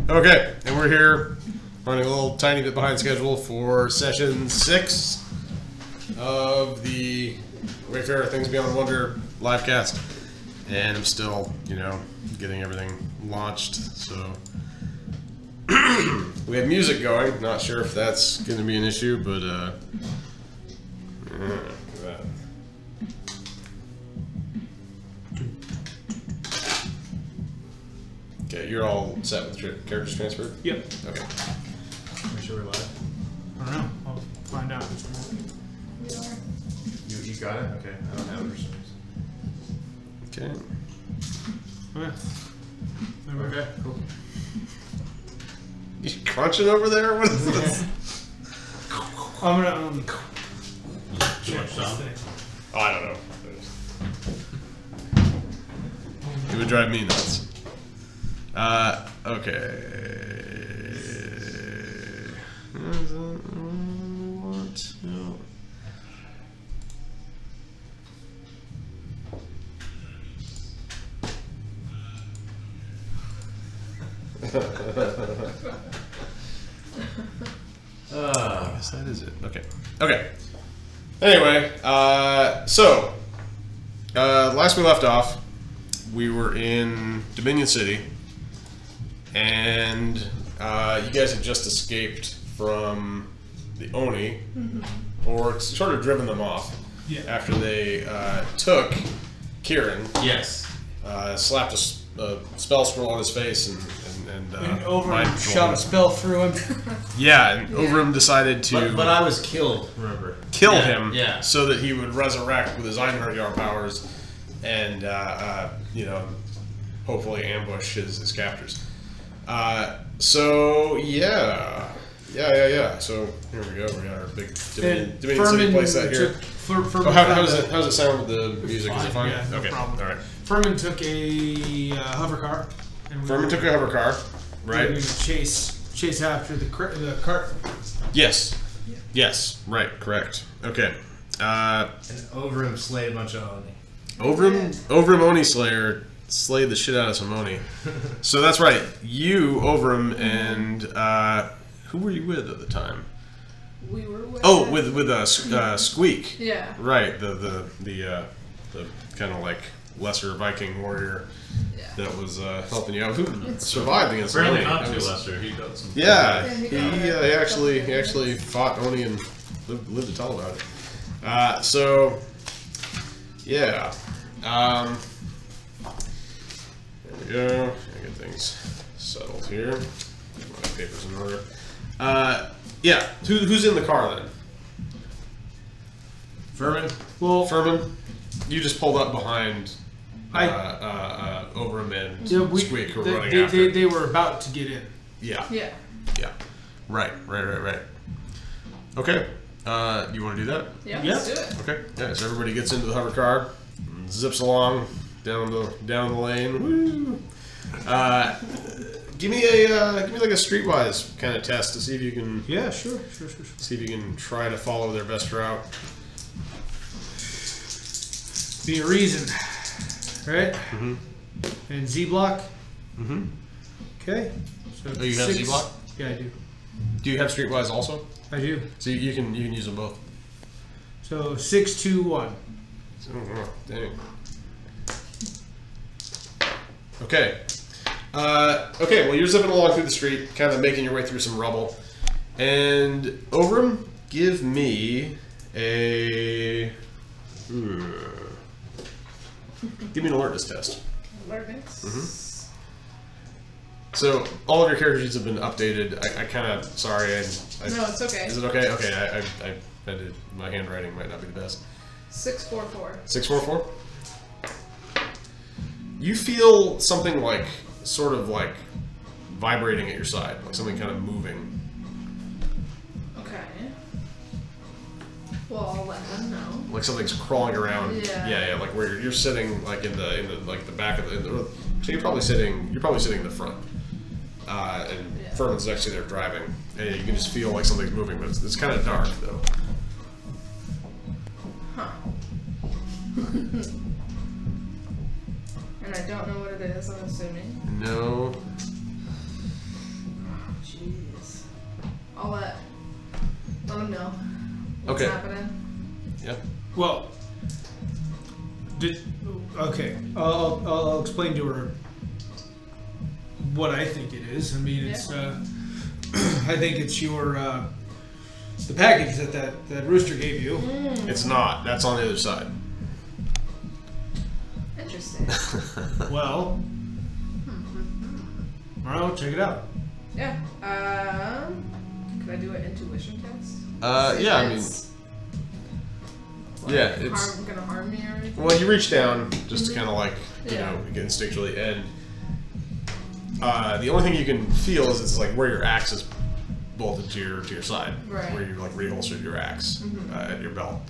Okay, and we're here running a little tiny bit behind schedule for session 6 of the Wayfarer Things Beyond Wonder live cast. And I'm still, you know, getting everything launched, so we have music going. Not sure if that's going to be an issue, but look at that. Okay, you're all set with the characters transferred? Yep. Okay. Make sure we're live. I don't know. I'll find out. You got it? Okay. I don't have it for some reason. Okay. Okay. Okay, cool. You crunching over there? What is this? I'm gonna Too much sound? Oh, I don't know. It would drive me nuts. Okay. What? No. I guess that is it. Okay. Okay. Anyway, so last we left off, we were in Dominion City, and you guys had just escaped from the Oni, or sort of driven them off after they took Kiran. Yes. Slapped a spell scroll on his face and Ovrim shot a spell through him. Yeah, and Ovrim decided to But I was killed, remember? kill him Yeah. so that he would resurrect with his Einherjar powers and, you know, hopefully ambush his captors. So, yeah. So, here we go. We got our big Dominion City playset here. How does it sound with the music? Is it fine? Yeah, no okay. problem. All right. Furman took a hover car. And Furman took a hover car, right? We were gonna chase after the cart. Yes. Yes. Right. Correct. Okay. And Ovrim slayed a bunch of Oni. Ovrim Oni Slayer slayed the shit out of some Oni. So that's right. You, Ovrim, and who were you with at the time? We were with. Oh, with Squeak. Yeah. Right. The kind of like lesser Viking warrior that was helping you out. Who survived against Oni? Apparently not too lesser. He got some. Yeah. He actually fought Oni and lived to tell about it. So yeah. There we go. I get things settled here. Get my papers in order. Yeah. Who's in the car then? Furman? Well, Furman, you just pulled up behind Ovrim and Squeak, who were running after. They were about to get in. Yeah. Yeah. Yeah. Right. Okay. You want to do that? Yeah. Yeah. Let's do it. Okay. Yeah. So everybody gets into the hover car, zips along down the lane. Woo! Give me like a streetwise kind of test to see if you can. Yeah, sure. See if you can try to follow their best route. Be a reason, right? Mm-hmm. And Z block. Mm-hmm. Okay. So Oh, you have Z block? Yeah, I do. Do you have streetwise also? I do. So you can use them both. So 6, 2, 1. Oh, dang. Okay. Okay, well, you're zipping along through the street, kind of making your way through some rubble. And Ovrim, give me a... Give me an alertness test. Alertness. Mm-hmm. So, all of your character sheets have been updated. I kind of... Sorry, No, it's okay. Is it okay? Okay, I did... My handwriting might not be the best. 644. 644? You feel something like, sort of like, vibrating at your side, like something kind of moving. Okay. Well, I'll let them know. Like something's crawling around. Yeah. Like where you're sitting, like in the like the back of the. So you're probably sitting in the front. and Yeah. Furman's next to you there driving, and you can just feel like something's moving, but it's kind of dark though. Huh. And I don't know what it is, I'm assuming. No. Jeez. I'll let him know what's Okay. happening. Yep. Well, okay. I'll explain to her what I think it is. I mean, it's. I think it's your the package that Rooster gave you. It's not. That's on the other side. Interesting. Well, well, check it out. Yeah. Can I do an intuition test? Yeah, I mean, It's, yeah, it's. gonna harm me or anything? Well, you reach down just to kind of like, you Yeah. know, instinctually, and the only thing you can feel is it's like where your axe is bolted to your side, Right. where you like reholstered your axe at your belt.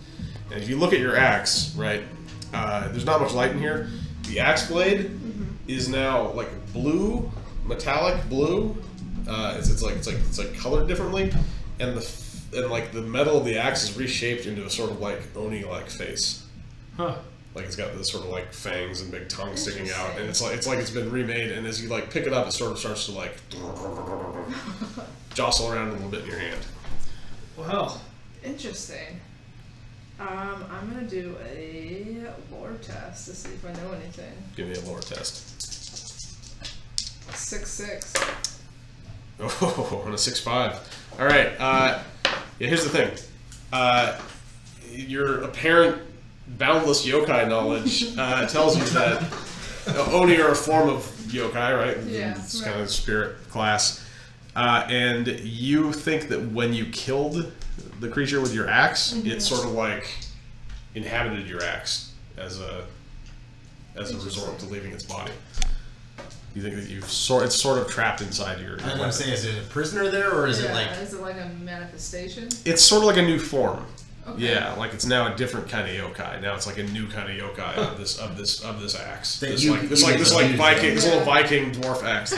And if you look at your axe, right, there's not much light in here. The axe blade is now like blue, metallic blue. It's like colored differently, and the metal of the axe is reshaped into a sort of like Oni-like face. Huh. Like it's got this sort of like fangs and big tongue sticking out, and it's like it's been remade. And as you like pick it up, it sort of starts to like jostle around a little bit in your hand. Well, Interesting. I'm gonna do a lore test to see if I know anything. Give me a lore test. 6'6". Oh, on a 6-5. All right. Yeah. Here's the thing. Your apparent boundless yokai knowledge tells you that Oni are a form of yokai, right? Yeah, It's right. kind of spirit class. And you think that when you killed the creature with your axe, it sort of like inhabited your axe as a resort to leaving its body. You think that it's sort of trapped inside your I'm weapon. saying, is it a prisoner there, or is it like? Is it like a manifestation? It's sort of like a new form. Okay. Yeah, like it's now a different kind of yokai. Now it's like a new kind of yokai of this axe. That This you- like you this can use Viking, it. this little Viking dwarf axe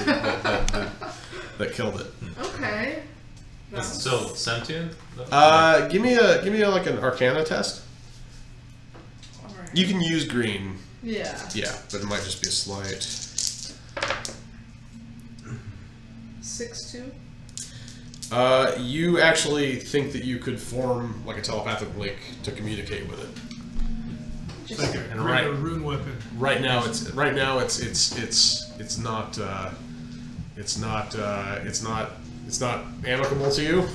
that killed it. Okay. Is it still sentient? Give me like an Arcana test. Alright. You can use green, Yeah. yeah, but it might just be a slight. 6'2". You actually think that you could form like a telepathic link to communicate with it. Just And a rune weapon. Right now, it's not amicable to you,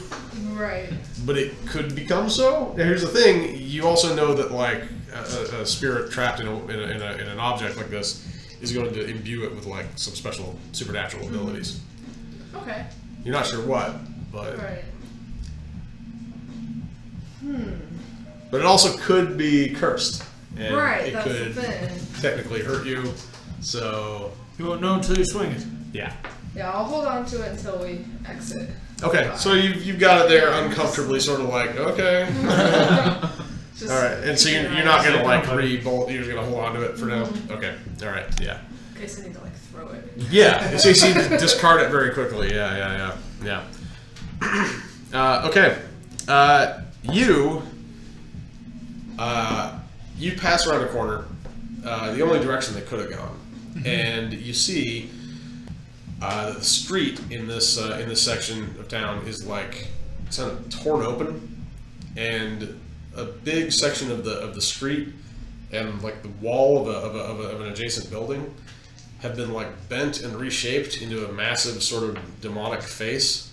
right. but it could become so. Now, here's the thing: you also know that like a spirit trapped in an object like this is going to imbue it with like some special supernatural abilities. Okay. You're not sure what, but Right. but it also could be cursed, and Right. it That's could the thing. technically hurt you. So You won't know until you swing it. yeah. Yeah, I'll hold on to it until we exit. Okay, so you've got it there uncomfortably, sort of like okay. Just All right, and so keep you're an not eye gonna out. like re-bolt. You're just gonna hold on to it for now. Okay, all right, yeah, In case I need to like throw it. yeah. So you see, discard it very quickly. Yeah. Okay, you pass around a corner, the only direction they could have gone, and you see that the street in this section of town is like kind of torn open, and a big section of the street and like the wall of an adjacent building have been like bent and reshaped into a massive sort of demonic face,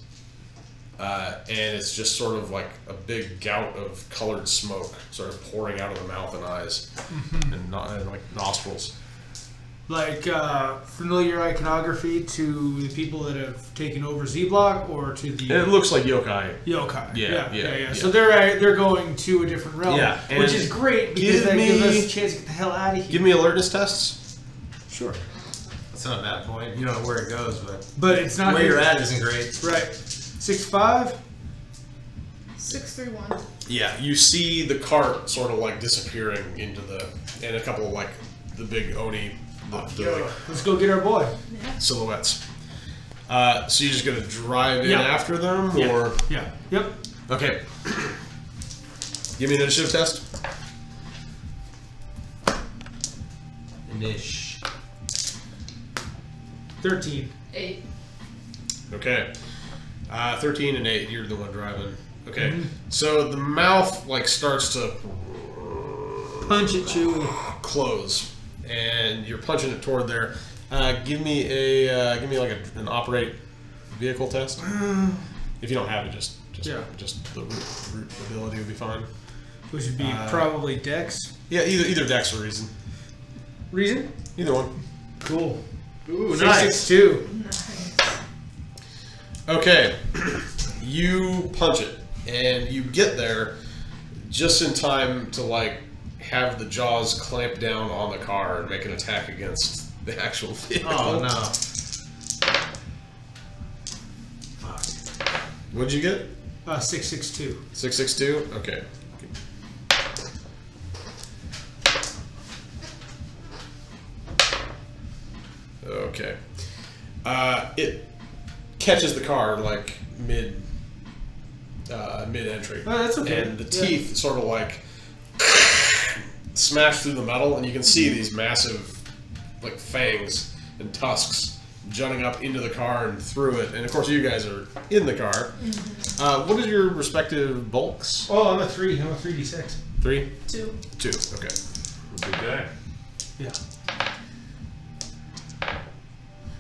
and it's just sort of like a big gout of colored smoke sort of pouring out of the mouth and eyes and like nostrils. Like familiar iconography to the people that have taken over Z Block, or to the And it looks like yokai. yokai. Yeah. So they're going to a different realm, Yeah, and which is great because that gives us a chance to get the hell out of here. Give me alertness tests. Sure, It's not a bad point. You don't know where it goes, but it's not where you're here. at isn't great. Right, 6'5". 631. Yeah, you see the cart sort of like disappearing into and a couple of like the big Oni, the like, Let's go get our boy. silhouettes. So you're just gonna drive in Yeah. after them, Yeah. or Yeah. Yep. okay? Give me an initiative test. Nish. 13. 8. Okay. 13 and 8. You're the one driving. Okay. So the mouth like starts to Punch it, Chewie. close, and you're punching it toward there. Give me like an operate vehicle test. If you don't have it, just the root ability would be fine. Which would be probably Dex. Yeah, either Dex or Reason. Reason? Either one. Cool. Ooh, 662. Nice. Okay, you punch it, and you get there just in time to like have the jaws clamp down on the car and make an attack against the actual vehicle. Oh no. Fuck. What'd you get? 662. 662? Okay. Okay. It catches the car like mid entry. Oh, that's okay. And the teeth sort of like smash through the metal, and you can see these massive like fangs and tusks jutting up into the car and through it. And of course, you guys are in the car. What are your respective bulks? Oh, I'm a 3. I'm a 3d6. 3? 2. 2. Okay. Good guy. Yeah.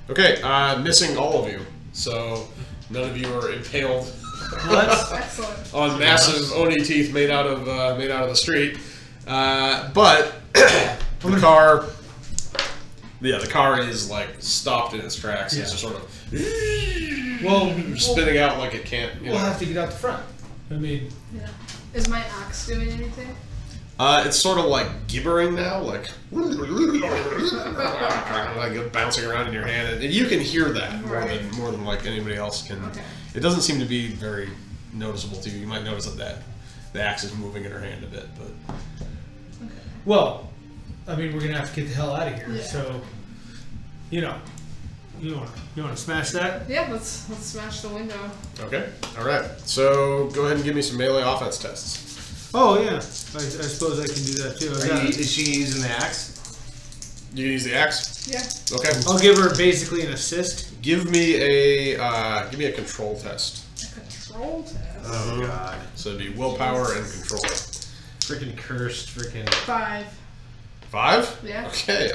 Okay. Missing all of you, so none of you are impaled Excellent. on massive oni teeth made out of the street. But the car. Yeah, the car is like stopped in its tracks. Yeah. It's just sort of spinning out like it can't. We'll have to get out the front. I mean, Yeah. Is my axe doing anything? It's sort of like gibbering now, like bouncing around in your hand, and you can hear that more than like anybody else can. Okay. It doesn't seem to be very noticeable to you. You might notice that the axe is moving in her hand a bit, but Okay. well, I mean, we're gonna have to get the hell out of here. Yeah. So, you know, you want to smash that? Yeah, let's smash the window. okay, all right. So go ahead and give me some melee offense tests. Oh yeah, I suppose I can do that too. I got it. Is she using the axe? You can use the axe. Yeah. Okay. I'll give her basically an assist. Give me a control test. A control test. Oh god. So it'd be willpower and control. Freaking cursed. Freaking. 5. 5? Yeah. Okay.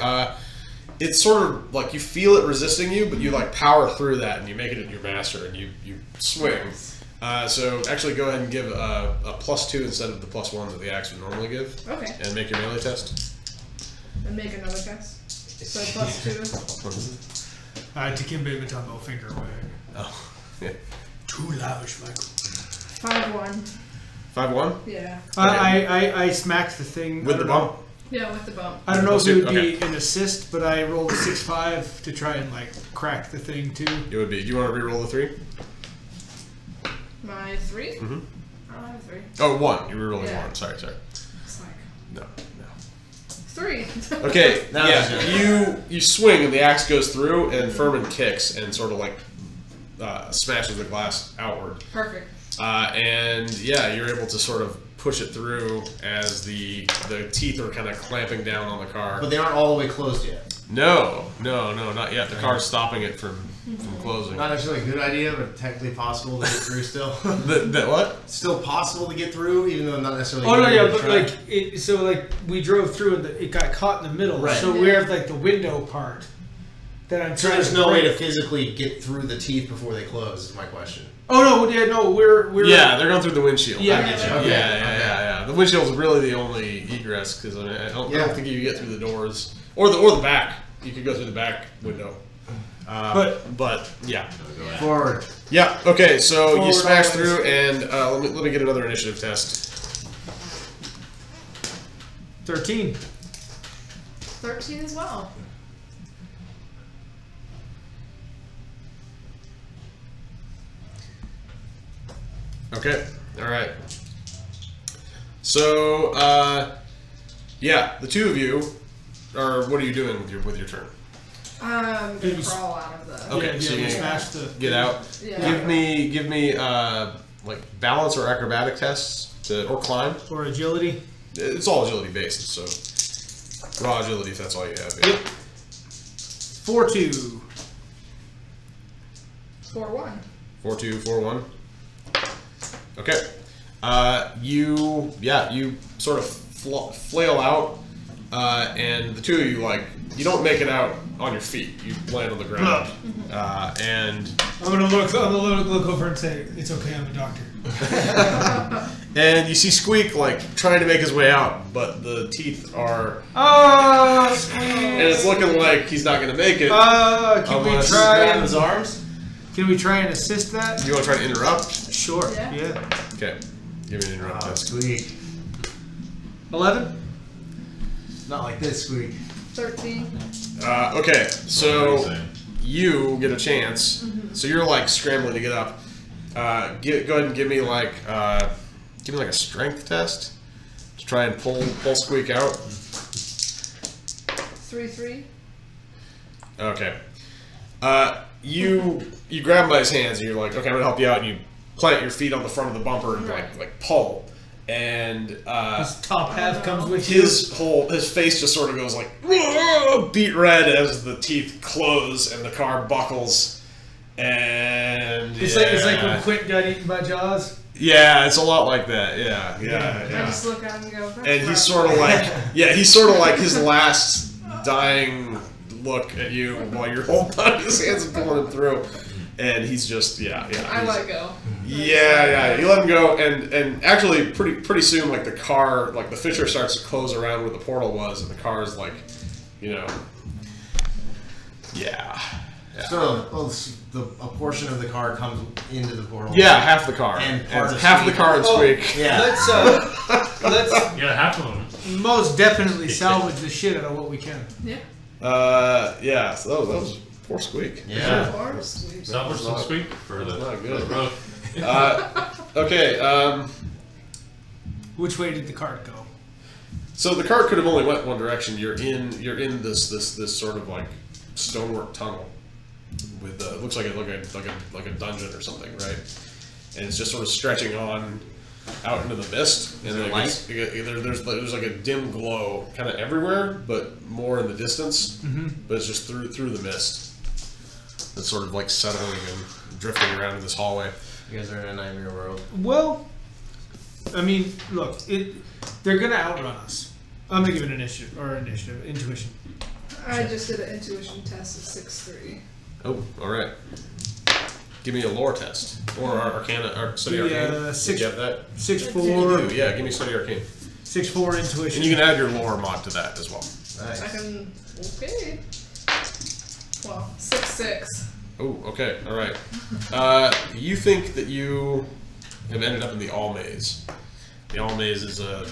It's sort of like you feel it resisting you, but you like power through that and you make it your master and you swing. So actually go ahead and give a +2 instead of the +1 that the axe would normally give. Okay. And make your melee test. And make another test. So +2. Tikimbe Matumbo finger away. Oh. Yeah. Too lavish, Michael. 5-1. 5-1? Yeah. I smacked the thing With the bump? Yeah, with the bump. I don't know if it would Okay. be an assist, but I rolled a 6-5 to try and like crack the thing too. It would be. Do you want to re-roll the 3? My 3? Mm-hmm. I don't have 3. Oh, 1. You're re-rolling Yeah. 1. Sorry. It's like No. 3. Okay, Now yeah, it's you swing and the axe goes through and Furman kicks and sort of like smashes the glass outward. Perfect. And yeah, you're able to sort of push it through as the teeth are kind of clamping down on the car. But they aren't all the way closed yet. No, not yet. The car's stopping it from closing. Not necessarily a good idea, but technically possible to get through still. The what? Still possible to get through, even though not necessarily. Oh no, good yeah, to but try. like we drove through and it got caught in the middle. Right. So we have like the window part that I'm So trying there's to no way break. to physically get through the teeth before they close. Is my question. Oh no, yeah, no, we're Yeah, they're going through the windshield. Yeah. I get you. Okay. Yeah. The windshield's really the only egress because I don't think you can get through the doors or the back. You could go through the back window. But yeah. Forward. Yeah. Okay. So you Forward smash always. through, and let me get another initiative test. 13. 13 as well. Okay. All right. So yeah, the two of you are. What are you doing with your turn? Gonna Maybe crawl out of the. Okay, Yeah, so yeah, you smash the. get out. Yeah. Give me like balance or acrobatic tests or climb. Or agility. It's all agility based, so raw agility if that's all you have. Yeah. Yep. 4-2. 4-1. 4-2, 4-1. Okay. You sort of flail out, and the two of you you don't make it out on your feet. You land on the ground, and I'm gonna look over and say, "It's okay, I'm a doctor." and you see Squeak trying to make his way out, but the teeth are. Oh, And it's looking like he's not gonna make it. can we Unless- try? Grab his arms. Can we try and assist that? You want to try to interrupt? Sure. Yeah. Yeah. Okay. Give me an interrupt. Oh, Squeak. 11. Not like this, Squeak. 13. Okay, so Amazing. you get a chance. So you're scrambling to get up. Go ahead and give me a strength test to try and pull Squeak out. 3-3. Okay. You grab him by his hands and you're like, okay, I'm gonna help you out, and you plant your feet on the front of the bumper and pull. And His top half comes with you. his face just sort of goes "Whoa!" beat red as the teeth close and the car buckles. And It's like when Quint got eaten by Jaws. yeah, it's a lot like that. Yeah. I just look at him and go, "That's And he's rough." sort of like his last dying look at you while you're holding on to his hands and pulling him through. And he's just I he's- let go. Yeah. You let him go, and actually, pretty soon, the car, the fissure starts to close around where the portal was, and the car is yeah. So, a portion of the car comes into the portal. Yeah, half the car, And part of half the Squeak. car and Squeak. Yeah. Let's Yeah, half of them. most definitely salvage the shit out of what we can. Yeah. Yeah. So that was poor Squeak. Yeah. Sweet. Salvage some Squeak for the not good. for the road. Okay. Which way did the cart go? So the cart could have only went one direction. You're in this sort of stonework tunnel with looks like a dungeon or something, right? And it's just sort of stretching on out into the mist, and there light? there's a dim glow kind of everywhere, but more in the distance. But it's just through the mist. It's sort of settling and drifting around in this hallway. You guys are in a nightmare world. Well, I mean, look, they're gonna outrun us. I'm gonna give it intuition. I just did an intuition test of 6-3. Oh, all right. Give me a lore test or Arcana or study Arcane. Did you have that? 6-4. You do, yeah. Give me study Arcane. 6-4 intuition. And you can add your lore mod to that as well. Nice. I can. Okay. Well, 6-6. Oh, okay, all right. You think that you have ended up in the All Maze. The All Maze is a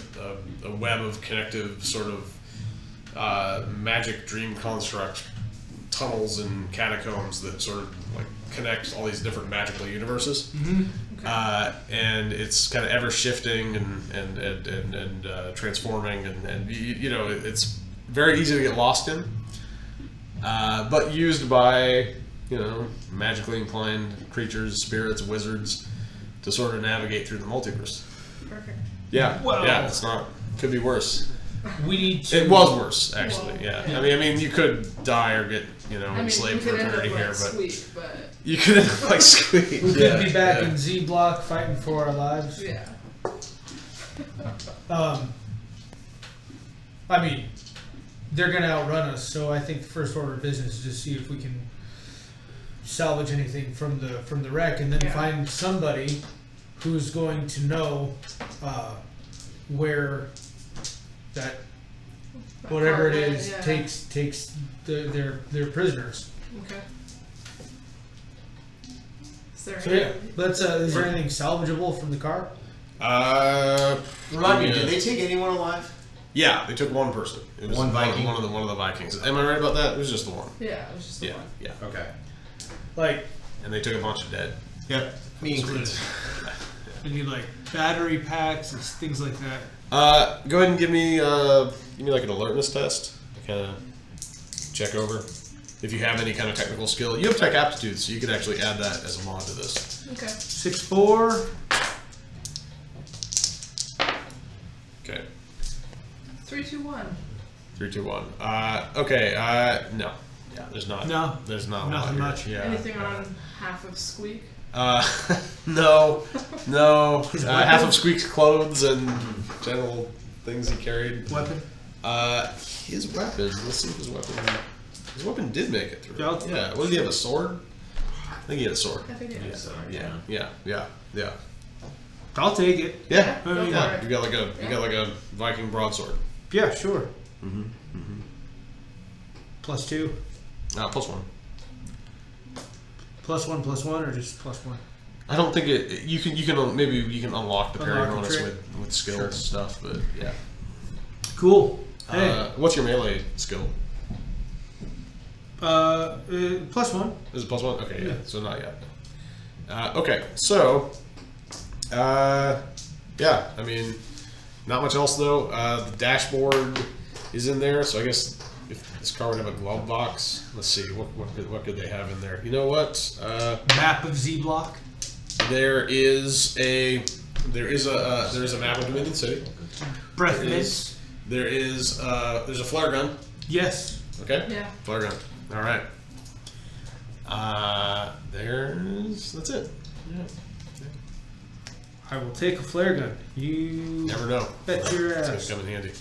web of connective sort of magic dream construct tunnels and catacombs that sort of connect all these different magical universes. And it's kind of ever shifting and transforming, and it's very easy to get lost in. But used by magically inclined creatures, spirits, wizards to sort of navigate through the multiverse. Perfect. Yeah, Well- yeah, it's not. Could be worse. We need to. It was worse, actually. Well, Yeah. I mean, you could die or get enslaved you for could end up eternity like here, but Squeak, but you could end up like Squeak. We could be back in Z Block fighting for our lives. yeah. I mean, they're gonna outrun us, so I think the first order of business is to see if we can salvage anything from the wreck, and then Yeah. find somebody who's going to know where that whatever it is Yeah. takes their prisoners. Okay. Is there So yeah, any- let's. Is there anything salvageable from the car? Remind me, yeah. did they take anyone alive? Yeah, they took one person. It was One Viking? One of the Vikings. Am I right about that? It was just the one. Yeah, it was just the Yeah, one. yeah. Okay. Like, And they took a bunch of dead. Yep. Me included. any battery packs and things like that. Go ahead and give me like an alertness test. Kind of check over. if you have any kind of technical skill. You have tech aptitude, so you could actually add that as a mod to this. Okay. 6'4". Okay. 3, 2, 1. 3, 2, 1. Okay. No. Yeah. There's not. No. There's not. Nothing a lot much. here. Yeah. Anything on half of Squeak? No. His Half weapon? of Squeak's clothes and general things he carried. Weapon. His weapon. Let's see if his weapon. His weapon did make it through. Yeah. What did he have? A sword? I think he had a sword. I think it is. Yeah. I'll take it. Yeah. Go for Yeah. it. You got like a Viking broadsword. Yeah, sure. +2. +1. +1, or just +1? I don't think it. You can maybe you can unlock the parry Unlock the bonus trick. with skill stuff, but yeah. Cool. Hey. What's your melee skill? +1. Is it +1? Okay, yeah. Yeah. So not yet. Okay, so yeah. I mean, not much else though. The dashboard is in there, so I guess if this car would have a glove box. Let's see what could they have in there. You know what? Map of Z Block. There is a map of Dominion City. Breath There mints. is there's a flare gun. Yes. Okay. Yeah. Flare gun. All right. That's it. Yeah. I will take a flare gun. You Never know. bet your It's ass. gonna come in handy.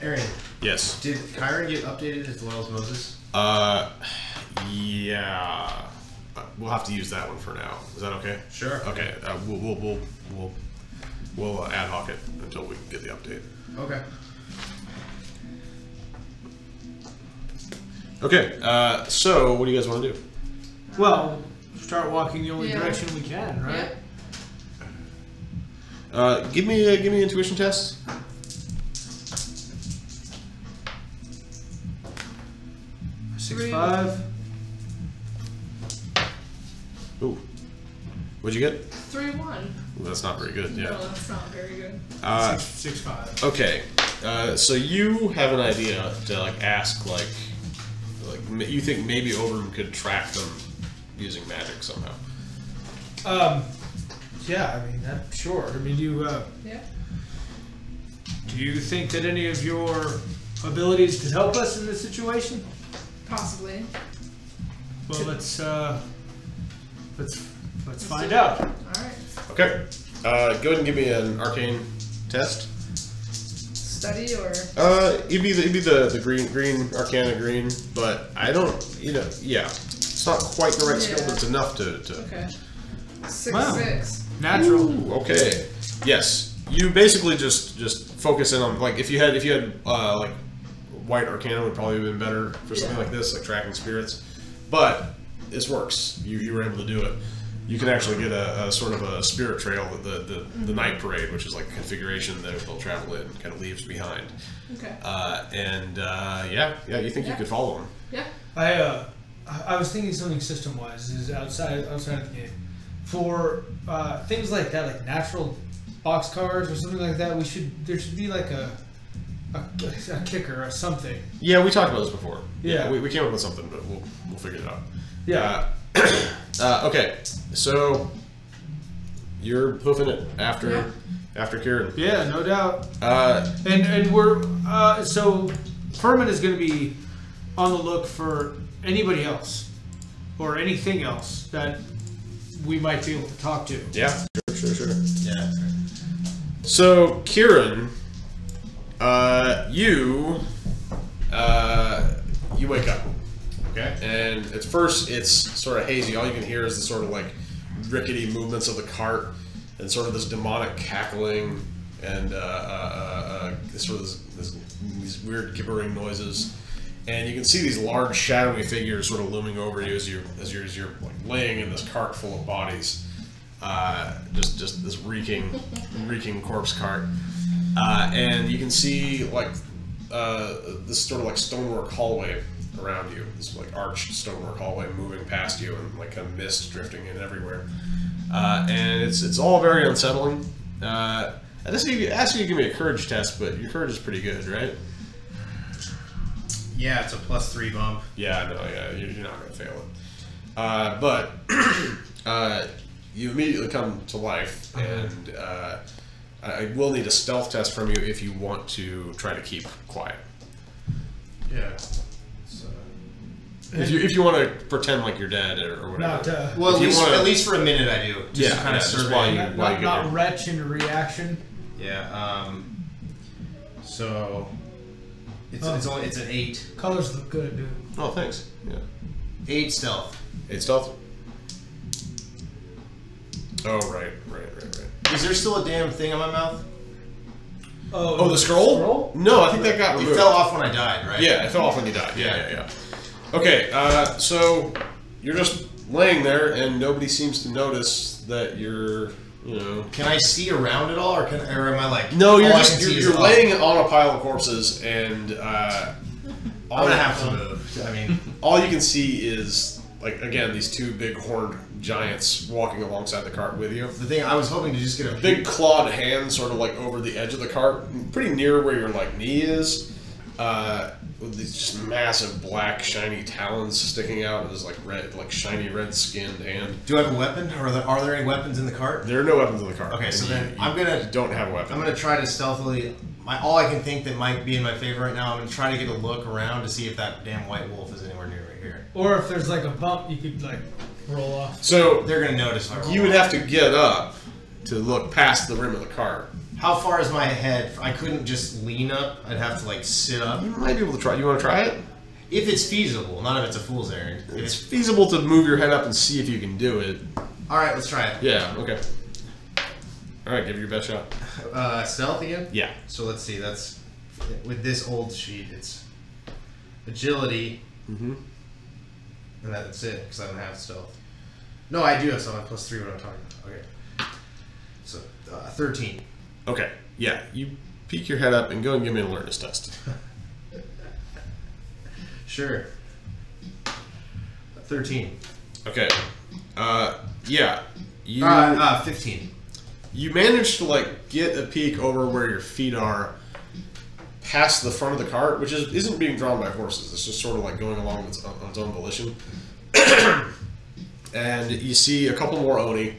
Aaron, Yes. did Kiran get updated as well as Moses? Yeah. We'll have to use that one for now. Is that okay? Sure. Okay. We'll ad hoc it until we can get the update. Okay. Okay. So what do you guys want to do? Well, start walking the only Yeah. direction we can, right? Yep. Give me an intuition test. Six, 5. Ooh. What'd you get? 3, 1. Ooh, that's not very good. Yeah. No, that's not very good. 6, 5. Okay, so you have an idea to ask you think maybe Ovrim could track them using magic somehow. Yeah, I mean, sure. I mean, Yeah. do you think that any of your abilities could help us in this situation? Possibly. Well, let's find out. All right. Okay, go ahead and give me an arcane test. Study or It'd be the green arcana green, but I don't yeah, it's not quite the right skill, Yeah. but it's enough to. okay. 6, Wow. 6. Natural. Ooh, okay. Yes, you basically just focus in on if you had white arcana would probably have been better for something Yeah. like this, like tracking spirits, but this works. You were able to do it. You can actually get a sort of a spirit trail that the night parade, which is like a configuration that they'll travel in, kind of leaves behind. Okay. You think you could follow them? Yeah. I was thinking something system wise is outside of the game for things like that, like natural boxcars or something like that. There should be like a kicker or something. Yeah, we talked about this before. Yeah. We came up with something, but we'll figure it out. Yeah. Okay, so you're hoofing it after Kiran. Yeah, no doubt. Uh, And we're so Furman is going to be on the look for anybody else or anything else that we might be able to talk to. yeah, sure. Yeah. So Kiran, you wake up. Okay. And at first, it's sort of hazy. All you can hear is the sort of rickety movements of the cart, and sort of this demonic cackling, and sort of these weird gibbering noises. And you can see these large shadowy figures sort of looming over you as you're laying in this cart full of bodies, just this reeking corpse cart. And you can see this sort of stonework hallway around you, this arched stonework hallway moving past you, and kind of mist drifting in everywhere, and it's all very unsettling. I just asked you to give me a courage test, but your courage is pretty good, right? Yeah, it's a +3 bump. Yeah, no, yeah, you're not going to fail it. But you immediately come to life, and I will need a stealth test from you if you want to try to keep quiet. Yeah. If you want to pretend like you're dead or whatever. Not, Well, at least for a minute I do. Just to kind of just survey. not retch into reaction. Yeah. So it's an 8. Colors look good, dude. Oh, thanks. Yeah. 8 stealth. 8 stealth. Oh, right. Is there still a damn thing on my mouth? Oh, the scroll? No, I think that got It removed. fell off when I died, right? Yeah, it fell off when you died. Yeah. Okay, so you're just laying there, and nobody seems to notice that you're, Can I see around it all, or am I like? No, you're all I just can see is you're up? laying on a pile of corpses, and I'm gonna have to move. I mean, all you can see is again these 2 big horned giants walking alongside the cart with you. the thing I was hoping to just get a Big clawed hand, sort of over the edge of the cart, pretty near where your knee is. With these just massive black shiny talons sticking out of this red, shiny red skinned hand. Do I have a weapon, or are there any weapons in the cart? There are no weapons in the cart. Okay, so and then you don't have a weapon. I'm gonna try to stealthily. All I can think that might be in my favor right now. I'm gonna try to get a look around to see if that damn white wolf is anywhere near right here. Or if there's a bump, you could roll off. So They're gonna notice if I roll you would off. have to get up to look past the rim of the cart. How far is my head? I couldn't just lean up. I'd have to sit up. You might be able to try. You want to try it? If it's feasible, not if it's a fool's errand. If It's feasible to move your head up and see if you can do it. all right, let's try it. Yeah. Okay. All right. Give it your best shot. Stealth again. Yeah. So let's see. That's with this old sheet. It's agility, Mm-hmm. and that's it because I don't have stealth. No, I do have stealth. I'm +3. What I'm talking about. Okay. So 13. Okay. Yeah. You peek your head up and go and give me an alertness test. Sure. 13. Okay. Yeah. You 15. you managed to get a peek over where your feet are, past the front of the cart, which isn't being drawn by horses. It's just sort of going along on its own volition. And you see a couple more Oni,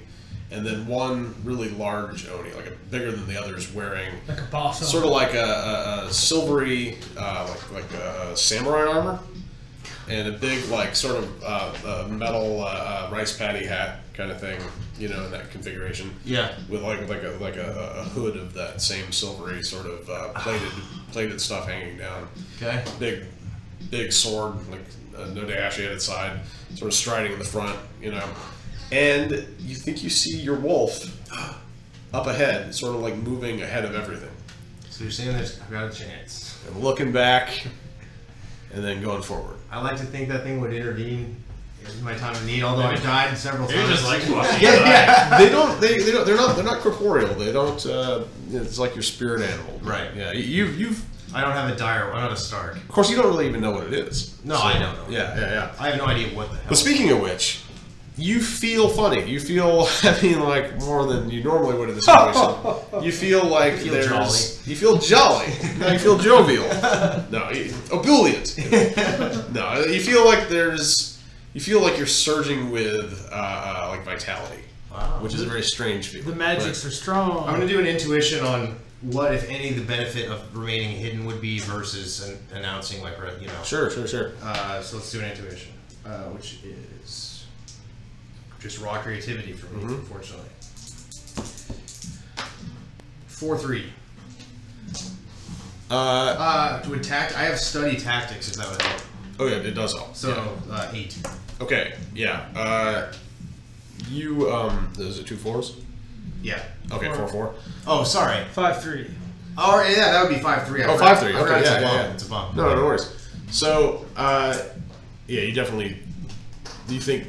and then one really large Oni, bigger than the others, wearing Like a boss. sort of a silvery, like a samurai armor, and a big sort of metal rice paddy hat kind of thing, in that configuration. Yeah. With a hood of that same silvery sort of plated stuff hanging down. Okay. Big sword, no dashi at its side, sort of striding in the front, and you think you see your wolf up ahead, sort of moving ahead of everything. So you're saying I've got a chance. And looking back, and then going forward. I like to think that thing would intervene in my time of need, although I've died several Maybe times. just watching Yeah. They don't. They're not corporeal. They don't. It's like your spirit animal. Right. Yeah. You've. I don't have a dire. I'm not a Stark. Of course, you don't really even know what it is. No, I don't know. Yeah. I have no idea what the hell. But speaking of which, you feel funny. You feel, more than you normally would in this situation. You feel like feel there's. jolly. You feel jolly. No, you feel jovial. No, ebullient. No, you feel like there's. You feel like you're surging with vitality, Wow. which is a very strange feeling. The magics are strong. I'm going to do an intuition on what, if any, the benefit of remaining hidden would be versus announcing, Sure. So let's do an intuition, which is just raw creativity for me, unfortunately. 4-3. To attack, I have study tactics, if that would help. Oh yeah, it does help. So, yeah. 8. Okay, yeah. Is it 2 4s? Yeah. Okay, 4-4. Oh, sorry. 5-3. Oh, yeah, that would be 5-3. Oh, 5-3. I forgot Okay, it's yeah, a bump. yeah. It's a bump. No worries. So, yeah, you definitely. Do you think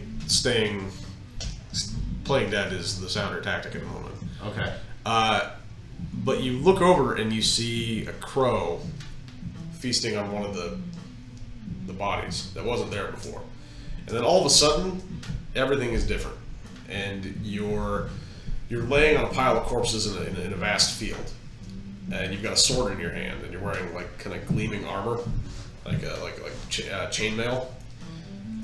playing dead is the sounder tactic at the moment? Okay. But you look over and you see a crow feasting on one of the bodies that wasn't there before, and then all of a sudden, everything is different, and your you're laying on a pile of corpses in a vast field, and you've got a sword in your hand, and you're wearing like kind of gleaming armor, like chainmail.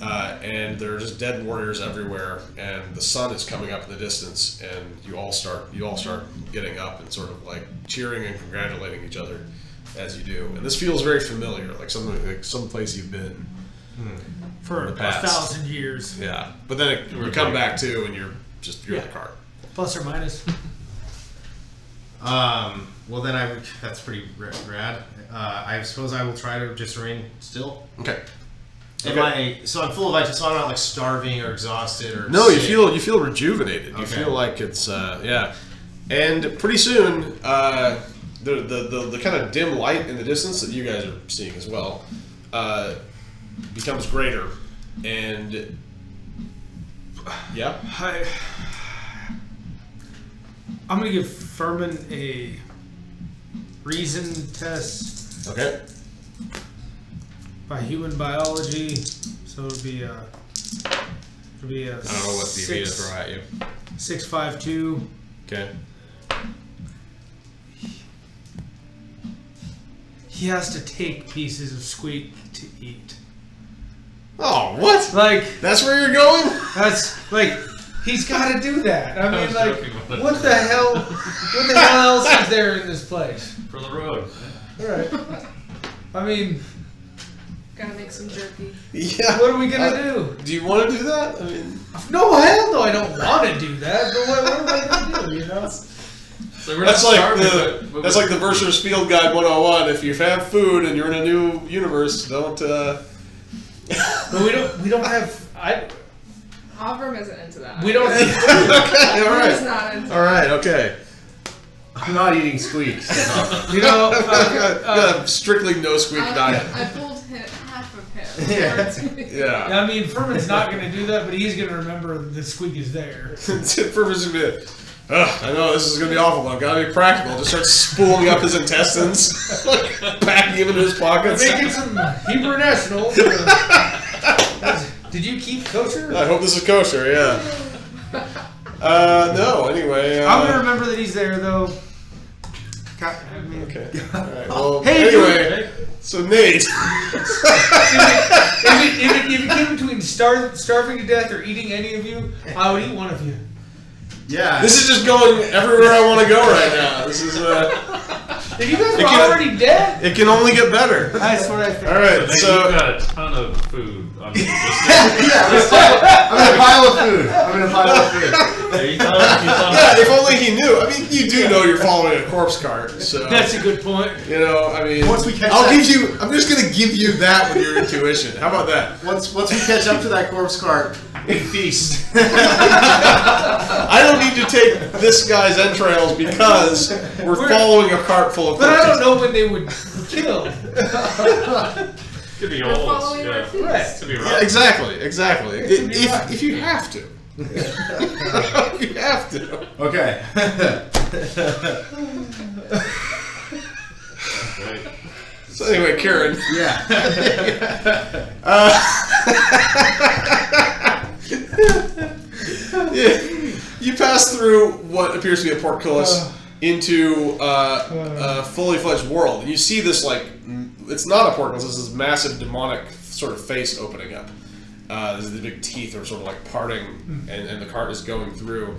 And there are just dead warriors everywhere, and the sun is coming up in the distance, and you all start getting up and sort of like cheering and congratulating each other as you do. And this feels very familiar, like some place you've been for the past 1,000 years. Yeah, but then you come back too, and you're in the cart. Plus or minus. Well, then that's pretty rad. I suppose I will try to just remain still. Okay. So I'm full of so I'm not like starving or exhausted or no. sick. You feel rejuvenated. You Okay. feel like it's and pretty soon the kind of dim light in the distance that you guys are seeing as well becomes greater, and I'm gonna give Furman a reason test. Okay. By human biology, so it'll be a. I don't know what DV to throw at you. 652. Okay. He has to take pieces of squeak to eat. Oh, what? Like That's where you're going? that's like he's got to do that. I mean, was like joking about it. what the hell? What the hell else is there in this place? For the road. All right. I mean, Gotta make some jerky. Yeah. what are we gonna do? Do you want to do that? I mean, No, hell no, I don't want to do that. But what am I gonna do? You know? So we're that's not like starving, but that's like the Verser's Field Guide 101. If you have food and you're in a new universe, don't. But we don't have. Ovrim isn't into that. We don't. Okay, all Ovrim's right, not into all right, okay. I'm not eating squeaks. You know. Got a strictly no squeak diet. I pulled half of him. Yeah. Yeah. I mean, Furman's not going to do that, but he's going to remember the squeak is there. Purpose of it. I know this is gonna be awful, but gotta be practical. Just start spooling up his intestines, like packing him into his pockets. Making some Hebrew National. Did you keep kosher? I hope this is kosher. Yeah. No. Anyway. I'm gonna remember that he's there, though. Okay. All right. Well. Hey, anyway. So Nate. If it came between starving to death or eating any of you, I would eat one of you. Yeah. This is just going everywhere I want to go right now. This is. If you guys were already dead, It can only get better. that's what I think. All right. But So. you've got a ton of food. I'm in I'm in a pile of food. Yeah, if only he knew. I mean, you do know you're following a corpse cart, so That's a good point. you know. I mean, Once we catch I'll that- give you. I'm just gonna give you that with your intuition. How about that? Once we catch up to that corpse cart, we feast. I don't need to take this guy's entrails because we're following a cart full of But I corpses. don't know when they would kill. Could be We're old. following our Yeah. feast. Right. Could be Yeah, rough. exactly. right. If you have to. You have to. Okay. Right. So anyway, Kiran. Yeah. You pass through what appears to be a portcullis into a fully fledged world, and you see this it's not a portcullis. It's this massive demonic sort of face opening up. The big teeth are sort of like parting, and the cart is going through,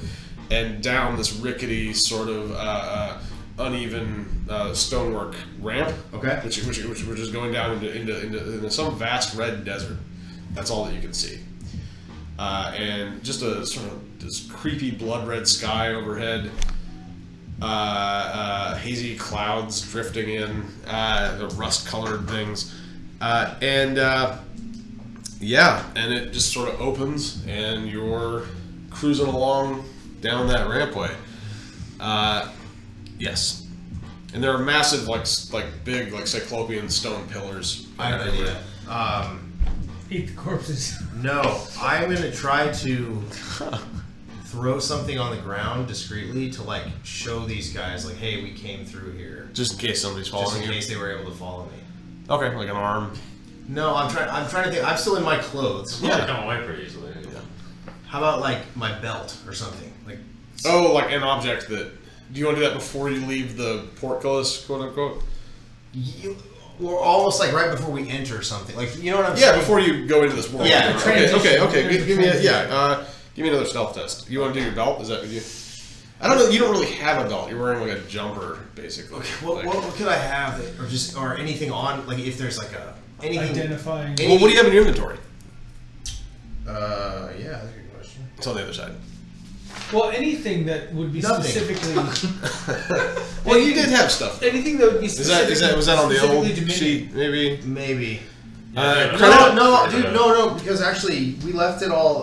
and down this rickety sort of uneven stonework ramp. Okay. Which is going down into some vast red desert. That's all that you can see. And just a sort of this creepy blood red sky overhead. Hazy clouds drifting in, the rust colored things. And it just sort of opens and you're cruising along down that rampway. Yes. And there are massive, big, cyclopean stone pillars. I have an idea. Eat the corpses. No, I'm gonna try to throw something on the ground discreetly to show these guys hey, we came through here. Just in case somebody's Just following in you. case they were able to follow me. Okay, like an arm. No, I'm trying to think. I'm still in my clothes. Yeah. Come away pretty easily. How about my belt or something? Oh, like an object that. Do you want to do that before you leave the portcullis, quote unquote? We're almost like right before we enter something. Like, you know what I'm Yeah, saying? before you go into this world. Yeah, Okay. Give me another stealth test. You want to do your belt? Is that with you? I don't know. You don't really have a belt. You're wearing like a jumper, basically. Okay, what could I have that, or anything on, like if there's like anything identifying. Well, what do you have in your inventory? Yeah, that's a good question. It's on the other side. Well, anything that would be Nothing. specifically. Well, you did have stuff. Anything that would be specifically. Was that on the old specifically Dominion. sheet? Maybe. Maybe. Credit? No, because actually we left it all.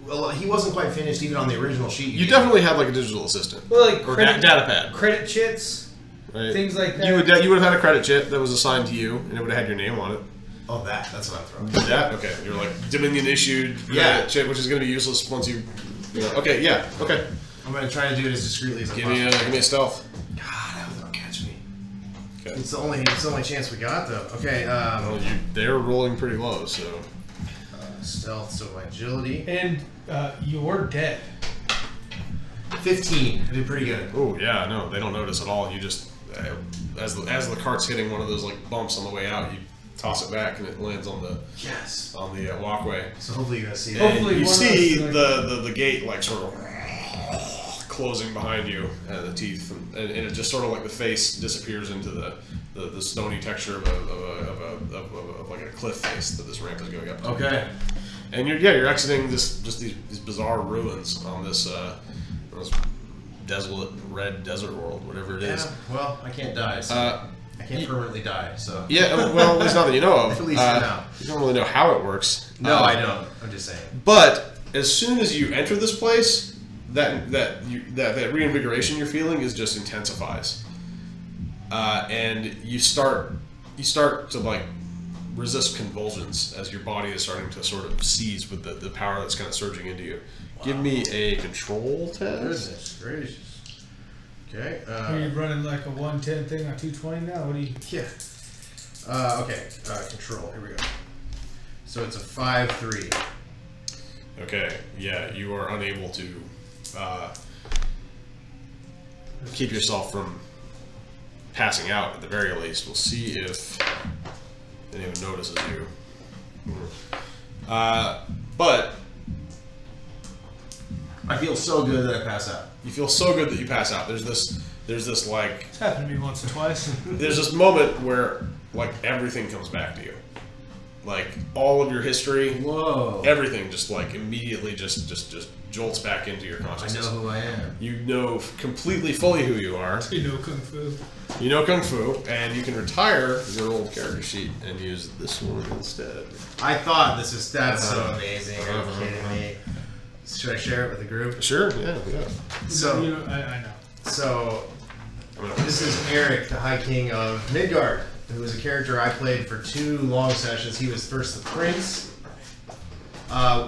Well, he wasn't quite finished even on the original sheet. You definitely had like a digital assistant. Well, like or credit, data pad. credit chits, Right. things like that. You would have had a credit chit that was assigned to you, and it would have had your name on it. Oh, that's what I'm throwing. Yeah. Okay. You're like Dominion issued credit chit, which is going to be useless once you. Okay. Yeah. Okay. I'm gonna try to do it as discreetly as I Give possible. me a stealth. God, I hope they don't catch me. Okay. It's the only chance we got though. Okay. Well, they're rolling pretty low, so. Stealth, so my agility. And you're dead. 15. I did pretty good. Oh yeah, no, they don't notice at all. You just as the cart's hitting one of those like bumps on the way out, you toss it back and it lands on the walkway. So hopefully you're gonna see that. Hopefully You one of see us, the gate like sort of closing behind you, the teeth, and it just sort of like the face disappears into the stony texture of like a cliff face that this ramp is going up to. Okay. And you're exiting these bizarre ruins on this desolate red desert world, whatever it is. Yeah, well, I can't die, so I can't permanently die, so. Yeah, well, at least not that you know of. At least for now. You don't really know how it works. No, I don't. I'm just saying. But as soon as you enter this place, that reinvigoration you're feeling is just intensifies, and you start to like resist convulsions as your body is starting to sort of seize with the power that's kind of surging into you. Wow. Give me a control test. Goodness gracious. Okay. Are you running like a 110 thing on 220 now? What do you? Yeah. Okay. Control. Here we go. So it's a 5-3. Okay. Yeah, you are unable to keep yourself from passing out. At the very least, we'll see if anyone notices you. But I feel so good that I pass out. you feel so good that you pass out. There's this like It's happened to me once or twice. there's this moment where like everything comes back to you, like all of your history. Whoa. Everything just like immediately just jolts back into your I consciousness. know who I am. You know completely fully who you are. You know kung fu. You know Kung Fu, and you can retire your old character sheet and use this one instead. I thought that's so amazing. Are you kidding me? Should I share it with the group? Sure, yeah. So, You know, I know. so this is Eric, the High King of Midgard, who was a character I played for 2 long sessions. He was first the prince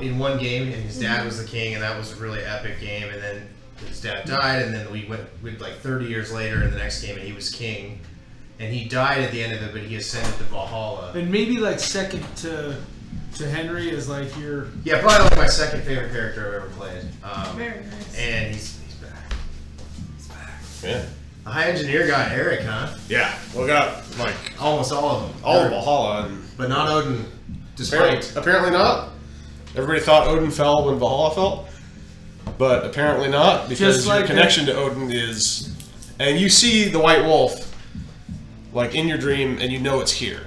in one game, and his dad was the king, and that was a really epic game. And then his dad died, and then we went like 30 years later in the next game, and he was king. And he died at the end of it, but he ascended to Valhalla. And maybe like second to Henry is like your. Yeah, probably like my second favorite character I've ever played. Very nice. And he's back. He's back. Yeah. The high engineer guy, Eric, huh? Yeah. Well, got like Almost all of them. all of Valhalla, and But not Odin, despite. apparently not. Everybody thought Odin fell when Valhalla fell, but apparently not, because Just your like connection to Odin is, and you see the White Wolf, like in your dream, and you know it's here,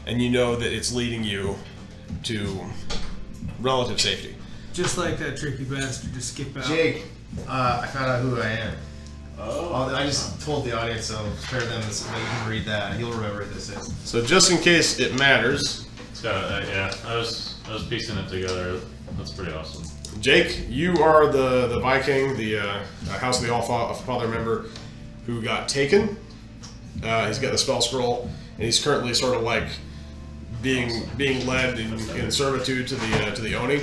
and you know that it's leading you to relative safety. Just like that tricky bastard to skip out. Jake, I found out who I am. Oh. I just told the audience, so spare them so you can read that. You'll remember what this is. So just in case it matters, It's got yeah. I was piecing it together. That's pretty awesome. Jake, you are the Viking, the House of the Allfather member who got taken. He's got the spell scroll, and he's currently sort of like being led in servitude to the Oni.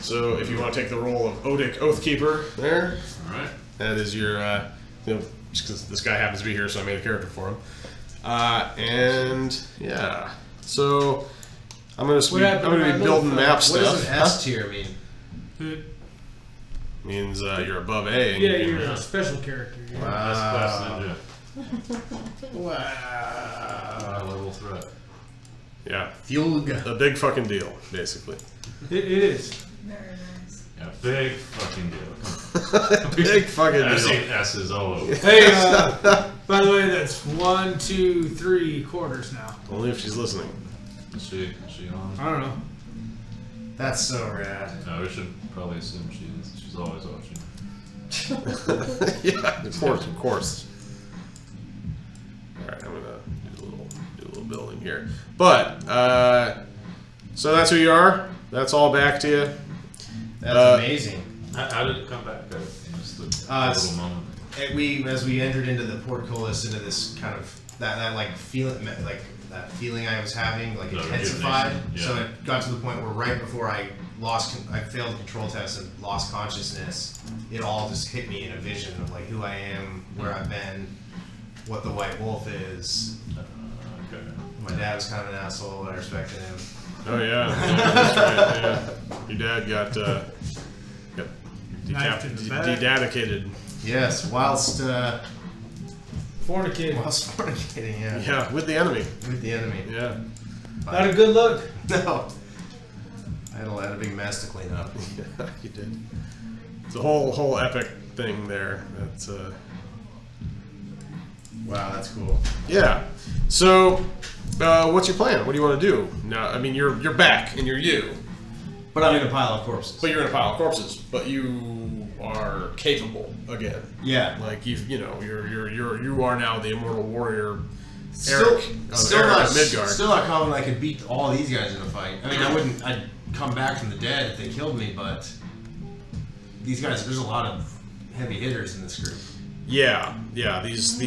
So if you want to take the role of Odic Oathkeeper there, All right. that is your just because this guy happens to be here, so I made a character for him. And yeah, so I'm gonna be building map What stuff. does an S tier mean? Means you're above A. And Yeah, you you're can, a special character. Yeah. Wow. That's class ninja. Wow. High level threat. yeah. Fugue. A big fucking deal, basically. It is. Very nice. Yeah, big fucking deal. Big fucking I've deal. seen S's all over. Hey, by the way, that's 1, 2, 3 quarters now. Only if she's listening. Is she on? I don't know. That's so rad. No, we should probably assume she is. She's always watching. Yeah, of course. All right, I'm gonna do a little building here. But so that's who you are. That's all back to you. That's amazing. How did it come back? Just the little moment. As we entered into the portcullis, into this kind of that like feeling, like that feeling I was having, like intensified. Yeah. So it got to the point where right before I failed the control test and lost consciousness. It all just hit me in a vision of like who I am, where I've been, what the White Wolf is. Okay. My dad was kind of an asshole, but I respected him. Oh yeah, that's right. Yeah. Your dad got Knifed in the back. dededicated. Yes, whilst Fornicating. fornicating, yeah. Yeah, with the enemy. With the enemy. Yeah. Not a good look. No. I had a big mess to clean up. Yeah, you did. It's a whole epic thing there. That's Wow, that's cool. yeah. So, what's your plan? What do you want to do? Now, I mean, you're back and you're you, But I'm in a pile of corpses. but you're in a pile of corpses. But you are capable again. Yeah. Like you are now the immortal warrior. Still, Eric, still Eric not of Midgard. Still not confident I could beat all these guys in a fight. I mean, I'd come back from the dead if they killed me, but these guys, there's a lot of heavy hitters in this group. Yeah. These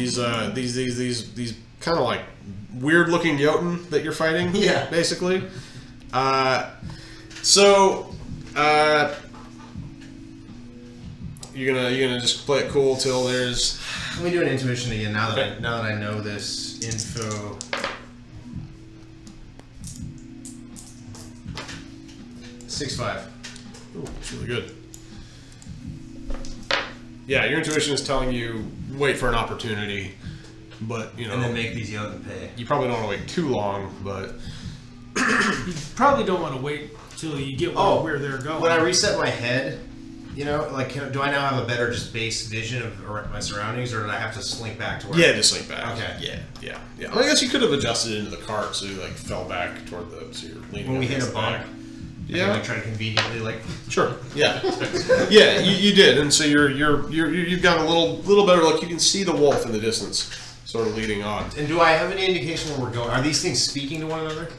kind of like weird looking Jotun that you're fighting. Yeah. Basically. You're gonna just play it cool till there's. Let me do an intuition again. Now that I know this info. $6-5. Ooh, it's really good. Yeah, your intuition is telling you wait for an opportunity, but you know. And then make these Jotun pay. You probably don't want to wait too long, but. You probably don't want to wait till you get where they're going. When I reset my head, you know, like, do I now have a better just base vision of my surroundings, or did I have to slink back to where? Yeah, just slink back. Okay. Yeah. Well, I guess you could have adjusted it into the cart, so you like fell back toward the. So you're leaning. When we up hit against a the back. bump. Yeah. Like try to conveniently like. Sure. Yeah. Yeah, you did, and so you've got a little better look. You can see the wolf in the distance, sort of leading on. And do I have any indication where we're going? Are these things speaking to one another?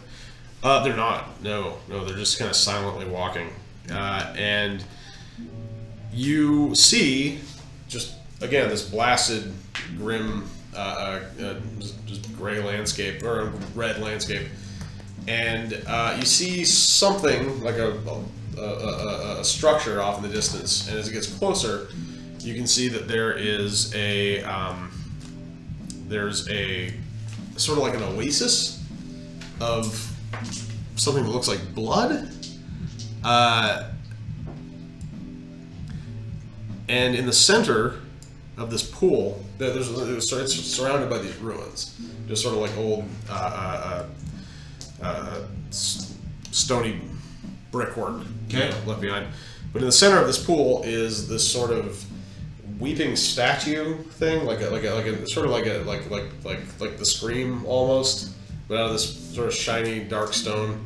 They're not. No, they're just kind of silently walking, and you see just again this blasted, grim, just gray landscape or red landscape. And you see something like a structure off in the distance, and as it gets closer, you can see that there's a sort of like an oasis of something that looks like blood. And in the center of this pool, it's surrounded by these ruins, just sort of like old. Stony brickwork left behind. But in the center of this pool is this sort of weeping statue thing, like the Scream almost, but out of this sort of shiny dark stone.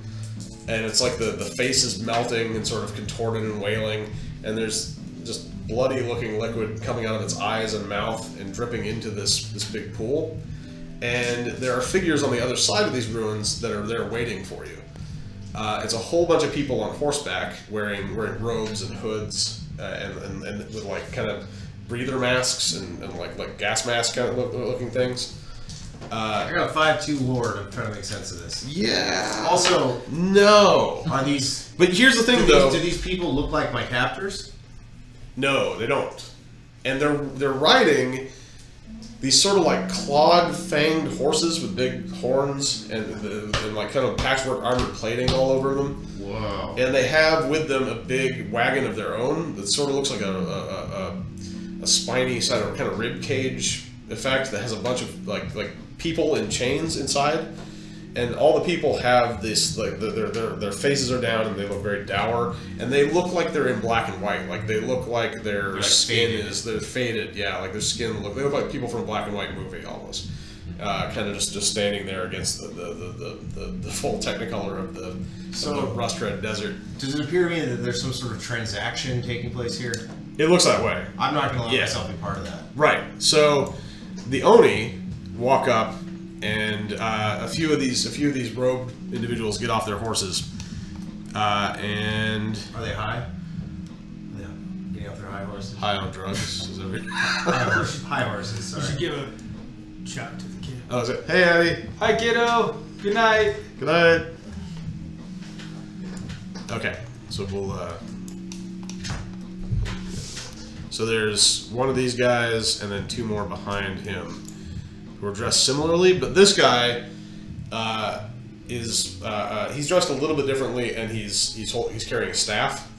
And it's like the face is melting and sort of contorted and wailing, and there's just bloody looking liquid coming out of its eyes and mouth and dripping into this big pool. And there are figures on the other side of these ruins that are there waiting for you. It's a whole bunch of people on horseback wearing robes and hoods and with like kind of breather masks and like gas mask kind of looking things. I got a 5-2 lord. I'm trying to make sense of this. Yeah. Also, no. are these? But here's the thing, though. Do these people look like my captors? No, they don't. And they're riding these sort of like clawed, fanged horses with big horns and like kind of patchwork armored plating all over them. Whoa. And they have with them a big wagon of their own that sort of looks like a spiny sort of kind of rib cage effect that has a bunch of like people in chains inside. And all the people have this, like, their faces are down and they look very dour. And they look like they're in black and white. Like, they look like their skin they're faded. Yeah, like their skin they look like people from a black and white movie almost. Kind of just standing there against the full technicolor of the rust red desert. Does it appear to me that there's some sort of transaction taking place here? It looks that way. I'm not going to let myself be part of that. Right. So the Oni walk up. And a few of these robed individuals get off their horses, and are they high? Yeah, getting off their high horses. High on drugs. Is that high horses. Sorry. You should give a shout to the kid. Oh, is it? Hey, Eddie. Hi, kiddo. Good night. Good night. Okay, so we'll. So there's one of these guys, and then two more behind him. Who are dressed similarly, but this guy is he's dressed a little bit differently, and he's carrying a staff,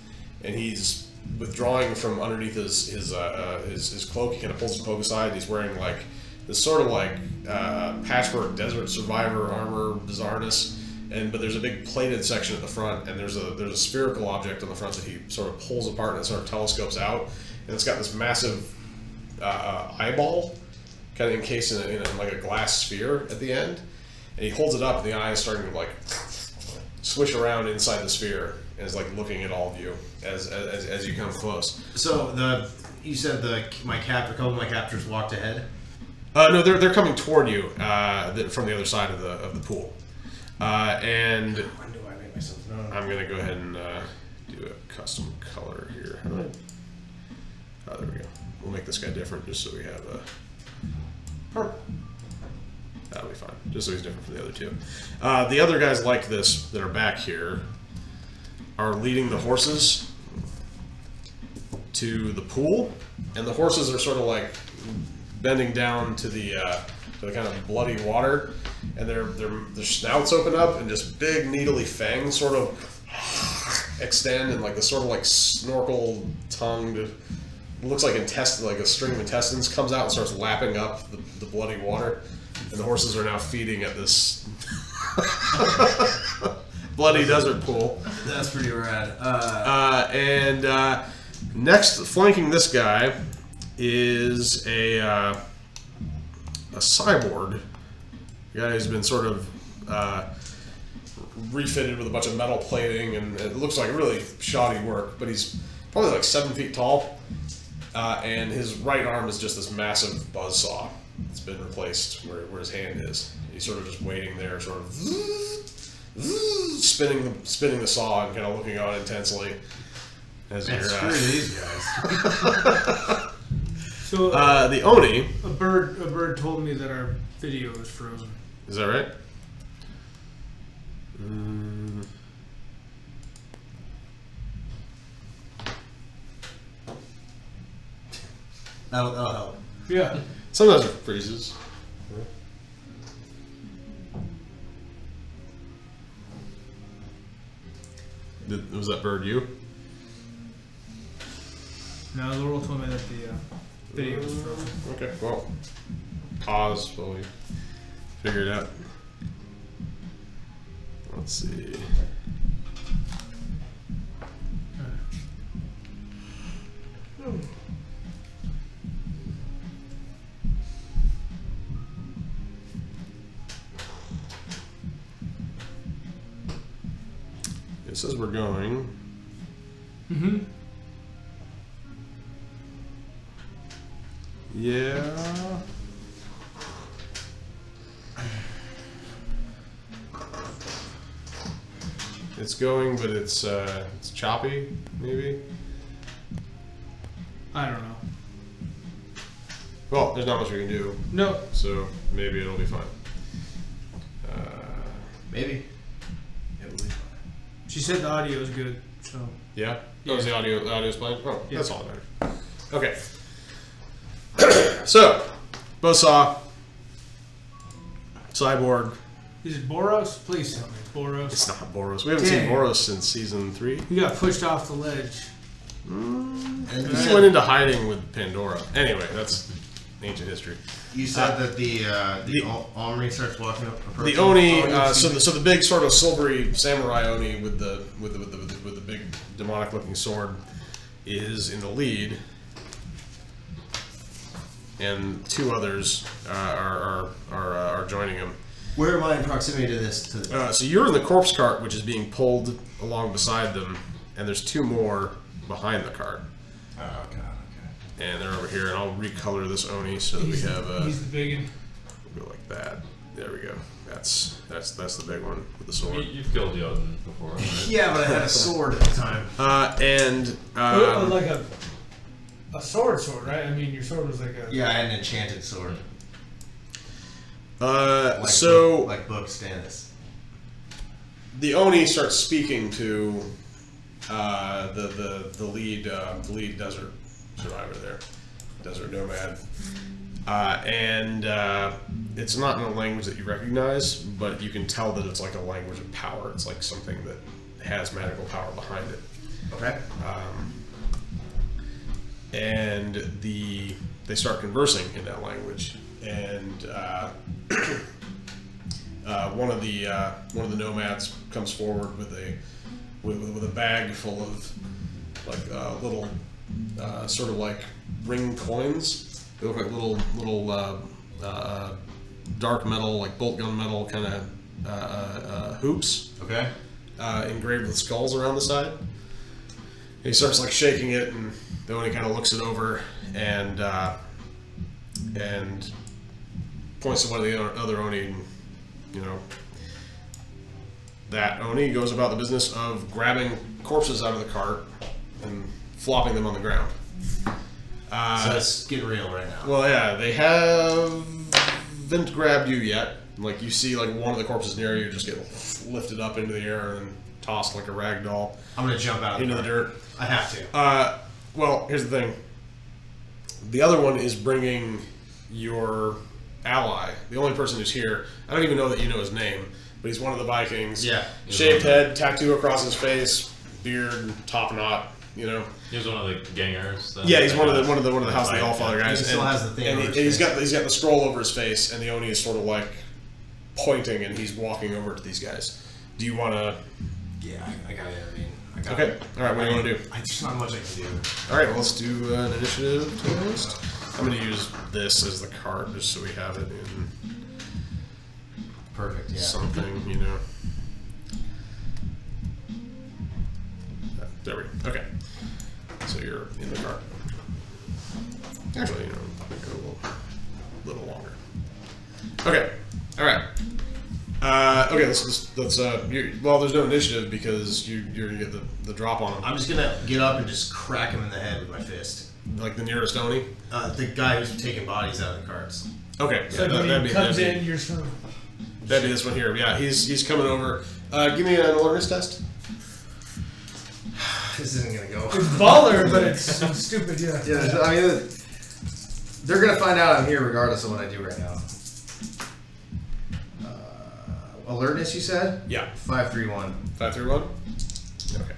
and he's withdrawing from underneath his cloak. He kind of pulls his cloak aside. And he's wearing like this sort of like patchwork desert survivor armor bizarreness, but there's a big plated section at the front, and there's a spherical object on the front that he sort of pulls apart and it sort of telescopes out, and it's got this massive eyeball. Kind of encased in like a glass sphere at the end, and he holds it up, and the eye is starting to like swish around inside the sphere, and is like looking at all of you as you come close. So you said a couple of my captors walked ahead. No, they're coming toward you from the other side of the pool, and when do I make myself known? I'm gonna go ahead and do a custom color here. How do I? Oh, there we go. We'll make this guy different just so we have a. Purple. That'll be fine, just so he's different from the other two. The other guys like this that are back here are leading the horses to the pool, and the horses are sort of like bending down to the kind of bloody water, and their snouts open up, and just big needly fangs sort of extend, and like the sort of like snorkel tongued. Looks like like a string of intestines comes out and starts lapping up the bloody water, and the horses are now feeding at this bloody desert pool. That's pretty rad. And next, flanking this guy, is a cyborg, a guy who's been sort of refitted with a bunch of metal plating, and it looks like really shoddy work, but he's probably like 7 feet tall. And his right arm is just this massive buzzsaw that's been replaced where his hand is. He's sort of just waiting there, sort of spinning the saw and kind of looking on intensely. As screw these guys. So the Oni. A bird told me that our video is frozen. Is that right? That'll help. Yeah. Sometimes it freezes. Was that bird you? No, Laurel told me that the video was frozen. Okay, well, pause while we figure it out. Let's see. It says we're going. Mm-hmm. Yeah. It's going, but it's choppy, maybe. I don't know. Well, there's not much we can do. No. So maybe it'll be fine. Maybe. It will be fine. She said the audio is good, so. Yeah? Yeah. Oh, is the audio's playing? Oh, Yeah. that's all that matters. Okay. So, Buzzsaw. Cyborg. Is it Boros? Please tell me it's Boros. It's not Boros. We haven't seen Boros since season 3. He got pushed off the ledge. And He went into hiding with Pandora. Anyway, that's ancient history. you said that the Omri starts walking up. The Oni, so the big sort of silvery samurai Oni with the big demonic looking sword is in the lead, and 2 others are joining him. Where am I in proximity to this? So you're in the corpse cart, which is being pulled along beside them, and there's 2 more behind the cart. Oh god. And they're over here, and I'll recolor this Oni so that we have He's the big one. we'll go like that. There we go. That's the big one with the sword. You've killed Jotun before, right? Yeah, but I had a sword at the time. Like a sword, right? I mean, your sword was like a... Yeah, I had an enchanted sword. Like Book Stannis. the Oni starts speaking to the lead desert survivor there, desert nomad, and it's not in a language that you recognize, but you can tell that it's like a language of power. It's like something that has magical power behind it. Okay. And they start conversing in that language, and one of the nomads comes forward with a bag full of like little sort of like ring coins. They look like little dark metal, like bolt gun metal kind of hoops. Okay. Engraved with skulls around the side. And he starts like shaking it, and then when he kind of looks it over and points to one of the other Oni, that Oni goes about the business of grabbing corpses out of the cart and flopping them on the ground. So it's getting real right now. Well, yeah, they haven't grabbed you yet. Like, you see, like, one of the corpses near you just get lifted up into the air and tossed like a rag doll. I'm gonna jump out into the dirt. I have to. Well, here's the thing. The other one is bringing your ally, the only person who's here. I don't even know that you know his name, but he's one of the Vikings. Yeah. Shaved head, tattoo across his face, beard, top knot. You know. He was one of the gangers. Yeah, he's one of the House of the Allfather guys. He still has the thing. And he's got the scroll over his face, and the Oni is sort of like pointing, and he's walking over to these guys. Do you want to? Yeah, I gotta intervene. Okay. All right. What do you want to do? There's not much I can do. All right. Well, let's do an initiative test. I'm going to use this as the card just so we have it in Perfect. Yeah. something, you know. There we go. Okay. So you're in the card. Actually, go a little longer. Okay. All right. Okay. Well, there's no initiative because you're gonna get the drop on him. I'm just gonna get up and just crack him in the head with my fist. Like the nearest Oni. The guy who's taking bodies out of the carts. Okay. So when he comes in, you're sort of... That'd be this one here. Yeah, he's coming over. Give me an alertness test. This isn't gonna go. It's baller, but it's stupid, yeah. Yeah, I mean, they're gonna find out I'm here regardless of what I do right now. Alertness, you said? Yeah. 531. 531. Okay.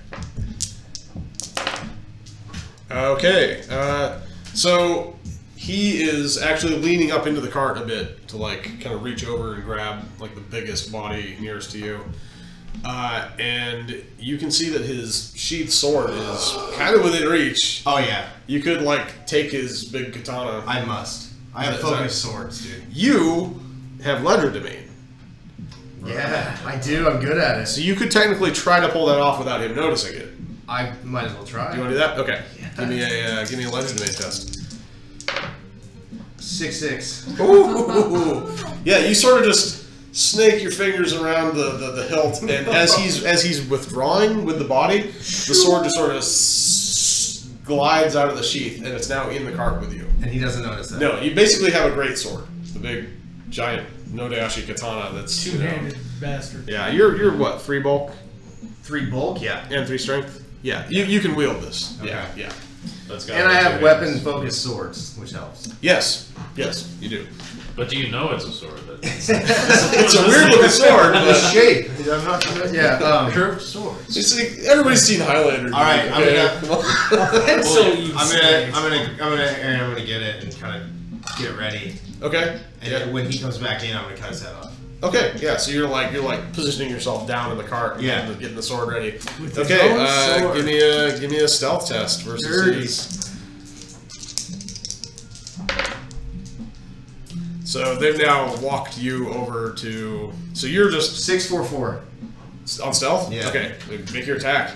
Okay. So he is actually leaning up into the cart a bit to like kind of reach over and grab like the biggest body nearest to you. And you can see that his sheathed sword is kind of within reach. Oh yeah. You could like take his big katana. I must. I have focused swords, dude. You have legerdemain. Yeah, I do. I'm good at it. So you could technically try to pull that off without him noticing it. I might as well try. Do you want to do that? Okay. Yeah. Give me a legerdemain test. 6'6". Ooh. Yeah, you sort of just snake your fingers around the hilt, and as he's withdrawing with the body, the sword just sort of glides out of the sheath, and it's now in the cart with you. And he doesn't notice that. No, you basically have a great sword, the big giant Nodayashi katana that's two-handed bastard. Yeah, you're what, 3 bulk? 3 bulk, yeah. And 3 strength? Yeah, you can wield this. Okay. Yeah. That's got And I have advantage. weapon-focused swords, which helps. Yes, you do. But do you know it's a sword? It's a weird looking sword, The but shape. I'm not. Yeah. Curved swords. it's like, everybody's seen Highlander. All right, I'm gonna get it and kind of get ready. Okay. And Yeah. when he comes back in, I'm gonna cut his head off. Okay. Yeah. So you're like positioning yourself down in the cart. And Yeah. getting the sword ready. With his Okay. own sword. Give me a stealth test versus Dirty. these. So they've now walked you over to. So you're just 644. on stealth. Yeah. Okay. Make your attack.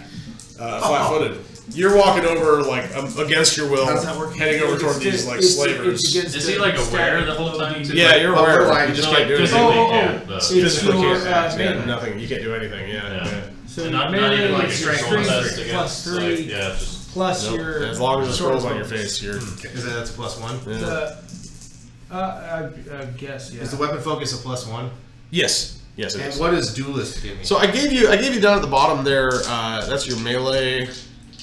Flat-footed. You're walking over like against your will, How's that work? heading over toward these like slavers. Is he like aware the whole time? Too? Yeah, you're Oh, aware. like, You just So, can't do like, anything. physically Oh, can't. it's Physically your, can't act. Yeah, melee. nothing. You can't do anything. Yeah. So And not melee even like a is strength strength test against. plus 3 Like, yeah, just plus Nope. your. As long as it sword scrolls on your bonus. face, you're. Is that's a +1? Yeah. I guess, yeah. Is the weapon focus a +1? Yes. Yes, it And is. what does duelist give me? So I gave you down at the bottom there. That's your melee.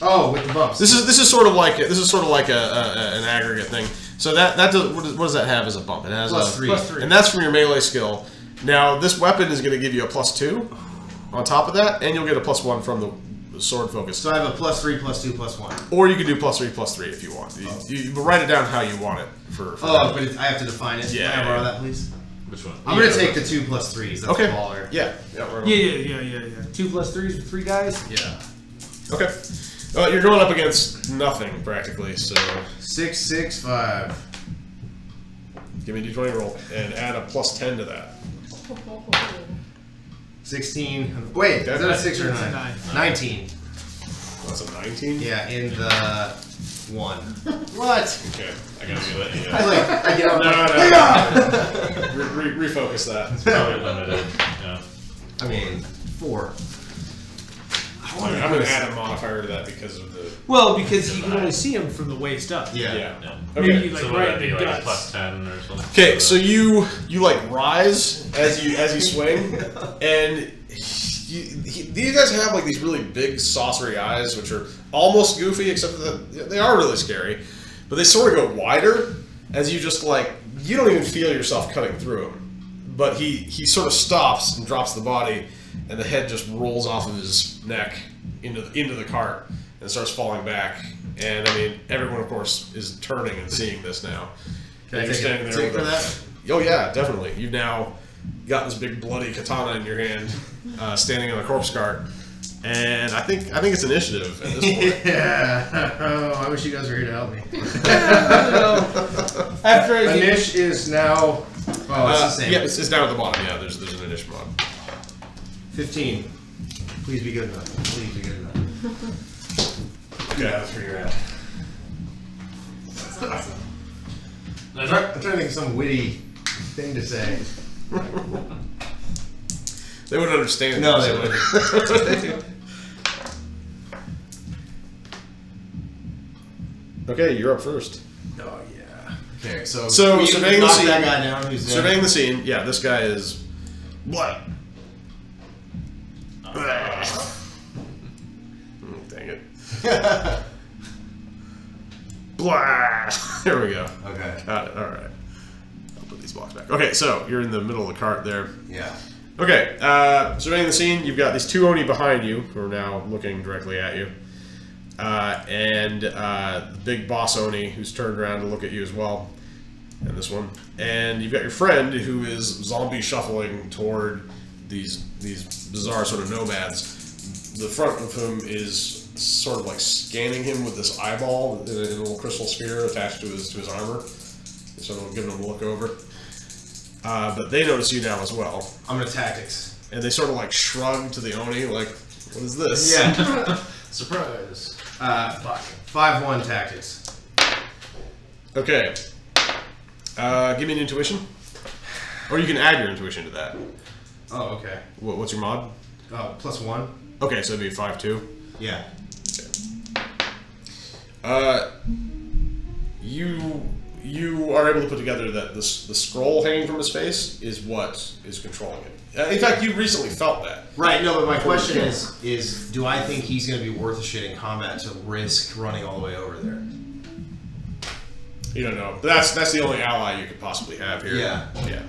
Oh, with the bumps. This is sort of like an aggregate thing. So that does what does that have as a bump? It has +3. +3. and that's from your melee skill. Now this weapon is going to give you a +2 on top of that, and you'll get a +1 from the sword focus. So I have a +3, +2, +1. Or you can do +3 if you want. You write it down how you want it for Oh, but I have to define it. Yeah, Can I yeah. borrow that, please? which one? I'm gonna take the 2 +3s. That's Okay. baller. Yeah. Right. Yeah. 2 + 3s with 3 guys. Yeah. Okay. You're going up against nothing practically, so 6, 6, 5. give me a d20 roll and add a +10 to that. 16. Wait, is that a 6 or a It's a 9? 9. 19. That's a 19. Yeah, in the 1. What? Okay, I gotta do that. I Yeah. I get up. No. Refocus that. Probably limited. Yeah. I mean, 4. I'm gonna add a modifier to that because of the. Well, because you can only see him from the waist up. Yeah. Yeah. Maybe Okay. like So would right that in be the like a guts. +10 or something? Okay, so you like rise as you swing, and these guys have like these really big saucery eyes, which are almost goofy, except that they are really scary. But they sort of go wider as you just like you don't even feel yourself cutting through him. But he sort of stops and drops the body, and the head just rolls off of his neck into the cart and starts falling back. And I mean, everyone of course is turning and seeing this now. Can I You're take standing a there take for with that? Oh yeah, definitely. You've now got this big bloody katana in your hand, standing on a corpse cart, and I think it's initiative at this point. Yeah. Oh, I wish you guys were here to help me. After I get, Anish is now. Oh, it's the same. Yeah, it's down at the bottom. Yeah, there's an initiative mod. 15. Please be good enough. Please be good enough. Okay. That's where you're at. That's awesome. I'm trying to think of some witty thing to say. They wouldn't understand. No, this. they wouldn't. Okay, you're up first. Oh yeah. Okay, so So, surveying the knock scene. that guy down. Who's there? Surveying the scene. Yeah, this guy is. What? Dang it. Blah. There we go. Okay. Got it. All right. I'll put these blocks back. Okay, so you're in the middle of the cart there. Yeah. Okay, surveying the scene, you've got these two Oni behind you who are now looking directly at you. And the big boss Oni who's turned around to look at you as well. And this one. And you've got your friend who is zombie shuffling toward these bizarre sort of nomads. The front of whom is sort of like scanning him with this eyeball in a little crystal sphere attached to his armor. Sort of giving him a look over. But they notice you now as well. I'm gonna tactics. And they sort of like shrug to the Oni, like, what is this? Yeah. Surprise. 5-1 tactics. Okay. Give me an intuition. Or you can add your intuition to that. Oh, okay. What's your mod? +1. Okay, so it'd be 5-2. Yeah. You are able to put together that the scroll hanging from his face is what is controlling it. In fact, you recently felt that. Right. No, but my question is do I think he's gonna be worth a shit in combat to risk running all the way over there? You don't know. But that's the only ally you could possibly have here. Yeah. Yeah.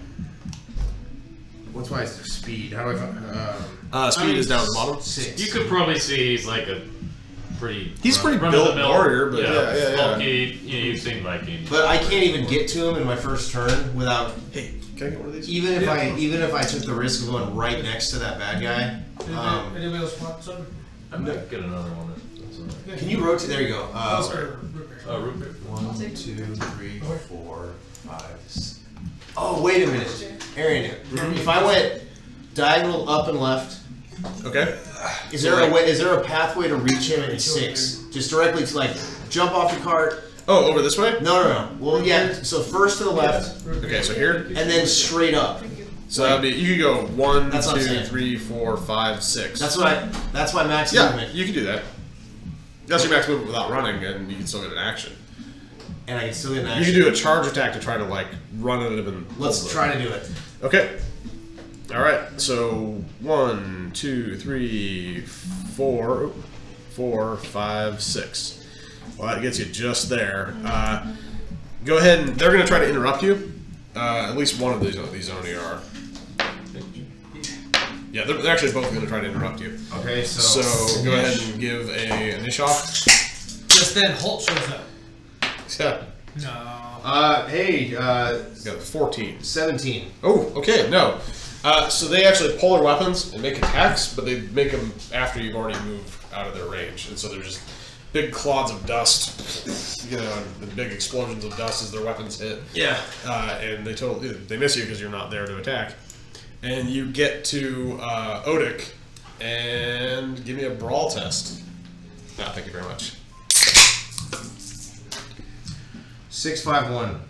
What's my speed? How do I find... Speed is down at the bottom. 6. You could probably see he's like a pretty... He's pretty built run-of-the-mill- warrior, but yeah. bulky, you've seen Viking. But I can't even get to him in my first turn without... Hey, can I get one of these? Even if I took the risk of going right next to that bad guy... Anybody else want some? I might get another one. That's all right. Can you rotate? There you go. Root beer. 1, 2, 3, 4, 5, 6. Oh, wait a minute. Arian, if I went diagonal up and left... Okay. Is there a pathway to reach him at 6? Just directly to like jump off your cart. Oh, over this way? No. Well, yeah. So first to the left, Okay, so here. and then straight up. So that'd be you could go 1, That's what I'm 2, saying. 3, 4, 5, 6. That's my max yeah. movement, You can do that. That's your max movement without running, and you can still get an action. and I can still get an You action. can do a charge attack to try to like run at him and. Let's try to do it. Okay. All right. So 1, 2, 3, 4, 5, 6. Well, that gets you just there. Go ahead and they're going to try to interrupt you. At least one of these only are. Yeah, they're actually both going to try to interrupt you. Okay, So go ahead and give a initiative. Just then Holt shows up. Yeah. No. Hey, Got a 14. 17. Oh, okay, no. So they actually pull their weapons and make attacks, but they make them after you've already moved out of their range. And so they're just big clouds of dust, and big explosions of dust as their weapons hit. Yeah. And they miss you because you're not there to attack. And you get to Odic and give me a brawl test. No, thank you very much. 6, 5, 1.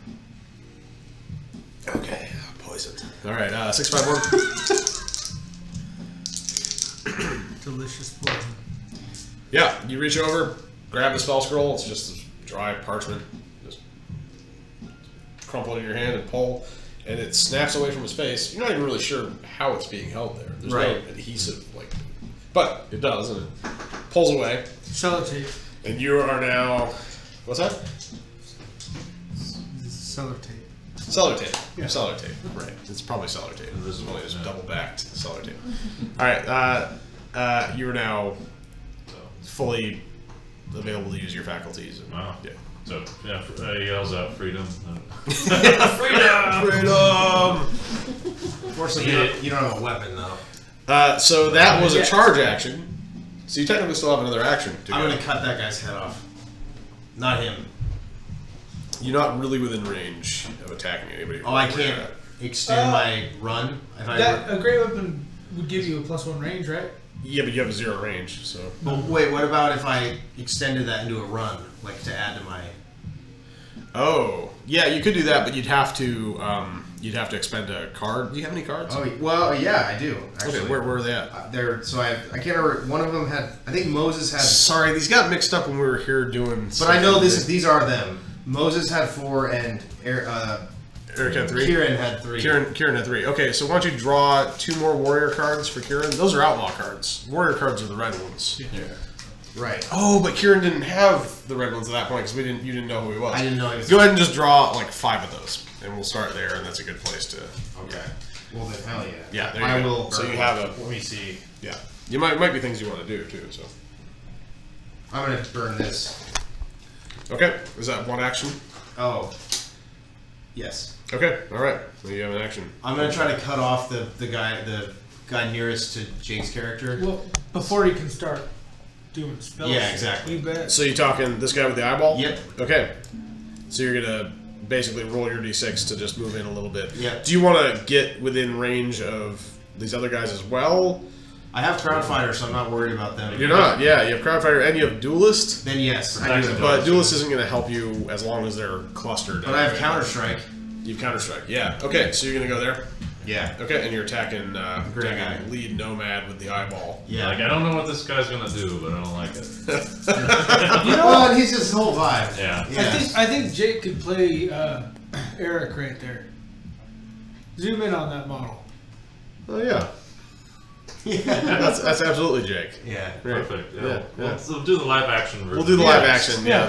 Okay, poisoned. All right, 6, 5, 1. Delicious poison. Yeah, you reach over, grab the spell scroll. It's just dry parchment. Just crumple it in your hand and pull, and it snaps away from his face. You're not even really sure how it's being held there. There's Right. no adhesive, but it does, and it pulls away. Sellotape. And you are now, what's that? Sellotape. Cellar tape. Yeah. Cellar tape. Right. It's probably cellar tape. This is only just Yeah. double backed cellar tape. All right. You are now fully available to use your faculties. And, Wow. Yeah. So, yeah, he yells out freedom. Freedom! Unfortunately, you don't have a weapon though. So that was a charge action. So you technically still have another action to go. I'm gonna cut that guy's head off. Not him. You're not really within range of attacking anybody. Oh, I can't extend my run. If I A great weapon would give you a +1 range, right? Yeah, but you have a 0 range, so. But wait, what about if I extended that into a run, like to add to my? Oh, yeah, you could do that, but you'd have to expend a card. Do you have any cards? Oh, well, yeah, I do. Actually, Okay, where are they at? They're so I can't remember. One of them had. I think Moses had. Sorry, these got mixed up when we were here doing. But I know these are them. Moses had 4 and Eric had 3. Kiran had 3. Kiran had 3. Okay, so why don't you draw 2 more warrior cards for Kiran? Those are outlaw cards. Warrior cards are the red ones. Yeah. Right. Oh, but Kiran didn't have the red ones at that point because you didn't know who he was. I didn't know he was. Go ahead and just draw like 5 of those, and we'll start there, and that's a good place to. Okay. Well then, hell yeah. Yeah, there you I go. will. So you have a. Let me see. Yeah, you might be things you want to do too. So. I'm gonna burn this. Okay, is that one action? Oh. Yes. Okay, all right. Well, you have an action. I'm gonna try to cut off the guy nearest to Jake's character. Well, before he can start doing spells. Yeah, exactly. You bet. So you talking this guy with the eyeball? Yep. Okay. So you're gonna basically roll your d6 to just move in a little bit. Yep. Do you want to get within range of these other guys as well? I have crowd fighter, so I'm not worried about them. You're not. Yeah, you have crowd fighter and you have duelist. Then yes, I do. But duelist isn't going to help you as long as they're clustered. But I have counter strike. You have counter strike. Yeah. Okay. So you're going to go there. Yeah. Okay, and you're attacking, Great guy. lead nomad with the eyeball. Yeah. Like, I don't know what this guy's gonna do, but I don't like it. You know Well, what? he's just whole vibe. Yeah. Yes. I think Jake could play Eric right there. Zoom in on that model. Oh yeah. Yeah. That's absolutely Jake. Yeah. Right. Perfect. Yeah, yeah. We'll do the live action version. We'll do the live Yeah. action. Yeah.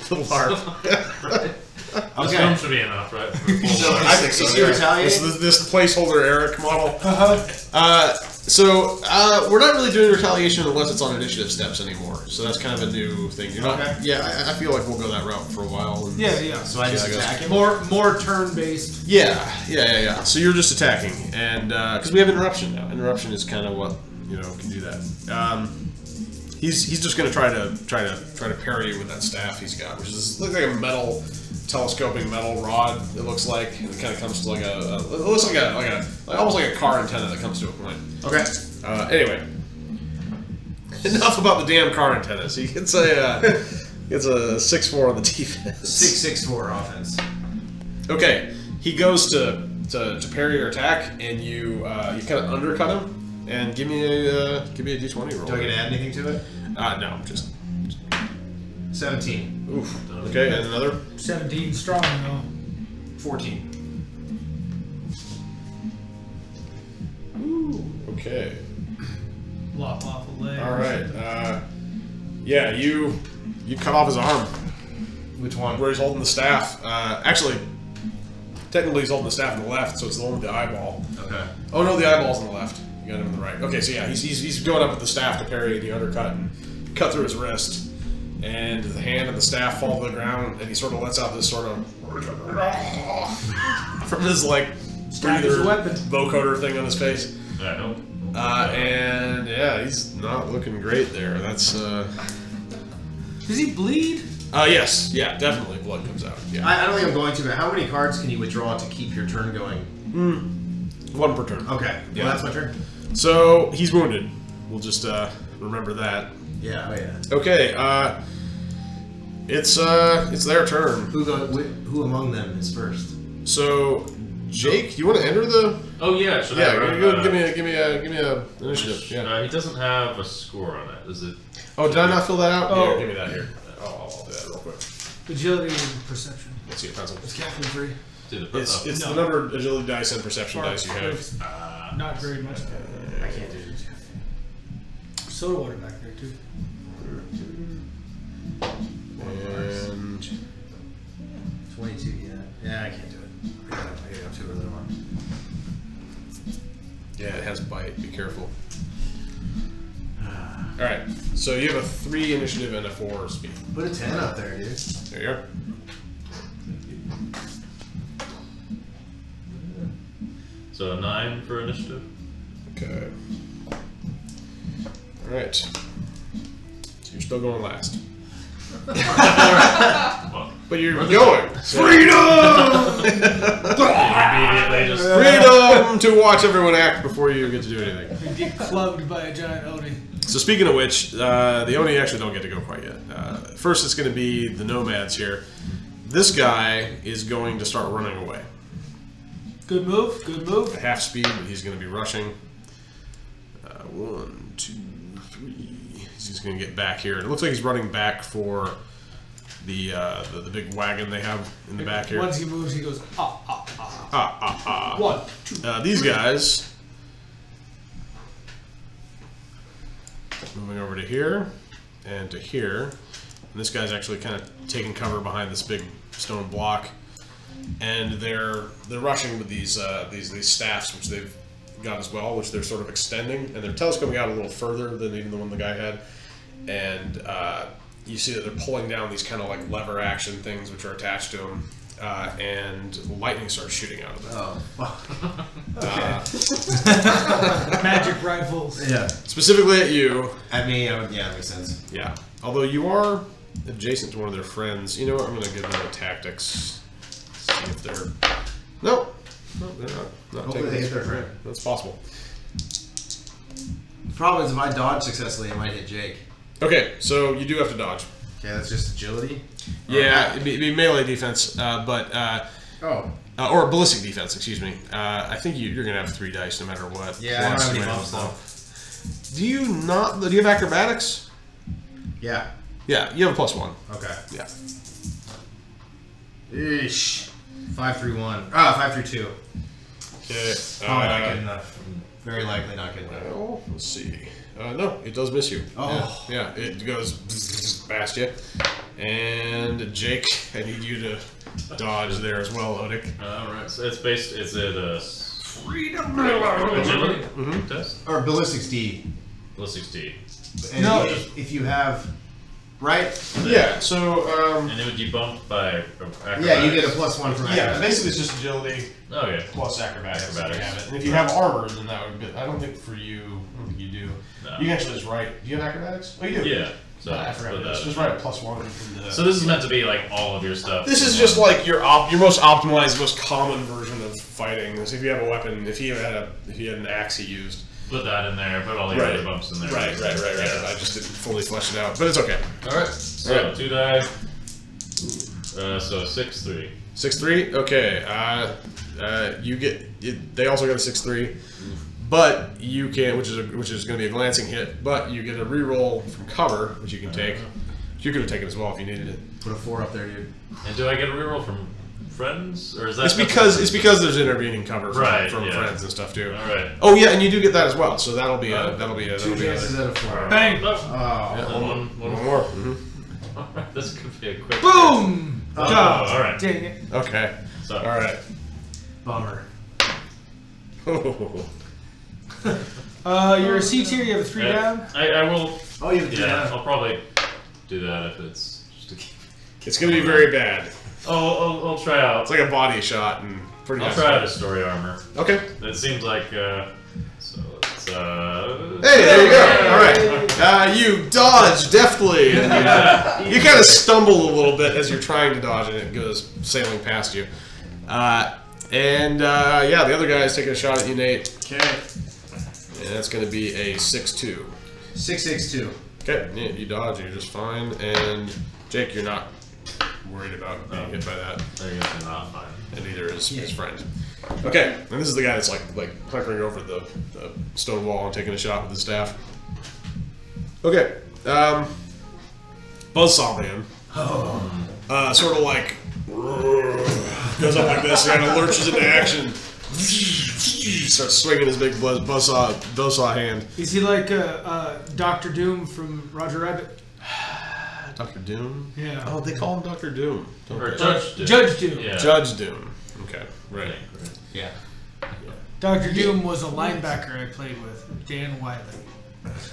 The LARP. This film should be enough, right? For full So marks. I think so. You retaliate? This placeholder Eric model. Uh-huh. So we're not really doing retaliation unless it's on initiative steps anymore. So that's kind of a new thing. You're not, Okay. Yeah, I feel like we'll go that route for a while. And Yeah. So I just Yeah, I guess. attack him? More turn-based. Yeah. So you're just attacking, and because we have interruption now. Interruption is kind of what can do that. He's just going to try to parry you with that staff he's got, which is looks like a metal, telescoping metal rod. It looks like and it kind of comes to like it looks like almost like a car antenna that comes to a point. Okay. Anyway, enough about the damn car antennas. He gets a 6-4 on the defense. 6-6-4 offense. Okay, he goes to parry your attack, and you kind of undercut him. And give me a d20 roll. Do I get to add anything to it? No, just 17. oof. Okay, and another 17 strong, though. 14. okay. Lop off a leg. All right. Yeah, you cut off his arm Which one? where he's holding the staff. Actually, technically he's holding the staff in the left, so it's the one with the eyeball. Okay. Oh no, the eyeball's on the left. You got him in the right. Okay, so yeah, he's going up with the staff to parry the undercut and cut through his wrist, and the hand and the staff fall to the ground, and he sort of lets out this sort of from his like Staff is a weapon. vocoder thing on his face. Yeah, nope. And yeah, he's not looking great there. That's Does he bleed? yes, yeah, definitely blood comes out. Yeah, I don't think I'm going to, but how many cards can you withdraw to keep your turn going? 1 per turn. Okay. Yeah. Well, that's my turn. So he's wounded. We'll just remember that. Yeah. Oh yeah. Okay, it's their turn. Who among them is first? So, Jake, you want to enter the? Oh yeah, should I Yeah, run, give me a initiative. Yeah. he doesn't have a score on it. Is it? Oh, did I not fill that out? Oh. Here, give me that here. I'll do that real quick. Agility and perception. Let's see a pencil. Is Captain free? It's No. the number of agility dice and perception dice you have. Not very much. I can't do it. Soda water back there, too. And 22. Yeah, I can't do it. I gotta do another one. yeah, it has bite. Be careful. All right. So you have a 3 initiative and a 4 speed. Put a 10 up there, dude. There you are. So a 9 for initiative. Okay. All right. So you're still going last. Well, But you're going. So immediately just. freedom to watch everyone act before you get to do anything. You get clubbed by a giant Oni. So speaking of which, the Oni actually don't get to go quite yet. First, it's going to be the nomads here. This guy is going to start running away. Good move, good move. Half speed, but he's going to be rushing. 1, 2, 3. He's just going to get back here. It looks like he's running back for the big wagon they have in the back here. Once he moves, he goes, ah. 1, 2. These guys moving over to here and to here. And this guy's actually kind of taking cover behind this big stone block, and they're rushing with these staffs, which they've got as well, which they're sort of extending, and they're telescoping out a little further than even the one the guy had. And you see that they're pulling down these kind of like lever action things which are attached to them, and lightning starts shooting out of them. Oh. Magic rifles. Yeah. Specifically at you. At me, yeah, that makes sense. Yeah. Although you are adjacent to one of their friends. You know what? I'm going to give them a tactics. See if they're... No, they're not Hopefully taking they this. hit their friend. That's possible. The problem is if I dodge successfully, I might hit Jake. Okay, so you do have to dodge. Okay, that's just agility? Yeah, it'd be melee defense, or ballistic defense, excuse me. I think you're going to have 3 dice no matter what. Yeah, I don't Plus have any random bumps, though. stuff. Do you have acrobatics? Yeah. Yeah, you have a +1. Okay. Yeah. Ish. 5 through 1. 5 through 2. Okay. Probably not good enough. Very likely not good enough. Well, let's see. No, it does miss you. Oh. Yeah, it goes past you. And Jake, I need you to dodge there as well, Odic. Alright, so it's based, is it a Freedom. agility Mhm. test? Or ballistics D. Ballistics D. And No. if you have, right? Yeah, so, And it would be bumped by acrobatics. Yeah, you get a +1 from yeah, acrobatics. basically it's just agility Okay. plus acrobatics. Acrobatics. If you have it. And if you have armor, then that would be, I don't think for you, I don't think you do. No. You can actually just write, do you have acrobatics? Oh, you do? Yeah. So, I forgot put this. that. Just write a +1 in the... So this is meant to be like all of your stuff. This is just like your most optimized, most common version of fighting. So if you have a weapon, if he had an axe he used. Put that in there, put all your Right. other bumps in there. Right. Yeah. I just didn't fully flesh it out, but it's okay. Alright. So Alright. 2 die. So 6-3. 6-3. Okay. You get. They also got a 6-3, but you can, which is going to be a glancing hit. But you get a reroll from cover, which you can take. You could have taken as well if you needed it. Put a 4 up there, dude. And do I get a reroll from friends, or is that? It's because there's intervening cover from, Right, from yeah. friends and stuff too. All right. Oh yeah, and you do get that as well. So that'll be a 2 chances out of 4. Bang. No. Oh. Yeah, One one more. Mhm. Alright, this could be a quick. Boom. Oh, Dodge. all right. Dang it. Okay. So, All right. Bummer. You're a C tier. You have a 3 down. I will. Oh, you have 2 Yeah, down. I'll probably do that if it's just to keep. It's gonna be very bad. Oh, I'll try out. It's like a body shot and pretty. I'll nice. try out a story armor. Okay. It seems like. So it's. Hey, there you go. All right. You dodge deftly, and you kind of stumble a little bit as you're trying to dodge, and it goes sailing past you. Yeah, the other guy is taking a shot at you, Nate. Okay. And that's going to be a 6-2. 6-6-2. Okay, yeah, you dodge, you're just fine. And Jake, you're not worried about being hit by that, There you go. Not fine. and neither is his friend. Okay, and this is the guy that's like hunkering over the stone wall and taking a shot with his staff. Okay, Buzzsaw Man. Sort of like goes up like this, kind of lurches into action. Starts swinging his big buzzsaw hand. Is he like Dr. Doom from Roger Rabbit? Dr. Doom? Yeah. Oh, they call him Dr. Doom. Don't Or they? Judge Doom. Judge Doom. Yeah. Judge Doom. Okay, right. Yeah. Dr. Doom was a linebacker I played with, Dan Wiley.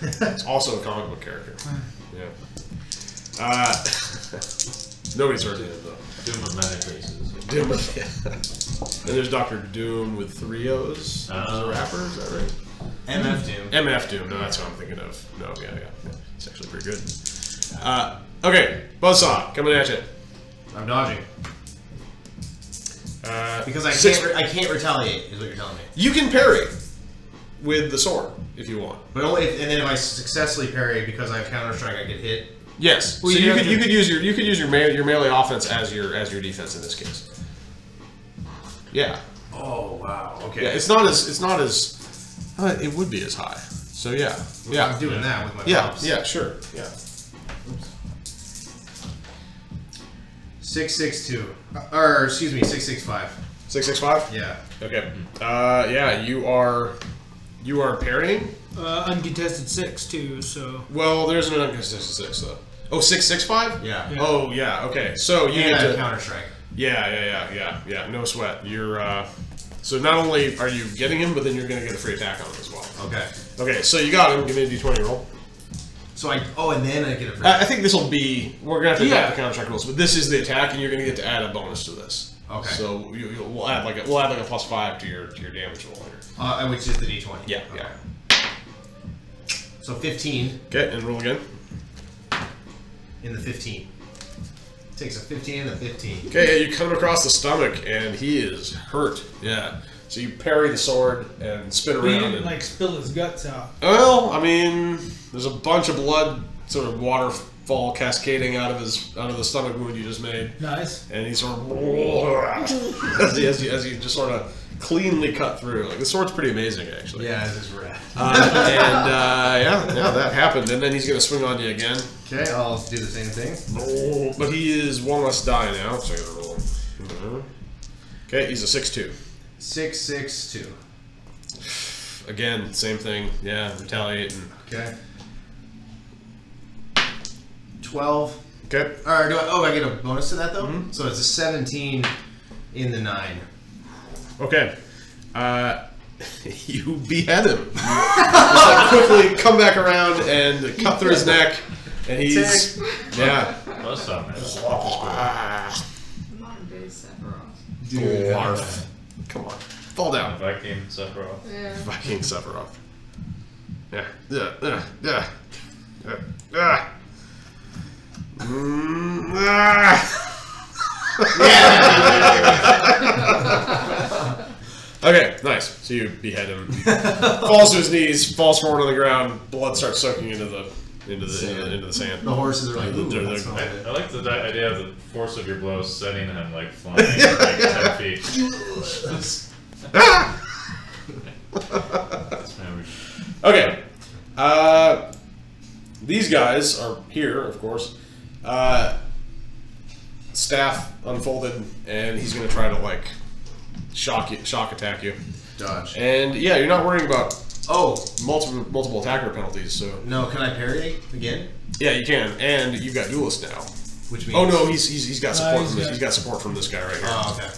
It's also a comic book character. Yeah. Nobody's heard of him though. Doom of many faces. Doom. And there's Dr. Doom with 3 O's. He's a rapper, is that right? MF Doom. MF Doom. No, that's what I'm thinking of. No, yeah. It's actually pretty good. Okay, Buzzsaw, coming at you. I'm dodging. Because I Six- can't retaliate, is what you're telling me. You can parry with the sword if you want. But only and then if I successfully parry because I have counter strike, I get hit. Yes. Well, so you you have could to- you could use your melee offense as your defense in this case. Yeah. Oh wow. Okay. Yeah. It's not as it would be as high. So yeah. Yeah. I'm doing that with my Yeah. bumps. Yeah. Sure. Yeah. 6-6-2. Or excuse me, 6-6-5. 665. Yeah. Okay. Yeah. You are parrying. Uncontested 6 too, so. Well, there's an uncontested 6 though. Oh, 665. Yeah. Oh yeah. Okay. So you And get I have to counter strike. Yeah. No sweat. You're so not only are you getting him, but then you're gonna get a free attack on him as well. Okay. Okay. So you got him. Give me a d20 roll. So and then I get a free. I think this will be. We're gonna have to Yeah. adapt the counter strike rules, but this is the attack, and you're gonna get to add a bonus to this. Okay. So we'll add like a +5 to your damage roll here. Which is the d20. Yeah. Okay. Yeah. So 15 Okay, and roll again. in the 15. Takes a 15 and a 15. Okay, you cut him across the stomach, and he is hurt. Yeah. So you parry the sword and spin He around. didn't And, like spill his guts out. well, I mean, there's a bunch of blood, sort of waterfall cascading out of the stomach wound you just made, Nice. and he sort of as you just sort of cleanly cut through. Like the sword's pretty amazing, actually. Yeah, this is rad. Yeah, that happened, and then he's gonna swing on you again. Okay, I'll do the same thing. Roll, but he is one less die now, so I gotta roll. Okay, he's a 6-2. 6-6-2. Again, same thing. Yeah, retaliate and Okay. 12 Okay. Or I get a bonus to that though? So it's a 17 in the 9. Okay. You behead him. Just like quickly come back around and cut through his neck, and he's yeah. What's up, man? Modern day Sephiroth. Larf. Come on, fall down. Viking Sephiroth. Yeah. Viking Sephiroth. Yeah. Okay, nice. So you behead him. Falls to his knees, falls forward on the ground. Blood starts soaking into the sand. The horses are like, ooh, They're- that smells good. I like the idea of the force of your blow setting him like flying like 10 feet. That's Okay. These guys are here, of course. Staff unfolded, and he's going to try to like shock attack you. Dodge. And yeah, you're not worrying about multiple attacker penalties. So No, can I parry again? yeah, you can, and you've got duelist now. Which means... Oh no, he's got support. He's from this. got- He's got support from this guy right here. Oh, okay.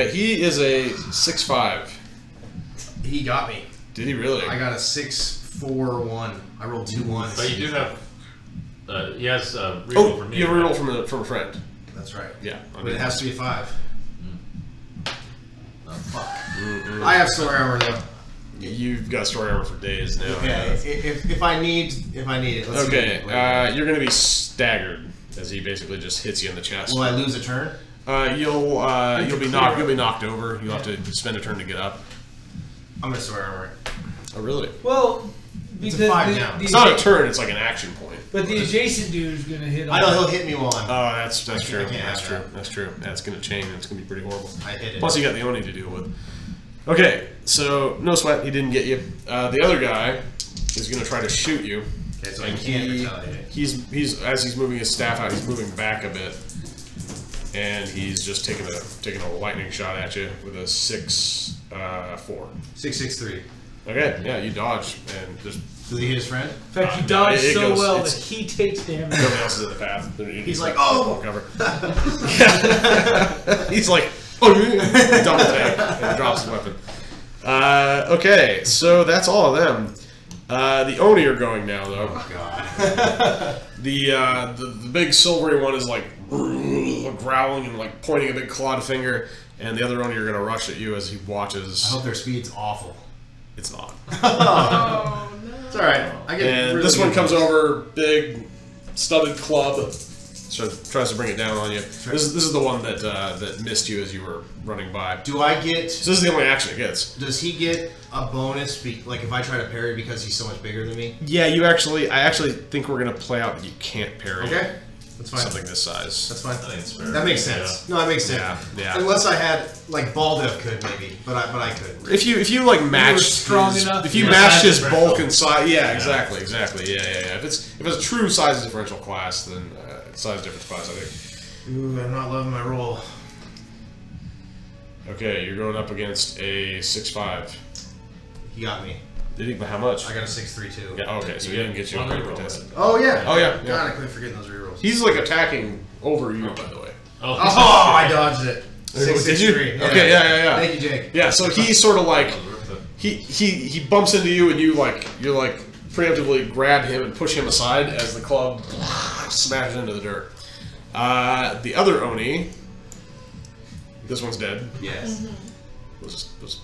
Okay, he is a 6'5". He got me. Did he really? I got a 6-4-1. I rolled 2 ones. But you do have. He has reroll from me. you have a right? reroll from a friend. That's right. Yeah, But it has to be a 5. Oh, fuck. I have sword armor though. You've got story armor for days now. Okay. If I need it, let's see. Okay, you're gonna be staggered as he basically just hits you in the chest. Will I lose a turn? You'll be knocked over. You'll have to spend a turn to get up. I'm gonna sword armor. Oh really? Well, It's because a 5 down. It's not a turn. It's like an action point. But the adjacent dude is gonna hit. I know he'll hit me while I'm. Oh, that's true. can't That's have true. that. That's true. That's gonna change. It's gonna be pretty horrible. I hit it. Plus, you got the Oni to deal with. Okay, so no sweat. He didn't get you. The other guy is gonna try to shoot you. Okay, so I And can't retaliate. He's as he's moving his staff out, he's moving back a bit, and he's just taking a lightning shot at you with a 6-4. 6-6-3. Okay, yeah, you dodge and just Does he hit his friend? In fact, he dodged it so goes- well that it's- he takes damage. nobody else is in the path. He's like, oh! Cover. Yeah. He's like, oh, double take and drops his weapon. Okay, so that's all of them. The Oni are going now, though. Oh god. The big silvery one is like growling and like pointing a big clawed finger, and the other Oni are gonna rush at you as he watches. I hope their speed's awful. It's not. Oh no. It's alright. I get And really this one good comes ones. over, big, studded club. Tries to bring it down on you. This is the one that missed you as you were running by. Do I get... So this is the only action it gets. Does he get a bonus, like if I try to parry because he's so much bigger than me? Yeah, I actually think we're gonna play out that you can't parry. Okay. That's fine. Something this size. That's fine. I think it's fair. That makes sense. No, that makes sense. Yeah. Unless I had, like, Baldev could maybe, but I couldn't. If you like matched strong enough. if you Yeah, matched size his differential. bulk and size, yeah, exactly. Yeah. If it's a true size differential class, then size difference class, I think. Ooh, I'm not loving my roll. Okay, you're going up against a 6'5". He got me. Did he? But how much? I got a 6-3 too. Yeah. Okay, so he didn't get you a One critical reroll. test. Oh yeah. Oh, yeah. God, I quit forgetting those rerolls. He's like attacking over you, by the way. Oh, Oh, I dodged it. Did you? 6-6-3. Okay, yeah. Thank you, Jake. Yeah, so he's sort of like he bumps into you, and you're like preemptively grab him and push him aside as the club smashes into the dirt. The other Oni, this one's dead. Yes. Was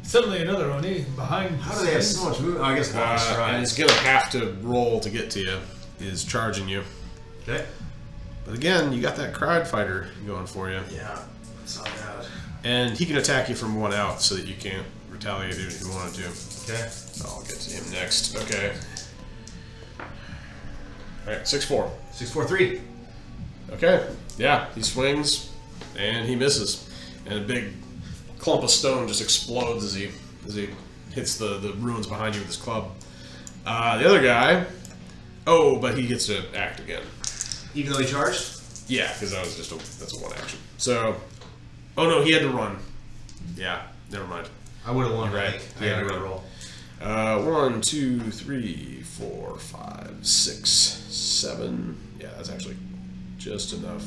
Suddenly another Oni behind. How do they have so much movement? Oh, I guess long and stride. he's gonna have to roll to get to you. Is charging you, Okay. but again, you got that crowd fighter going for you, Yeah. It's not bad. and he can attack you from one out, so that you can't retaliate if you wanted to. Okay. I'll get to him next. Okay. Alright, 6'4". 6-4-3. Okay. Yeah, he swings and he misses. And a big clump of stone just explodes as he hits the ruins behind you with his club. The other guy, but he gets to act again. Even though he charged? Yeah, because that's a one action. So, oh no, he had to run. Yeah, never mind. I would have won, You're right. I think. Yeah, I got a you're good right. roll. 1, 2, 3, 4, 5, 6, 7. Yeah, that's actually just enough.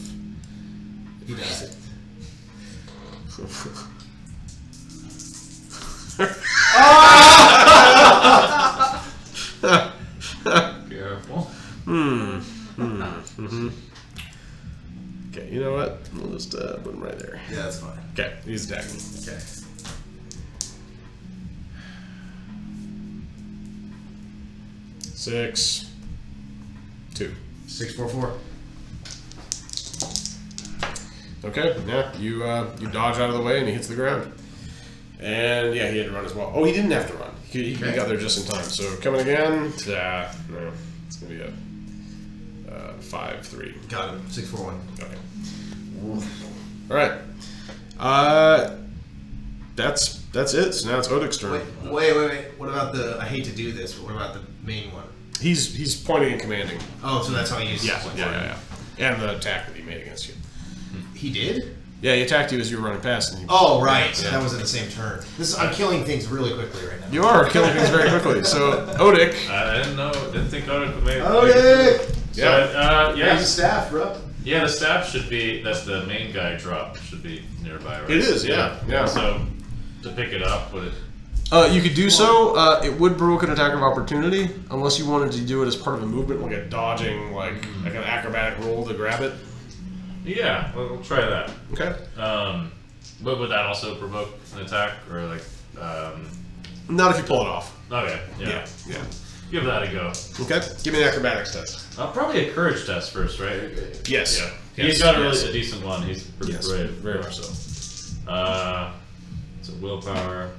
He does it. Careful. Okay, you know what? We'll just put him right there. Yeah, that's fine. Okay, he's attacking. Okay. Six, 2. 6, 4, 4. Okay, yeah, you dodge out of the way and he hits the ground. And yeah, he had to run as well. Oh, he didn't have to run. He got there just in time. So coming again, no, it's gonna be a 5, 3. Got him. 6, 4, 1. Okay. All right. That's it. So now it's Odic's turn. Wait. What about the? I hate to do this, but what about the main one? He's pointing and commanding. Oh, so that's how he uses it. Yeah. And the attack that he made against you. He did? Yeah, he attacked you as you were running past. And he, Oh, right. Yeah. That was in the same turn. I'm killing things really quickly right now. You are killing things very quickly. So Odic. I didn't think Odik would make it. Okay. So, Yeah. yeah. He's a staff, bro. Yeah, the staff should be, that's the main guy drop, should be nearby, right? It is, yeah. So, to pick it up, would it? You could do so. It would provoke an attack of opportunity, unless you wanted to do it as part of a movement, like a dodging, like an acrobatic roll to grab it. Yeah, we'll try that. Okay. But would that also provoke an attack, or like, Not if you pull it off. okay, yeah. Yeah. Give that a go. Okay. Give me an acrobatics test. Probably a courage test first, right? Yes. Yeah. Yes, He's got a yes. really decent one. He's pretty Yes, brave. very much so. It's a willpower,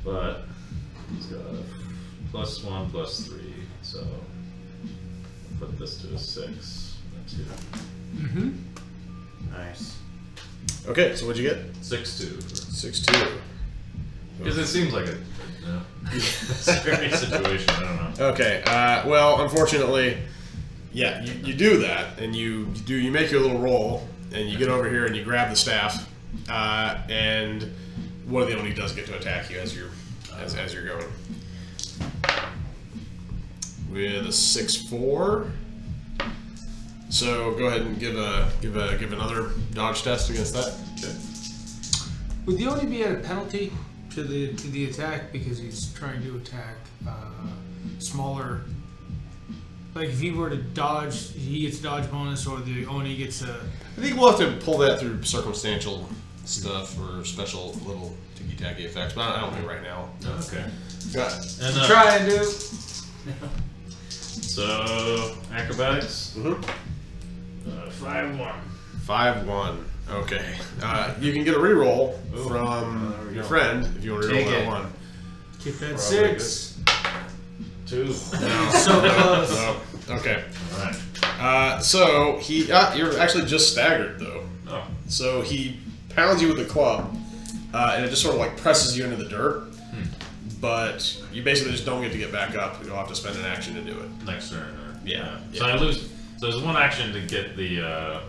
but he's got a +1, +3, so I'll put this to a 6. That's good. Nice. Okay, so what'd you get? 6-2. 6-2. Because it seems like a scary situation. I don't know. Okay. Well, unfortunately, yeah, you do that, and you make your little roll, and you get over here and you grab the staff, and one of the Oni does get to attack you as you're going with a 6-4. So go ahead and give another dodge test against that. Okay. Would the Oni be at a penalty to the attack because he's trying to attack smaller? Like if he were to dodge, he gets a dodge bonus, or the Oni gets a. I think we'll have to pull that through circumstantial stuff or special little ticky-tacky effects, but I don't think right now. Okay. Got it. And, Try and do. So acrobatics. 5-1. 5-1. Okay. You can get a reroll Ooh. From There we your go. friend if you want to Take reroll that it. 1. Get that Probably 6. 2. No. So close. No. Okay. Alright. So he, you're actually just staggered though. Oh. So he pounds you with the club, and it just sort of like presses you into the dirt. But you basically just don't get to get back up. You'll have to spend an action to do it. Next turn. Or, Yeah. So I lose. So there's one action to get the.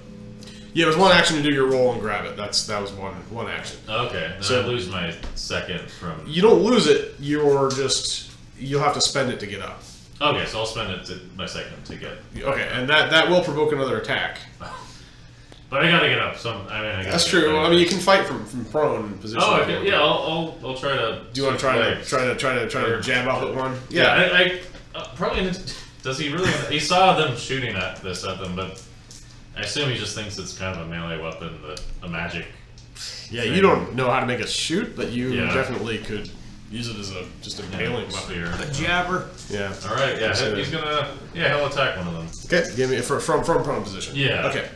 Yeah, it was one action to do your roll and grab it. That was one action. Okay. Then So- I lose my second from. You don't lose it. You'll have to spend it to get up. Okay, so I'll spend my second to get. Okay, and that will provoke another attack. But I gotta get up. I gotta That's get true. up. I mean, you can fight from prone position. Oh, okay. Yeah. I'll try to. Do you want to try to jab off at one? Yeah. I probably. Does he really? He saw them shooting at them, but I assume he just thinks it's kind of a melee weapon, a magic. Yeah, thing. you don't know how to make it shoot, but you Yeah. definitely could use it as just a impaling weapon. Spear. A jabber. Yeah. All right. Yeah. So- He's gonna. Yeah. He'll attack one of them. Okay, give me from prone position. Yeah. Okay.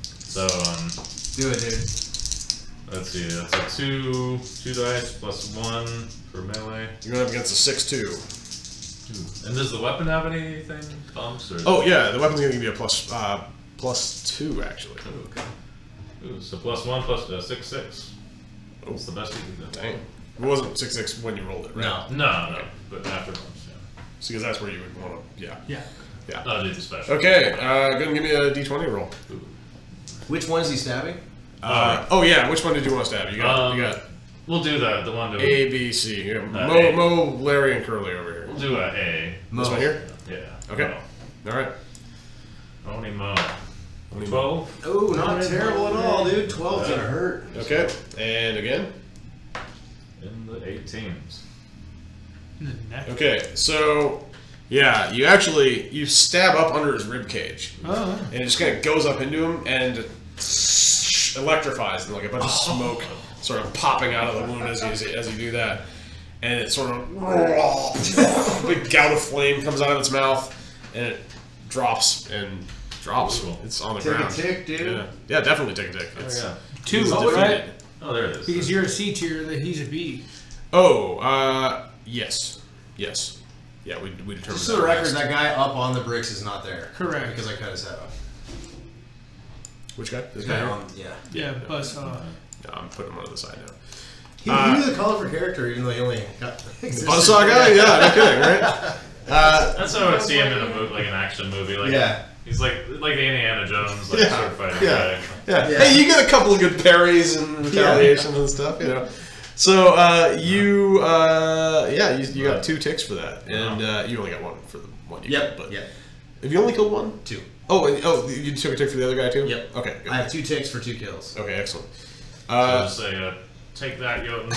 So Do it, dude. let's see. That's a 2 dice +1 for melee. You're going up against a 6-2. And does the weapon have anything bumps or? Oh yeah, the weapon's gonna give you a +2 actually. Ooh, okay. Ooh, so +1 plus 6. What's the best you can do? Dang. It wasn't 6-6 when you rolled it, right? No. But after bumps, yeah. Because that's where you would want to. Yeah. Yeah. Oh, do the special. Okay. Go ahead and give me a D20 roll. Ooh. Which one is he stabbing? Oh yeah, which one did you want to stab? You got We'll do the one to A, B, C. Yeah. A. Mo, Larry, and Curly over here. We'll do a A. This one here? Yeah. Okay. All right. Only Mo. Only 12. Oh, not terrible at all, dude. 12's gonna hurt. Okay. And again. In the 18s. In the neck. Okay. So, yeah, you stab up under his rib cage, Oh. and it just kind of goes up into him and electrifies, and like a bunch of smoke sort of popping out of the wound as you do that, and it sort of a big gout of flame comes out of its mouth, and it drops. It's on the ground. Take a tick, dude. Yeah, definitely take a tick. It's, yeah. 2, he's right? defeated. Oh, there it is. Because you're a C tier, that he's a B. Oh, yes. Yeah, we determined. Just for the record, that guy up on the bricks is not there. Correct. Because I cut his head off. Which guy? This Guy guy? on, yeah. Yeah, but No, I'm putting him on the side now. He was a colorful character, even though he only got. Buzzsaw guy? Yeah, no kidding, right? That's how I would see him in a movie, like an action movie. Like, Yeah. He's like the Indiana Jones, like Yeah. sword fighting Yeah. guy. Yeah. Yeah. Hey, you get a couple of good parries and retaliations and stuff, you know. So you got 2 ticks for that, and you only got 1 for the one you killed. But Yep. have you only killed 1? 2. Oh, you took a tick for the other guy too? Yep. Okay. Good. I have 2 ticks for 2 kills. Okay, excellent. So I'll just say, take that, Jotun.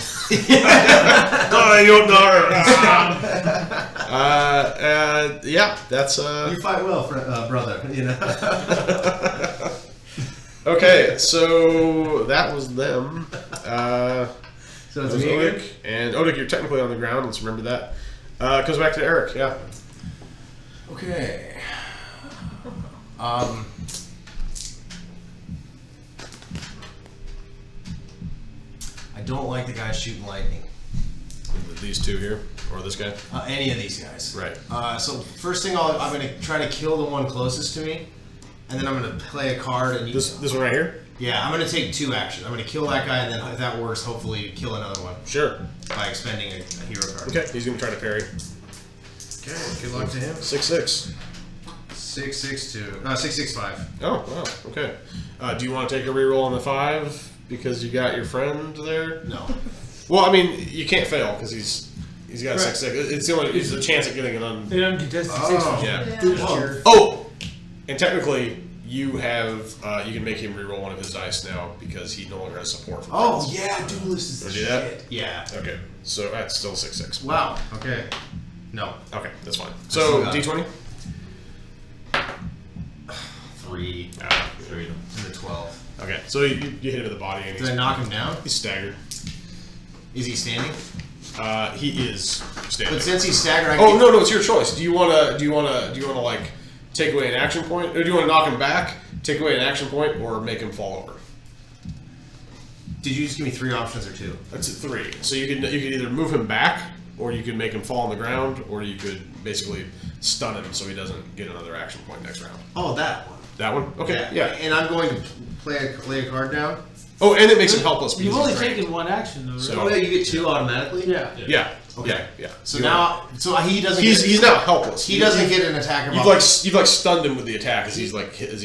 Yeah, that's You fight well, brother. You know. okay. So that was them. So That it's was me again. Odik. And Odik, you're technically on the ground. Let's remember that. Comes back to Eric. Yeah. Okay. I don't like the guy shooting lightning. These 2 here, or this guy. Any of these guys. Right. So first thing, I'm going to try to kill the one closest to me, and then I'm going to play a card and use. This one right here. Yeah, I'm going to take 2 actions. I'm going to kill that guy, and then if that works, hopefully kill another one Sure. by expending a hero card. Okay. He's gonna try to parry. Okay. Good luck to him. 6/6. 6/6/2. No, 6/6/5. Oh wow. Okay. Do you want to take a reroll on the 5 because you got your friend there? No. Well, I mean, you can't fail because he's got a Right. 6/6. It's the only. It's a chance at getting an un. an uncontested 6. Oh. Yeah. Whoa. Oh, and technically, you have you can make him reroll one of his dice now because he no longer has support. From Oh friends. yeah, duelist is the Wanna do that? shit. Yeah. Okay. So that's still 6/6. Wow. Okay. No. Okay, that's fine. still So got it. D20. 3 Three. and the 12. Okay, so you hit him in the body and Did I knock him down? he's staggered. Is he standing? He is standing. But since he's staggered, I Oh can no, it's your choice. Do you wanna like take away an action point, or do you want to knock him back, take away an action point, or make him fall over? Did you just give me 3 options or 2? That's 3. So you could either move him back, or you could make him fall on the ground, or you could basically stun him so he doesn't get another action point next round. Oh, that one. That one? Okay, yeah. And I'm going to lay a card down. Oh, and it makes him helpless because You've only he's trained. taken 1 action, though, right? So- Oh yeah, you get 2 automatically. Yeah. Yeah. Okay. Yeah. So You now, so he doesn't. he's now helpless. He doesn't get an attack. You've like stunned him with the attack as he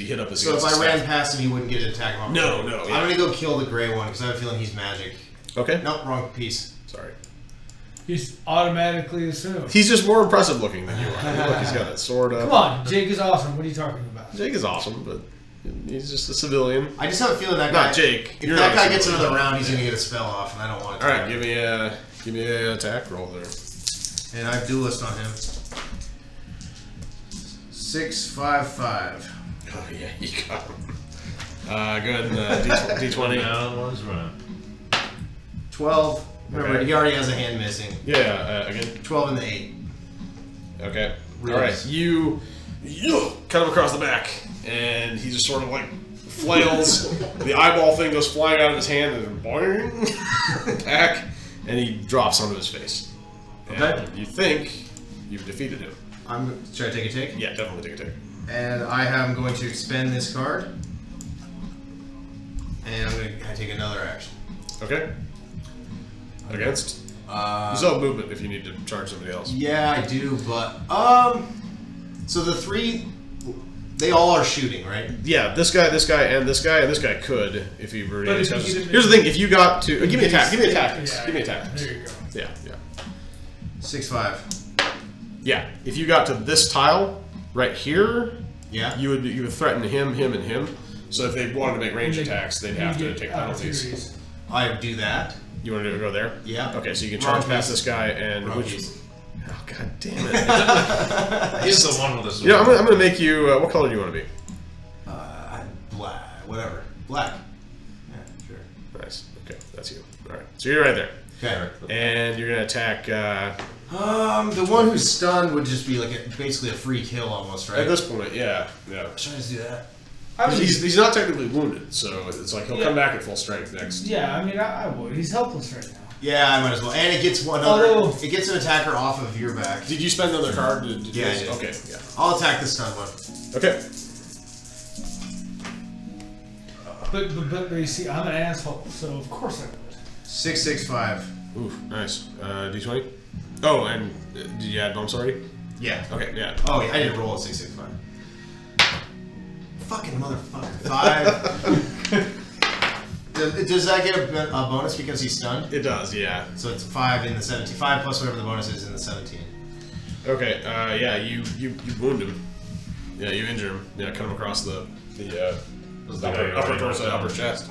hit up his. So if I ran past him, he wouldn't get an attack. No, yeah. I'm gonna go kill the gray one because I have a feeling he's magic. Okay. Nope, wrong piece. Sorry. He's automatically assumed. He's just more impressive looking than you are. Look, he's got that sword up. Come on, Jake is awesome. What are you talking about? Jake is awesome, but he's just a civilian. I just have a feeling that guy. Not Jake. If You're that not guy a gets civilian. another round, he's gonna get a spell off, and I don't want it. All right, give me a attack roll there. And I have duelist on him. 6/5/5. Oh yeah, you got him. Go ahead and D20. Now one's run. 12. Remember, Okay. he already has a hand missing. Yeah, again. 12 and the 8. Okay. Really? All right, you cut him across the back, and he just sort of like flails. The eyeball thing goes flying out of his hand, and boing, back, and he drops onto his face. And Okay. you think you've defeated him. Should I take a take? Yeah, definitely take a take. And I am going to expend this card. And I'm going to take another action. Okay. Against? You Uh, still have movement if you need to charge somebody else. yeah, I do, but so the 3 They all are shooting, right? Yeah, this guy, and this guy, and this guy could if he were. But if Here's you the thing: if you got to, give me a tactics. Yeah, Give me a tactics. There you go. Yeah. 6-5. Yeah. If you got to this tile right here, Yeah. you would threaten him, and him. So if they wanted to make range attacks, they'd have to take penalties. I do that. You want to go there? Yeah. Okay, so you can charge Wrong past piece. this guy and Wrong which. piece. Oh god damn it! He's the one with the sword. Yeah, I'm gonna make you. What color do you want to be? Black. Whatever. Black. Yeah, sure. Nice. Okay, that's you. All right, so you're right there, Okay. and you're gonna attack. The one who's stunned would just be like basically a free kill almost, right? At this point, yeah. Trying to do that. He's not technically wounded, so it's like he'll come back at full strength next. Yeah, I mean, I would. He's helpless right now. Yeah, I might as well. And it gets one other. It gets an attacker off of your back. Did you spend another card? Yeah, I did. Okay, yeah. I'll attack the stun one. Okay. But you see, I'm an asshole, so of course I would. 6-6-5. Ooh, nice. D20. Oh, and did you add bonus already? Yeah. Okay, yeah. Oh, yeah, I didn't roll at 6-6-5. Fucking motherfucker. 5. Does that get a bonus because he's stunned? It does, yeah. So it's 5 in the 17. 5 plus whatever the bonus is in the 17. Okay, yeah, you wound him. Yeah, you injure him. Yeah, cut him across the upper torso, upper chest.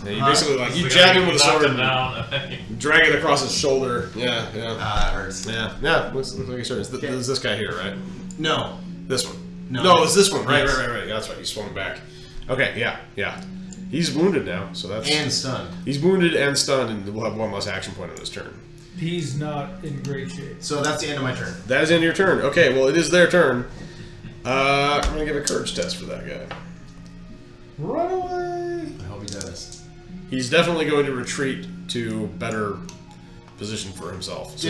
Yeah, you basically like you jab him with a sword and drag it across his shoulder. Yeah. That hurts. Yeah. Looks like he's hurt. It's this guy here, right? No. This one. No. It's this one. Right. Yes. Right. Yeah, that's right. He swung back. Okay. Yeah. He's wounded now, so that's And stunned. He's wounded and stunned, and we'll have one less action point on his turn. He's not in great shape. So that's the end of my turn. That is the end of your turn. Okay. Well, it is their turn. I'm gonna give a courage test for that guy. Run away! I hope he does. He's definitely going to retreat to better position for himself. So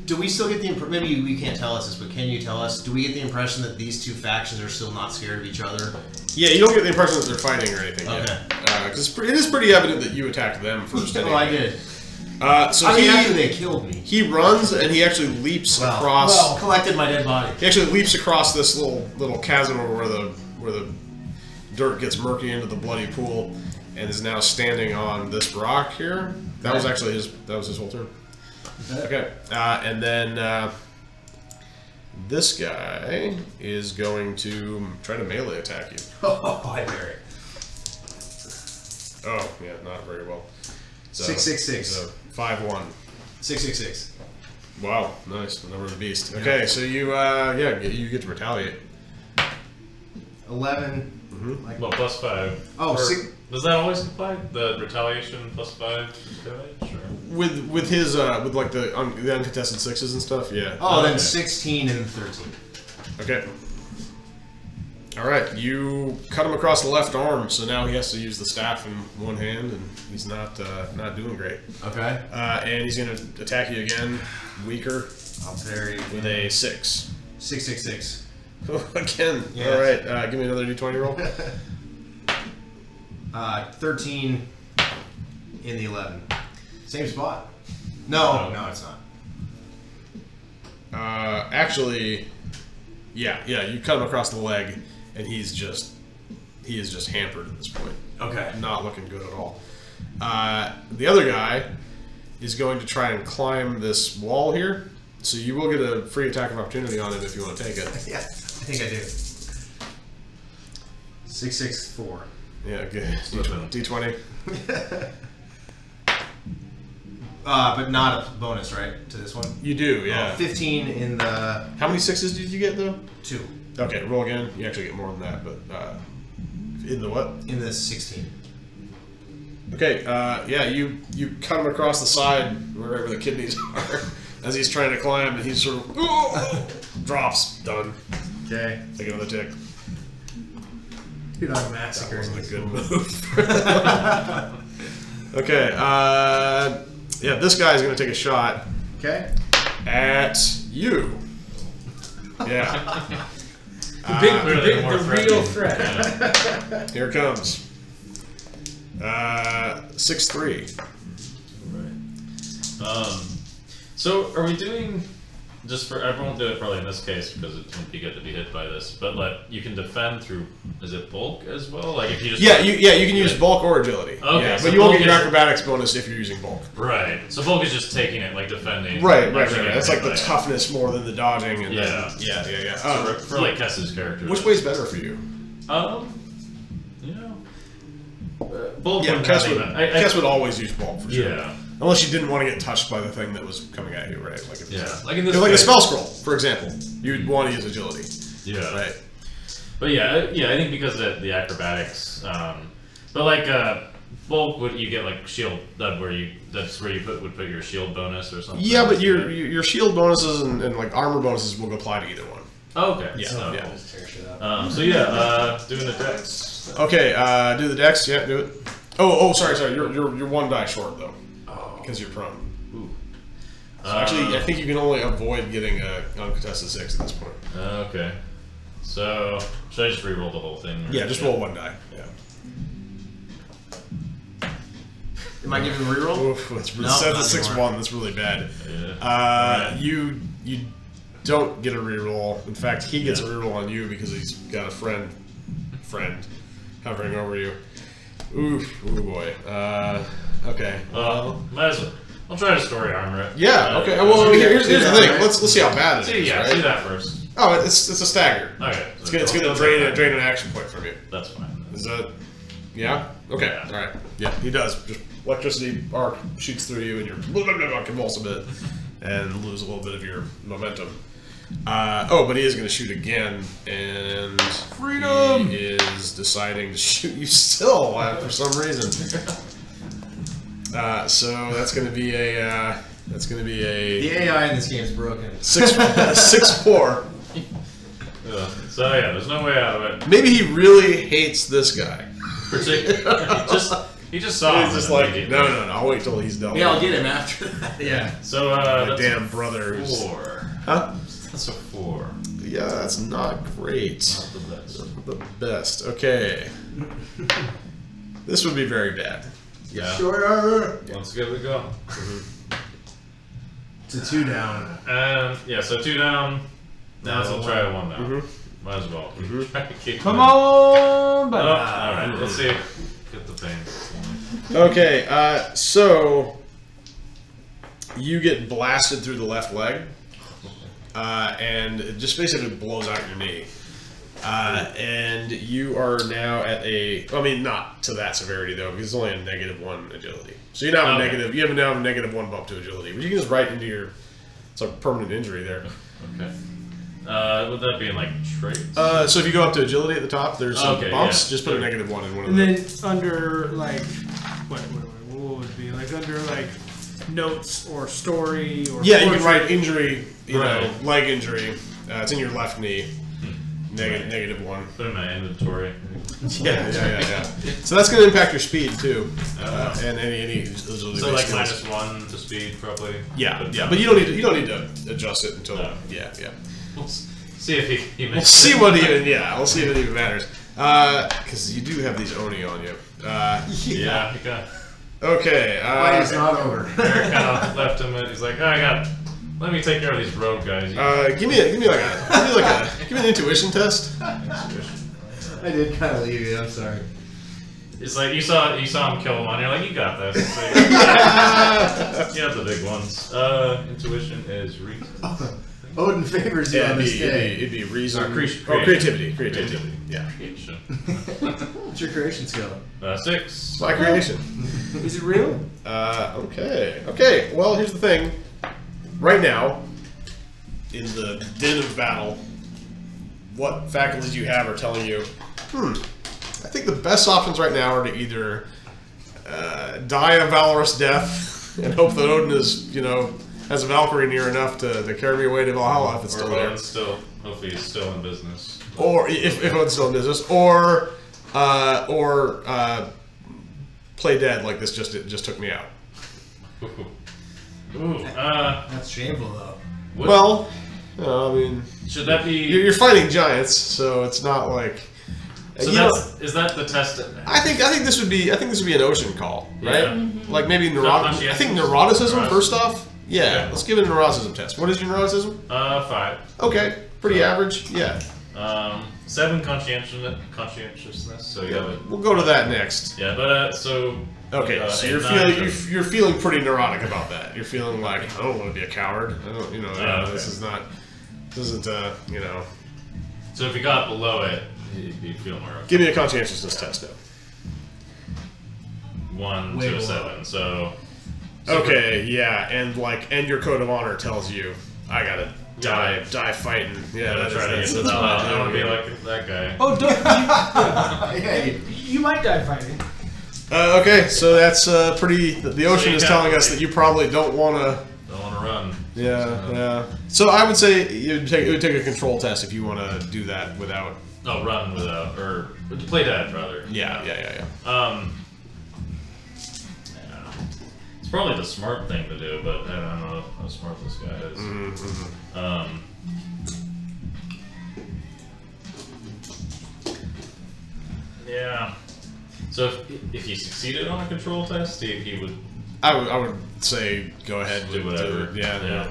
Do we still get the impression, maybe you can't tell us this, but can you tell us, do we get the impression that these two factions are still not scared of each other? yeah, you don't get the impression that they're fighting or anything Okay. yet. Because it is pretty evident that you attacked them first. Oh, I did. So I mean, after they killed me. he runs and he actually leaps across. Well, collected my dead body. He actually leaps across this little chasm where the dirt gets murky into the bloody pool, and is now standing on this rock here. That was actually his whole turn. Okay, and then this guy is going to try to melee attack you. Oh, I bury it. Oh, yeah, not very well. So, 666. So 5-1. 666. Wow, nice. The number of the beast. Okay, so you you get to retaliate. 11. Well, plus 5. Oh, Or- 6. Does that always apply? The retaliation plus 5 damage? Or? With his with like the uncontested sixes and stuff, yeah. Oh, then Okay. 16 and 13. Okay. All right, you cut him across the left arm, so now he has to use the staff in one hand, and he's not doing great. Okay. And he's going to attack you again, weaker, I'll bury with a 6. 666. Again. Yes. All right, give me another d20 roll. 13 in the 11. Same spot. No, it's not. Actually, yeah, you cut him across the leg, and he is just hampered at this point. Okay. Not looking good at all. The other guy is going to try and climb this wall here, so you will get a free attack of opportunity on him if you want to take it. Yeah, I think I do. 664. Yeah, good. D20. But not a bonus, right, to this one? You do, yeah. 15 in the How many 6s did you get, though? 2. Okay, roll again. You actually get more than that, but in the what? In the 16. Okay, yeah, you cut him across the side, wherever the kidneys are, as he's trying to climb, and he's sort of drops. Done. Okay. Take another tick. Dude, I'm That massacring wasn't a this good fool. move. Okay, yeah, this guy's gonna take a shot Okay. at you. Yeah. The real threat. Here it comes. 6-3. Right. So, are we doing just for I won't do it probably in this case because it wouldn't be good to be hit by this. But you can defend through. Is it bulk as well? Like if you just you can use bulk or agility. Okay, yeah, so but you won't bulk get your is- acrobatics bonus if you're using bulk. Right. So bulk is just taking it, like defending. Right. not getting That's hit like the by it. toughness more than the dodging. And Yeah. yeah. So for like Kess's character. Which way's better for you? You know, bulk. Yeah, wouldn't Kess have would, even- Kess would always use bulk for sure. Yeah. Unless you didn't want to get touched by the thing that was coming at you, right? Like if, Yeah. Like in this. like a case- spell scroll, for example. You'd want to use agility. Yeah. Right. But yeah, I think because of the acrobatics, but like bulk, would you get like shield? That's where you would put your shield bonus or something. Yeah, but your shield bonuses and like armor bonuses will apply to either one. Oh, okay. Yeah. So, Yeah. Just tear shit up. doing the dex. Okay, do the dex. Yeah, do it. Oh, sorry. You're one die short though, because you're prone. Ooh. So actually, I think you can only avoid getting a uncontested 6 at this point. Okay. So should I just re-roll the whole thing? Yeah, just roll one die. Yeah. Am I giving a reroll? Oof, that's No, set not the 6-1. anymore. That's really bad. Yeah. You don't get a reroll. In fact, he gets a reroll on you because he's got a friend hovering over you. Oof, oh boy. Okay. Might as well. I'll try to story armor it. Yeah. Okay. Well, here's the thing. Let's see how bad it is. Yeah, right? do that first. Oh, it's a stagger. Okay. It's gonna drain an action point from you. That's fine. Is that? Yeah. Okay. Yeah. All right. Yeah, he does. Just electricity arc shoots through you, and you're convulse a bit, and lose a little bit of your momentum. But he is going to shoot again, and Freedom! he is deciding to shoot you still for some reason. So that's going to be a The AI in this game is broken. 6-4. So yeah, there's no way out of it. Maybe he really hates this guy. He just saw him. He's just and like, immediately- no, I'll wait till he's done. Yeah, I'll get him after that. Yeah. So My that's damn a brother. 4. Huh? That's a 4. Yeah, that's not great. Not the best. The best. Okay. This would be very bad. Yeah. Sure. Let's give it a go. It's a 2 down. Yeah, so 2 down. Now That's we'll a try one. a 1 down. Mm-hmm. Might as well. Try to keep Come going. on, Oh, buddy. alright, let's see. Get the pain. Okay, so you get blasted through the left leg, and it just basically blows out your knee. And you are now at not to that severity though, because it's only a -1 agility. So you now have you now have a -1 bump to agility, but you can just write into it's a permanent injury there. Okay. Would that be in like traits? So if you go up to agility at the top, there's some Okay, bumps. yeah. Just put a -1 in one of And them. then under like what would it be like under like notes or story or Yeah, you can portrait? write injury, Right. leg injury. It's in your left knee. -1. Put in my inventory. Yeah. So that's going to impact your speed too, Oh. and any agility. So like skills. -1 to speed, probably. Yeah, but you don't need to adjust it until No. yeah. We'll see if he We'll makes see what even we'll see if it even matters. Because you do have these Oni on you. Yeah, he got. Okay. Fight is not over. Eric kind of left him. He's like, oh, let me take care of these rogue guys. give me an intuition test. I did kind of leave you. I'm sorry. It's like you saw him kill him on. You're like, you got this. It's like, you have the big ones. Intuition is reason. Odin favors you on this day. It'd be reason. Creativity. Creativity. Yeah. Creation. What's your creation skill? 6. My creation. Is it real? Okay. Well, here's the thing. Right now, in the din of battle, what faculties you have are telling you, I think the best options right now are to either die a valorous death and hope that Odin is, has a Valkyrie near enough to carry me away to Valhalla if it's still there. Hopefully he's still in business. Or if Odin's still in business, or play dead like this just took me out. Ooh. That's shameful, though. Well, I mean, should that be? You're fighting giants, so it's not like. So is that the test? I think this would be an ocean call, right? Yeah. Like maybe No, I think neuroticism Neurotic. first off. Yeah, let's give it a neuroticism test. What is your neuroticism? 5. Okay, pretty average. Yeah. 7 conscientiousness. So you have a. We'll go to that next. Yeah, but so. Okay, so you're feeling pretty neurotic about that. You're feeling like I don't want to be a coward. I don't, Okay. This isn't So if you got below it, you'd feel more. Give me a conscientiousness test now. 1 to a 7. So. Okay, yeah, and your code of honor tells you I gotta die fighting. Yeah, That's right. I don't want to be like that guy. Oh, don't Yeah, you might die fighting. Okay, so that's pretty. The ocean is telling us that you probably don't want to. Don't want to run. Yeah. So I would say it would take a control test if you want to do that without. Oh, run without or play dead rather. Yeah. Yeah. It's probably the smart thing to do, but I don't know how smart this guy is. Yeah. So if he succeeded on a control test, he would. I would say go ahead Do whatever. Yeah.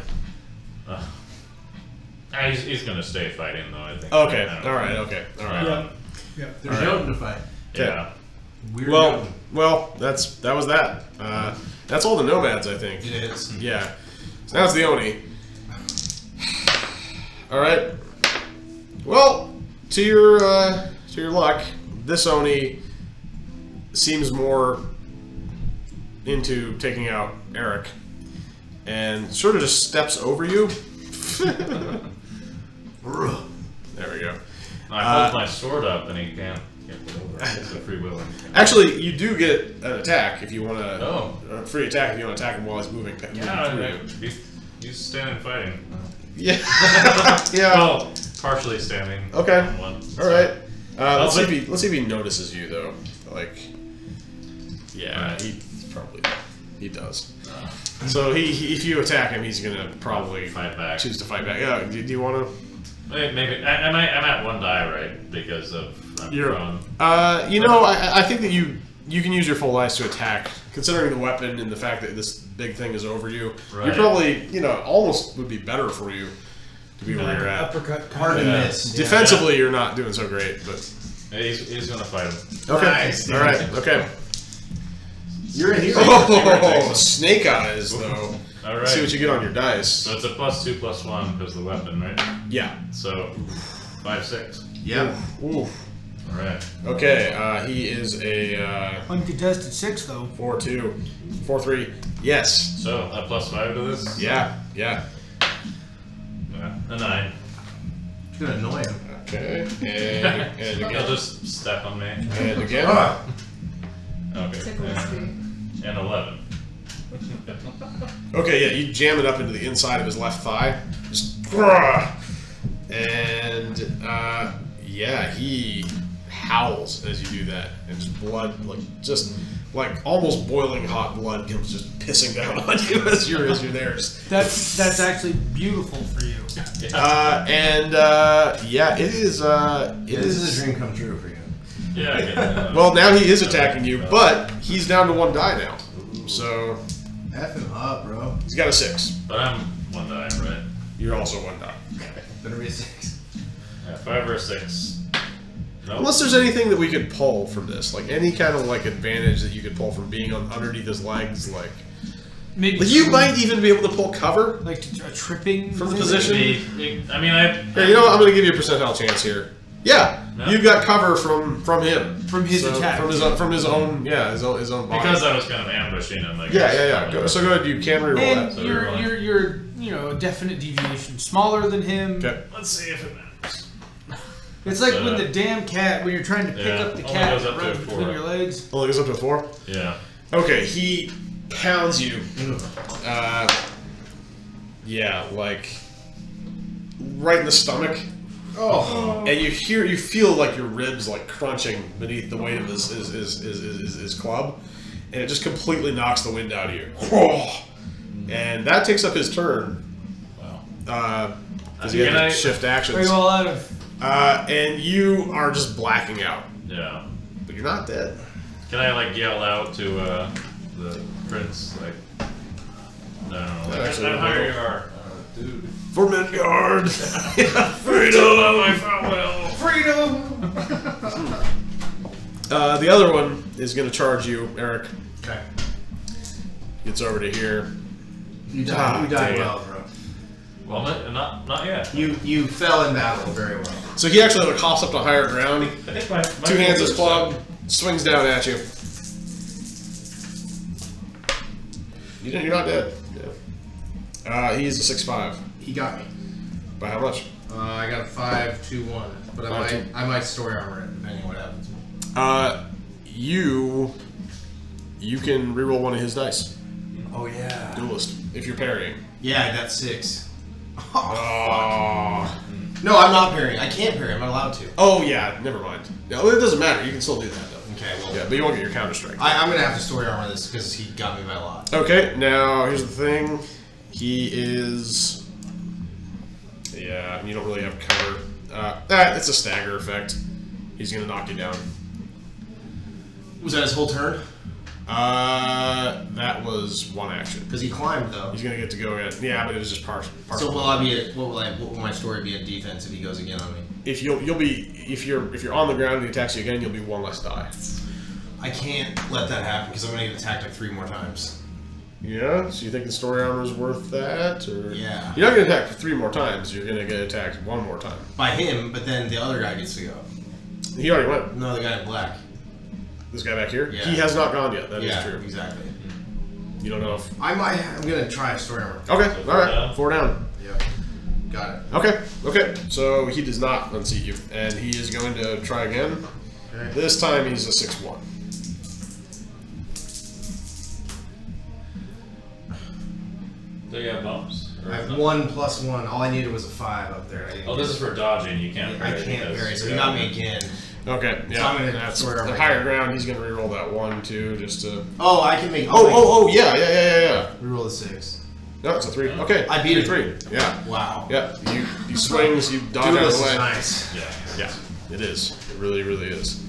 He's gonna stay fighting though. I think. Okay. All right. Yeah. There's Jotun to fight. Yeah. Weird. Well, that was that. That's all the nomads, I think. It is. Yeah. So now it's the Oni. All right. Well, to your luck, this Oni seems more into taking out Eric, and sort of just steps over you. There we go. I hold my sword up, and he can't get over. It's a free will. Actually, you do get an attack if you want to. Oh. A free attack if you want to attack him while he's moving. He's standing fighting. Yeah. Yeah. Well, partially standing. Okay. On one, All right. Let's but- see if he notices you though. Like, yeah, Right. he does. So if you attack him, he's gonna probably Fight back. choose to fight back. Yeah. Do you want to? Maybe I'm at 1 die, right? Because of I'm prone. I think that you can use your full dice to attack, considering the weapon and the fact that this big thing is over you. Right. You're probably almost would be better for you to be where you're at. Uppercut. Hard to Yeah. miss. Defensively, you're not doing so great, but He's gonna fight him. okay. Nice. All right. Okay. You're in here. Oh, snake eyes though. All Let's see right. what you get on your dice. So it's a +2 +1 because the weapon, right? Yeah. So 5, 6. Yep. Ooh. All right. Okay. He is a Uncontested 6 though. 4-2, 4-3. Yes. So a +5 to this. Yeah. Yeah, a 9. It's gonna annoy him. Okay. And He'll again. just step on me. And again. Ah. Okay. Tickle his feet. And 11. Okay. Yeah. You jam it up into the inside of his left thigh. Just. And yeah, he howls as you do that, and just blood, like almost boiling hot blood comes just pissing down on you as you're there. That's actually beautiful for you. Yeah, it is. This is a dream come true for you. Yeah. I get, Well, now he is attacking you, but he's down to 1 die now. So F him up, bro. he's got a 6. but I'm 1 die, right? You're also 1 die. Better be a 6. Yeah, 5 or a 6. Nope. Unless there's anything that we could pull from this, like any kind of advantage that you could pull from being underneath his legs, Maybe you might even be able to pull cover. like a tripping From the thing? position? I mean, I. Here, you know what? I'm going to give you a percentile chance here. Yeah, No? you got cover from him, From his attack. from his own his own body. Because I was kind of ambushing him. Like Yeah. So go ahead. You can reroll And that. So you're a definite deviation smaller than him. Okay. Let's see if it matters. It's like when the damn cat, when you're trying to pick Yeah, up the only cat goes up that to runs a between 4. your legs. Only goes up to 4. Yeah. Okay, he pounds you. Yeah, right in the stomach. Oh. And you feel like your ribs crunching beneath the weight of his club, and it just completely knocks the wind out of you. And that takes up his turn. Wow. Because he had to shift actions. Are you all out of? And you are just blacking out, Yeah. but you're not dead. Can I yell out to the prince No. Actually, I'm no. higher you are. Dude. For Midgard! Freedom! My farewell! Freedom! The other one is going to charge you, Eric. Okay. Gets over to here. You died. Ah, you died dang it. well, bro. Well, not yet. You fell in battle very well. So he actually like, hops up to higher ground. I think my Two hands is clubbed, swings down at you. You're not dead. Yeah. He's a 6'5". He got me. By how much? I got a 5-2-1, but 5-2. I might story armor it depending on what happens. You can reroll one of his dice. Oh yeah. Duelist, if you're parrying. Yeah, I got 6. Oh. No, I'm not parrying. I can't parry. I'm not allowed to. Oh yeah, never mind. No, it doesn't matter. You can still do that though. Okay, well. Yeah, but you won't get your counter strike. I'm gonna have to story armor this because he got me by a lot. Okay, now here's the thing. He is. Yeah, you don't really have cover. It's a stagger effect. He's gonna knock you down. Was that his whole turn? That was one action. Because he climbed though. He's gonna get to go again. Yeah, but it was just partial. So will I be? What will my story be at defense if he goes again on me? If you'll be if you're on the ground and he attacks you again, you'll be one less die. I can't let that happen because I'm gonna get attacked like 3 more times. Yeah. So you think the story armor is worth that, or Yeah. You're not gonna attack 3 more times. You're gonna get attacked 1 more time. By him, but then the other guy gets to go. He already went. No, the guy in black. This guy back here. Yeah. He has not gone yet. That is true. Exactly. You don't know if. I'm gonna try a story armor. Okay. So All right. down. 4 down. Yeah. Got it. Okay. So he does not unseat you, and he is going to try again. Okay. This time he's a 6'1". Do you have bumps? Or I have no? 1+1. All I needed was a 5 up there. I didn't Oh, get this is for dodging. You can't. I parry can't because- vary, so he yeah. got me again. Okay. Yeah. So I'm gonna That's sort of the right higher there. ground. He's going to reroll that 1, 2, just to. Oh, I can make. Oh, yeah. Reroll the 6. No, it's a 3. Okay. I beat it. 3. Yeah. Wow. Yeah. You swings. You dodge out Duelist of the is way. nice. Yeah. Yeah. It is. It really, really is.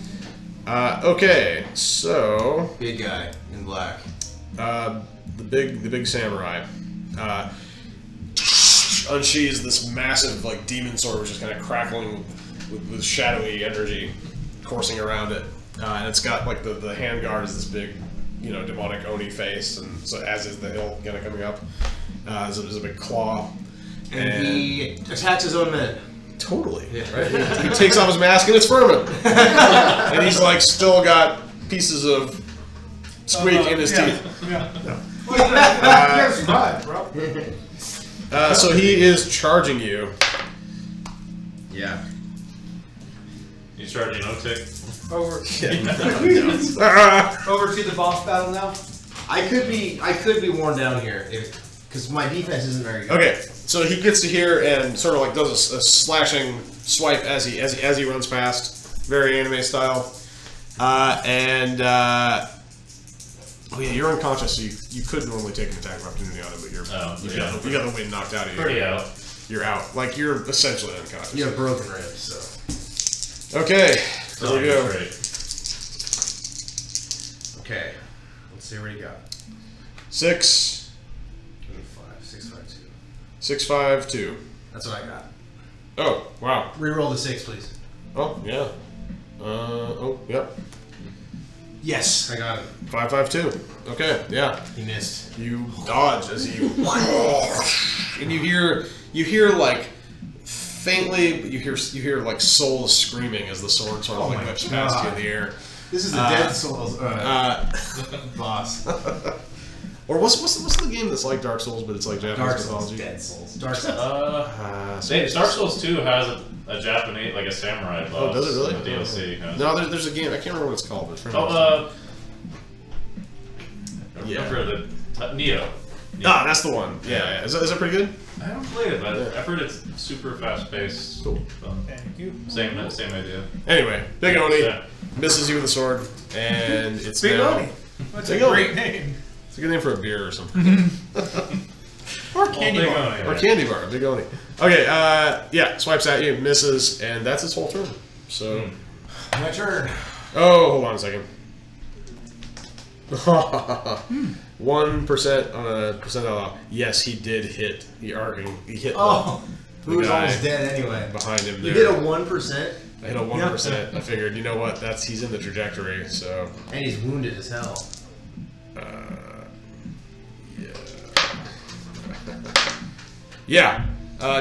Okay. So. Big guy in black. The big samurai unsheathes this massive like demon sword, which is kind of crackling with shadowy energy coursing around it, and it's got like the handguard is this big, demonic oni face, and so as is the hilt kind of coming up. There's a big claw, And he attacks his own men. totally Yeah. right. He takes off his mask and it's Furman, and he's like still got pieces of squeak in his teeth. Yeah. No. You gotta survive, bro. So he is charging you. Yeah. He's charging O-tick. Over. Ah! Over to the boss battle now. I could be worn down here because my defense isn't very good. Okay, so he gets to here and sort of like does a slashing swipe as he runs past, very anime style, oh yeah, you're unconscious, so you could normally take an attack of opportunity on him, but you got the wind knocked out of you. Pretty out. You're out, like you're essentially unconscious. You have broken ribs, so. Okay, there we go. Great. Okay. Let's see what he got. 6, Give me 5, 6, 5, 2. 6, 5, 2. That's what I got. Oh wow. Reroll the 6, please. Oh yeah. Oh yep. Yes, I got it. 5, 5, 2. Okay, yeah. He missed. You dodge as you, and you hear like faintly, but you hear like souls screaming as the sword sort of like whips past you in the air. This is the Dead Souls boss. Or what's the game that's like Dark Souls, but it's like Japanese Dark Souls. mythology? Dead Souls. Dark Souls. Dark Souls 2 has a Japanese, like a samurai boss. Oh, does it really? The DLC has. No, there's a game. I can't remember what it's called. But it's pretty much- I remember the Neo. Ah, that's the one. Yeah. Is that pretty good? I haven't played it, but I've heard it's super fast paced. Cool. Thank you. Same idea. Anyway, Big Oni Yeah. misses you with a sword, and it's Big now. Oni. That's Big a Oni. great name. It's a good name for a beer or something. Or candy bar. Or candy bar, Big Oni. Okay, yeah, swipes at you, misses, and that's his whole turn. So, My turn. oh, hold on a second. 1% on a percentile. Yes, he did hit. He hit Who was almost dead anyway. behind him. You there. hit a 1%? I hit a 1%. I figured, you know what? He's in the trajectory. So. And he's wounded as hell. Yeah.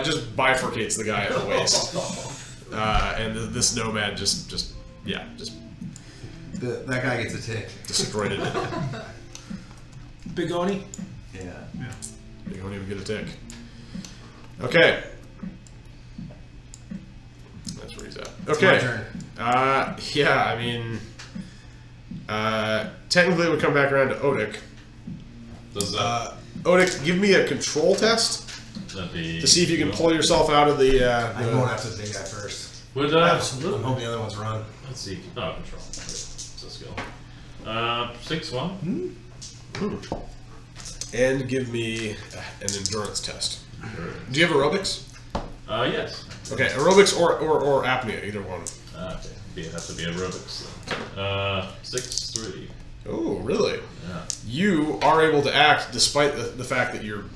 Just bifurcates the guy at the waist. And this nomad just That guy gets a tick. destroyed it. Big Oni? Yeah. You don't even get a tick. Okay. That's where he's at. Okay. It's my turn. Yeah, I mean, technically it would come back around to Odic. Does that Odic, give me a control test be to see if you can pull yourself out of the. I'm going after the big guy first. Would I'm hoping the other ones run. let's see. Oh, control. It's a skill. 6-1. And give me an endurance test. Do you have aerobics? Yes. Okay, aerobics or apnea, either one. Okay. It has to be aerobics. 6-3. Oh, really? Yeah. You are able to act despite the fact that you've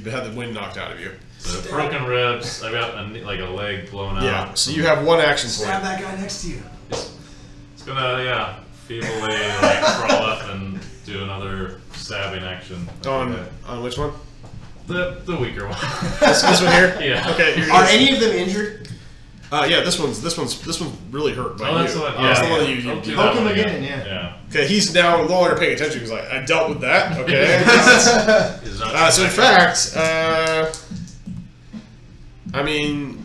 had the wind knocked out of you. So broken ribs. I got a leg blown out. Yeah. So you have one action point. Stab that guy next to you. It's gonna feebly crawl up and do another stabbing action. On which one? The weaker one. This one here. Yeah. Okay. You're Are any of them injured? Yeah. This one's really hurt by Oh, that's you. the one. That's the Yeah. one that you I'll do Poke that him one again, yeah. Yeah. Okay. He's now no longer paying attention because I dealt with that. Okay. He's not So in fact, I mean,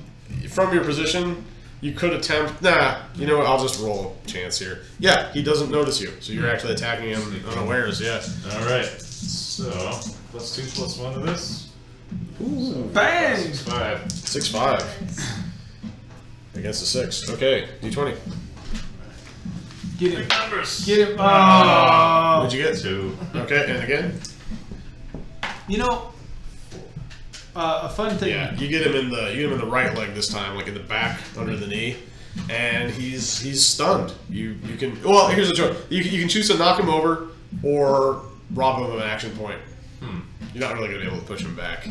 from your position, you could attempt. Nah. You know what? I'll just roll a chance here. Yeah. He doesn't notice you, so you're actually attacking him unawares. Yeah. All right. So +2/+1 to this. Ooh. Bang! 5. 6-5 against a 6. Okay, D20. Get him. Big numbers. Get him. What'd you get? 2. Okay, and again. You know, a fun thing. Yeah, you get him in the right leg this time, like in the back under the knee, and he's stunned. You can here's the choice. You can choose to knock him over or rob him of an action point. You're not really gonna be able to push him back.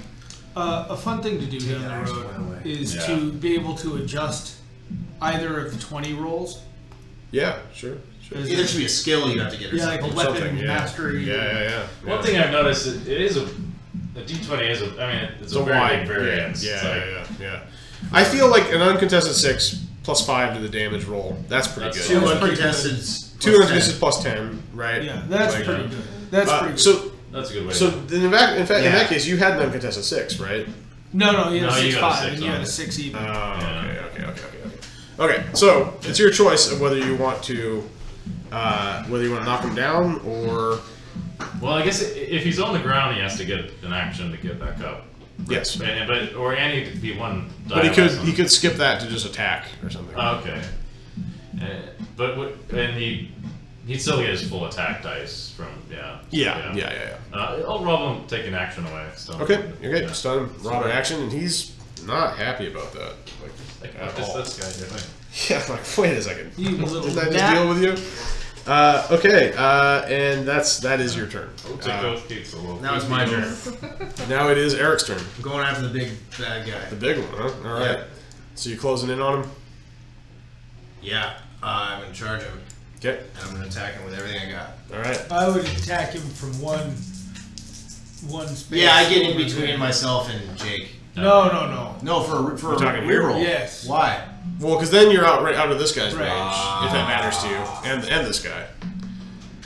A fun thing to do down the road is to be able to adjust either of the 20 rolls. Yeah, sure. Either should be a skill you have to get. Yeah, like a weapon Something, yeah. mastery. Yeah. One thing I've noticed is it is a D20 is it's a very wide big variance. Yeah, It's like- yeah. I feel like an uncontested 6 +5 to the damage roll. That's pretty That's good. Two That's pretty uncontested. 2 uncontested +10, right? Yeah, that's Like, pretty good. That's pretty good. So That's a good way. So to in that case, you had an uncontested 6, right? No, you had No, a you 6-5, got a 6 and you on had a it. 6 even. Okay. Okay, so it's your choice of whether you want to knock him down or well, I guess if he's on the ground, he has to get an action to get back up. yes, But any to be one. but die less on- he could skip that to just attack or something. Okay. He'd still get his full attack dice from Yeah. I'll rob him, take an action away. So. Okay, Yeah. stun him, rob an action, and he's not happy about that. Like, At this all. guy. Here. Yeah, like wait a second, You little didn't I just gnat. deal with you? Okay, and that is your turn. We'll take those keys. So we'll Now it's my turn. Now it is Eric's turn. I'm going after the big bad guy. The big one, huh? All right. Yeah. So you closing in on him? Yeah, I'm gonna charge him, Okay. and I'm gonna attack him with everything I got. All right. I would attack him from one space. Yeah, I get in between myself and Jake. No. No, for You're a talking reroll. Yes. Why? Well, because then you're out of this guy's Right. range, if that matters to you, and this guy.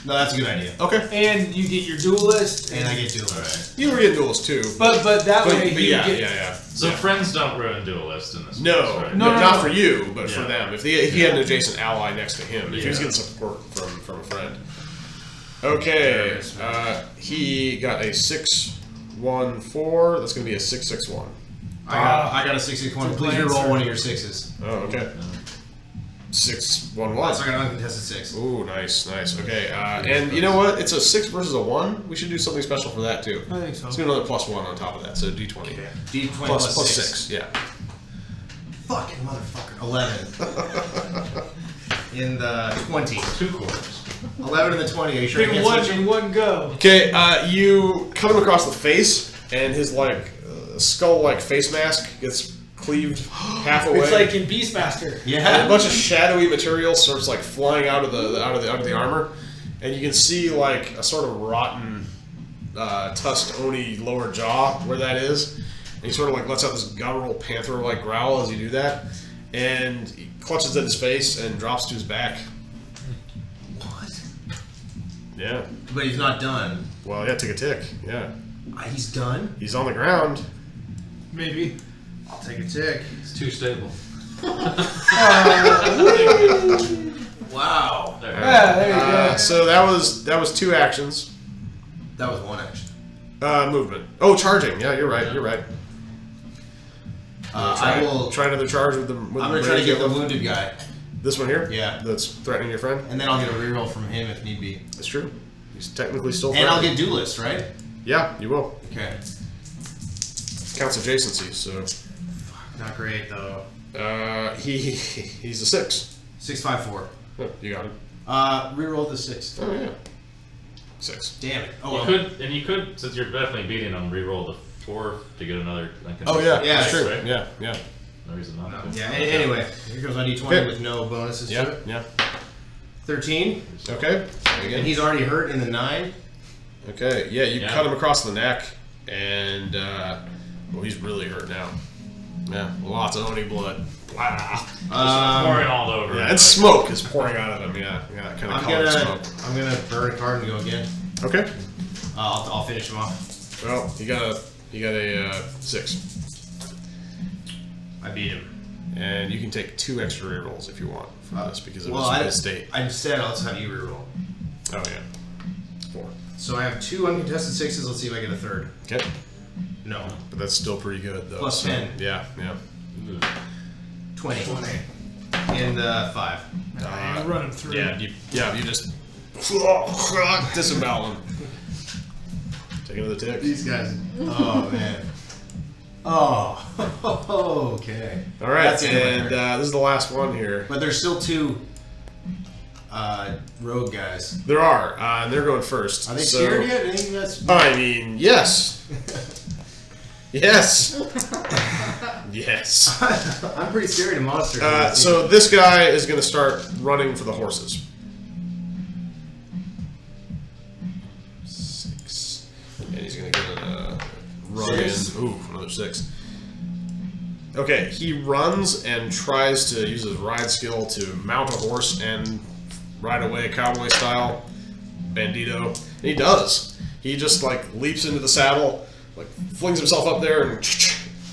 No, that's a good idea. Okay. And you get your duelist. And I get duelist. You were getting duels too. But that way but you yeah, get. yeah. So friends don't ruin duelist in this. No, case, right? No, not no. for you, but for Yeah. them. If he had an adjacent ally next to him, if he was Yeah. getting support from a friend. Okay. He got a 6-1-4. That's going to be a 6-6-1. I got a 6-6-1. Please Lancer. reroll one of your 6s. Oh, okay. 6-1-1. So I got an uncontested 6. Ooh, nice. Okay, and you know what? It's a 6 versus a 1. We should do something special for that too. I think so. Let's do another +1 on top of that, so D20. D20 Plus plus 6, yeah. Fucking motherfucker. 11. In the 20. 2 quarters. 11 and the 20. Are you sure? I Big can't one switch in him? one go. Okay, you cut him across the face, and his skull-like face mask gets cleaved half away. It's like in Beastmaster. And a Yeah. bunch of shadowy material starts like flying out of the armor, and you can see like a sort of rotten, tusked Oni lower jaw where that is. And he sort of like lets out this guttural panther-like growl as you do that, and he clutches at his face and drops to his back. What? Yeah. But he's not done. Well, yeah, take a tick. Yeah. He's done? He's on the ground. Maybe. I'll take a tick. It's too stable. Wow. There. Yeah, there you go. So that was 2 actions. That was 1 action. Movement. Oh, charging. Yeah, you're right. You're right. I will. try another charge with the. I'm gonna try to get the wounded guy, This one here. Yeah. That's threatening your friend. and then I'll get a reroll from him if need be. That's true. He's technically still. And I'll threatening. get duelist, right? Yeah, you will. Okay. Counts adjacency, so. Not great though. He's a 6. 6, 5, 4. Oh, you got him. Reroll the 6. Oh yeah. 6. Damn it. Oh You well. could, since you're definitely beating them, re-roll the 4 to get another. Oh yeah, Yeah, that's true. right? Yeah, yeah, No reason not to. Yeah. Anyway, here goes my d20 Okay. with no bonuses yeah, to it. yeah. 13, Okay. and he's already hurt in the 9. Okay. Yeah, you Yeah. cut him across the neck, and well, he's really hurt now. Yeah, lots of Oni blood. Blah. Pouring all over. Yeah, it, and smoke is pouring out of him. Yeah, yeah, kind of I'm colored gonna smoke. I'm gonna burn a card and go again. Okay. I'll finish him off. Well, you got a 6, I beat him. and you can take 2 extra rerolls if you want from this because of Well, his state. Instead, let's have you reroll. Oh yeah. 4. So I have 2 uncontested 6s. Let's see if I get a third. Okay. No. But that's still pretty good though. Plus so, 10. Yeah, yeah. 20. And 5. I'll run him through. Yeah, you just disembowel him. Take another tick. These guys. Oh man. Oh. Okay. All right, That's the end of my and turn. this is the last one here. But there's still 2 rogue guys. There are, and they're going first. Are they so, scared yet? I think that's. I mean, yes. Yes. Yes. I'm pretty scared of monsters. So this guy is going to start running for the horses. 6. And he's going to get a run in. 6. Ooh, another 6. Okay, he runs and tries to use his ride skill to mount a horse and ride away cowboy style, bandito. And he does. He just like leaps into the saddle, like flings himself up there and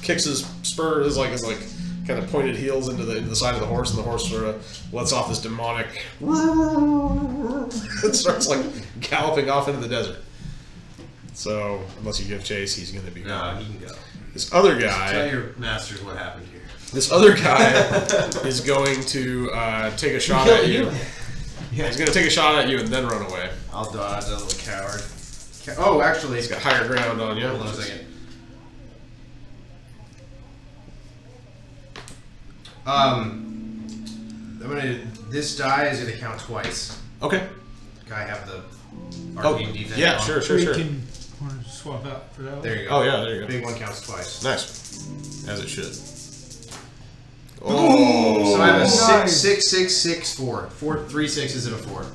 kicks his spur, his kind of pointed heels into the side of the horse, and the horse sort of lets off this demonic. It starts like galloping off into the desert. So unless you give chase, he's going to be no, gone. he can go. This other Tell guy. your masters what happened here. This other guy is going to take a shot at you. Yeah. He's going to take a shot at you and then run away. I'll dodge that little coward. Oh, actually, He's got higher ground on you. hold on a second. I'm gonna. This die is gonna count twice. Okay. Guy have the Oh, arcane defense. yeah, on. sure, We sure. can swap out for that one. There you go. Oh, yeah, there you go. Big one counts twice. Nice. As it should. Oh, so I have a Nice. 4. 3 6s and a 4. I'm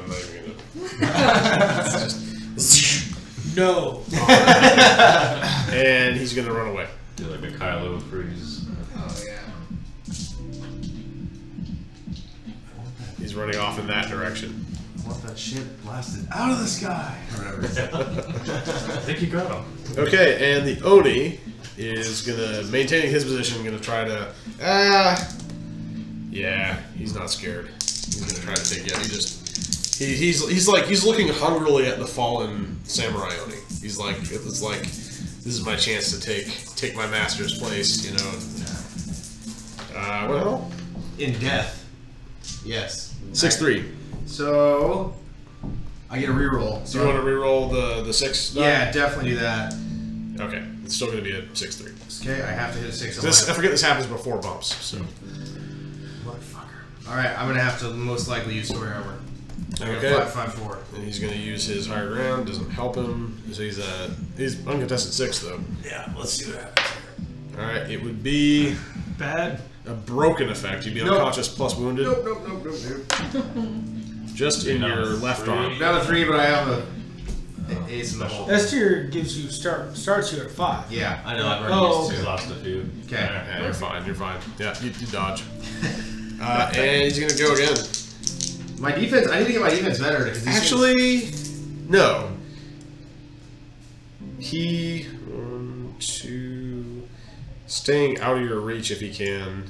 not even gonna. It's just. No. And he's gonna run away. Do like a Kylo freeze. Oh yeah. He's running off in that direction. I want that shit blasted out of the sky. Or whatever. I think you got him. Okay, and the Oni is gonna, maintaining his position, gonna try to. Yeah, he's not scared. He's gonna try to take you out. He's looking hungrily at the fallen samurai Oni. He's like, it's like, this is my chance to take my master's place, you know. Well, In death. Yes. 6-3. So I get a reroll. So you want to reroll the 6? Yeah, definitely do that. Okay, it's still going to be a 6-3. Okay, I have to hit a 6. I forget this happens before bumps. So Motherfucker. Alright, I'm gonna have to most likely use story armor. Okay. 5-5-4. And he's going to use his higher ground. Doesn't help him. So he's uncontested 6 though. Yeah, let's see what happens here. All right. It would be Bad. a broken effect. You'd be Nope. unconscious plus wounded. Nope. Just in your left arm. Down to 3, but I have a ace in the hole. S tier gives you starts you at 5. Yeah, I know. I've already Oh, used We 2. lost a few. Okay. Yeah, you're fine. You're fine. Yeah, you dodge. And he's going to go again. My defense. I need to get my defense better. Because Actually, no. He 1, 2, staying out of your reach if he can.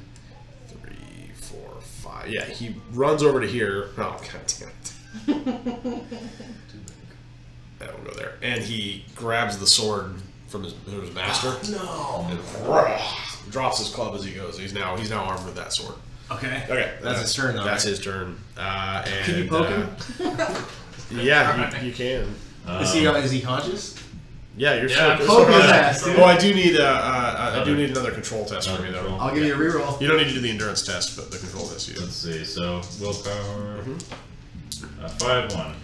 3, 4, 5. Yeah, he runs over to here. Oh, god damn it! That'll go there, and he grabs the sword from his master. no. And drops his club as he goes. He's now armed with that sword. Okay. Okay, That's his turn, though. That's right? his turn. And, Can you poke him? Yeah, you can. Is he conscious? Yeah, you're Yeah, still. poke his ass, dude. Oh, I do need I do need another control test from you though. I'll give you a reroll. You don't need to do the endurance test, but the control test you do. Let's see. So willpower. 5-1.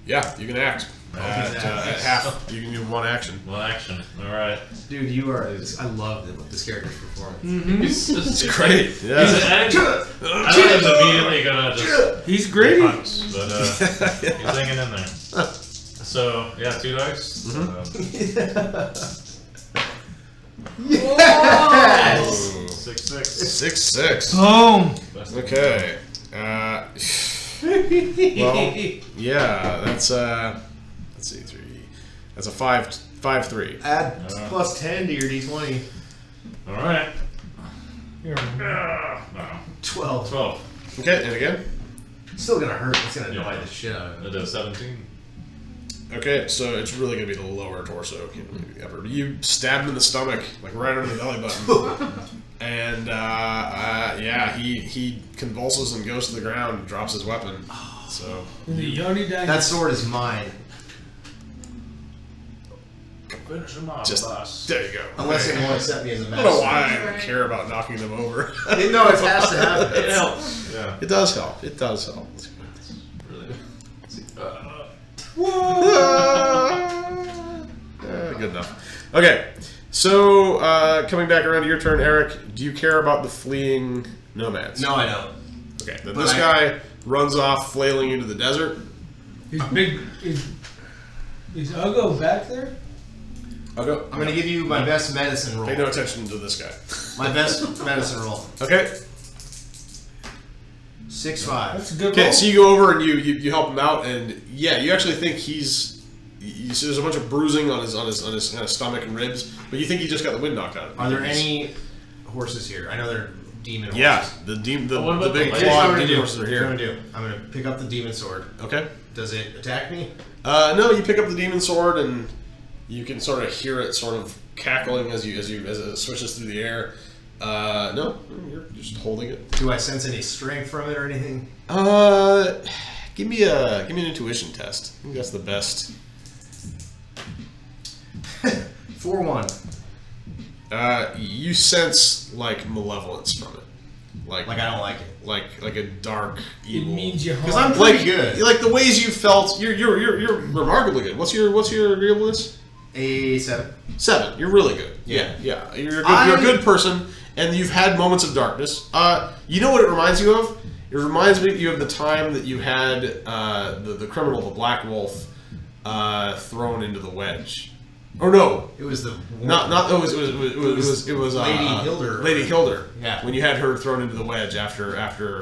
Yeah, you can act. At act. half, you can do 1 action. Well, action. All right. Dude, you are. I love this character's performance. It's great. Yeah. I don't think he's immediately gonna just He's gritty. punch, but he's hanging in there. So yeah, 2 dice. Yes! 6-6. 6-6. Boom. Okay. Well, yeah, that's let's see, 3. That's a 5-3. Add plus 10 to your d20. All right. Here. No. 12. 12. Okay, and again. Still gonna hurt. It's gonna Yeah. bite the shit out of It it. does 17. Okay, so it's really gonna be the lower torso. Can't really be the upper. You stab him in the stomach, like right under the belly button, and yeah, he convulses and goes to the ground, and drops his weapon. So The Yoni dagger. That sword is mine. Finish him off, just boss. there you go. Unless Okay. they want to set me as a I don't know master. why I care about knocking them over. No, it has to happen. It helps. Yeah. It does help. It does help. Really. Good enough. Okay, so coming back around to your turn, Eric. Do you care about the fleeing nomads? No, I don't. Okay, then But this guy runs off, flailing into the desert. Is big. Is Ugo back there? I'll go. I'm gonna give you my best medicine roll. Pay no attention to this guy. My best medicine roll. Okay. 6-5. That's a good Okay, roll. so you go over and you help him out, and yeah, you actually think he's. You see, there's a bunch of bruising on his kind of stomach and ribs, but you think he just got the wind knocked out of him. Are there any horses here? I know they're demon horses. Yeah, the what about big the Here's what I'm clawed gonna demon do. horses are Here's what I'm here. gonna do. I'm gonna pick up the demon sword. Okay. Does it attack me? No, you pick up the demon sword and you can sort of hear it sort of cackling as it swishes through the air. No, you're just holding it. Do I sense any strength from it or anything? Give me an intuition test. I think that's the best. 4-1. You sense like malevolence from it, like Like I don't like it. like a dark It evil. means you Because harm. I'm pretty like good. Like the ways you felt. You're remarkably good. What's your agreeableness? A 7. 7. You're really good. Yeah. Yeah. You're a good person, and you've had moments of darkness. You know what it reminds you of? It reminds me of the time that you had the criminal, the Black Wolf, thrown into the wedge. Or no, It was the not. It was Lady Hilder. Lady Hilder. Yeah. When you had her thrown into the wedge after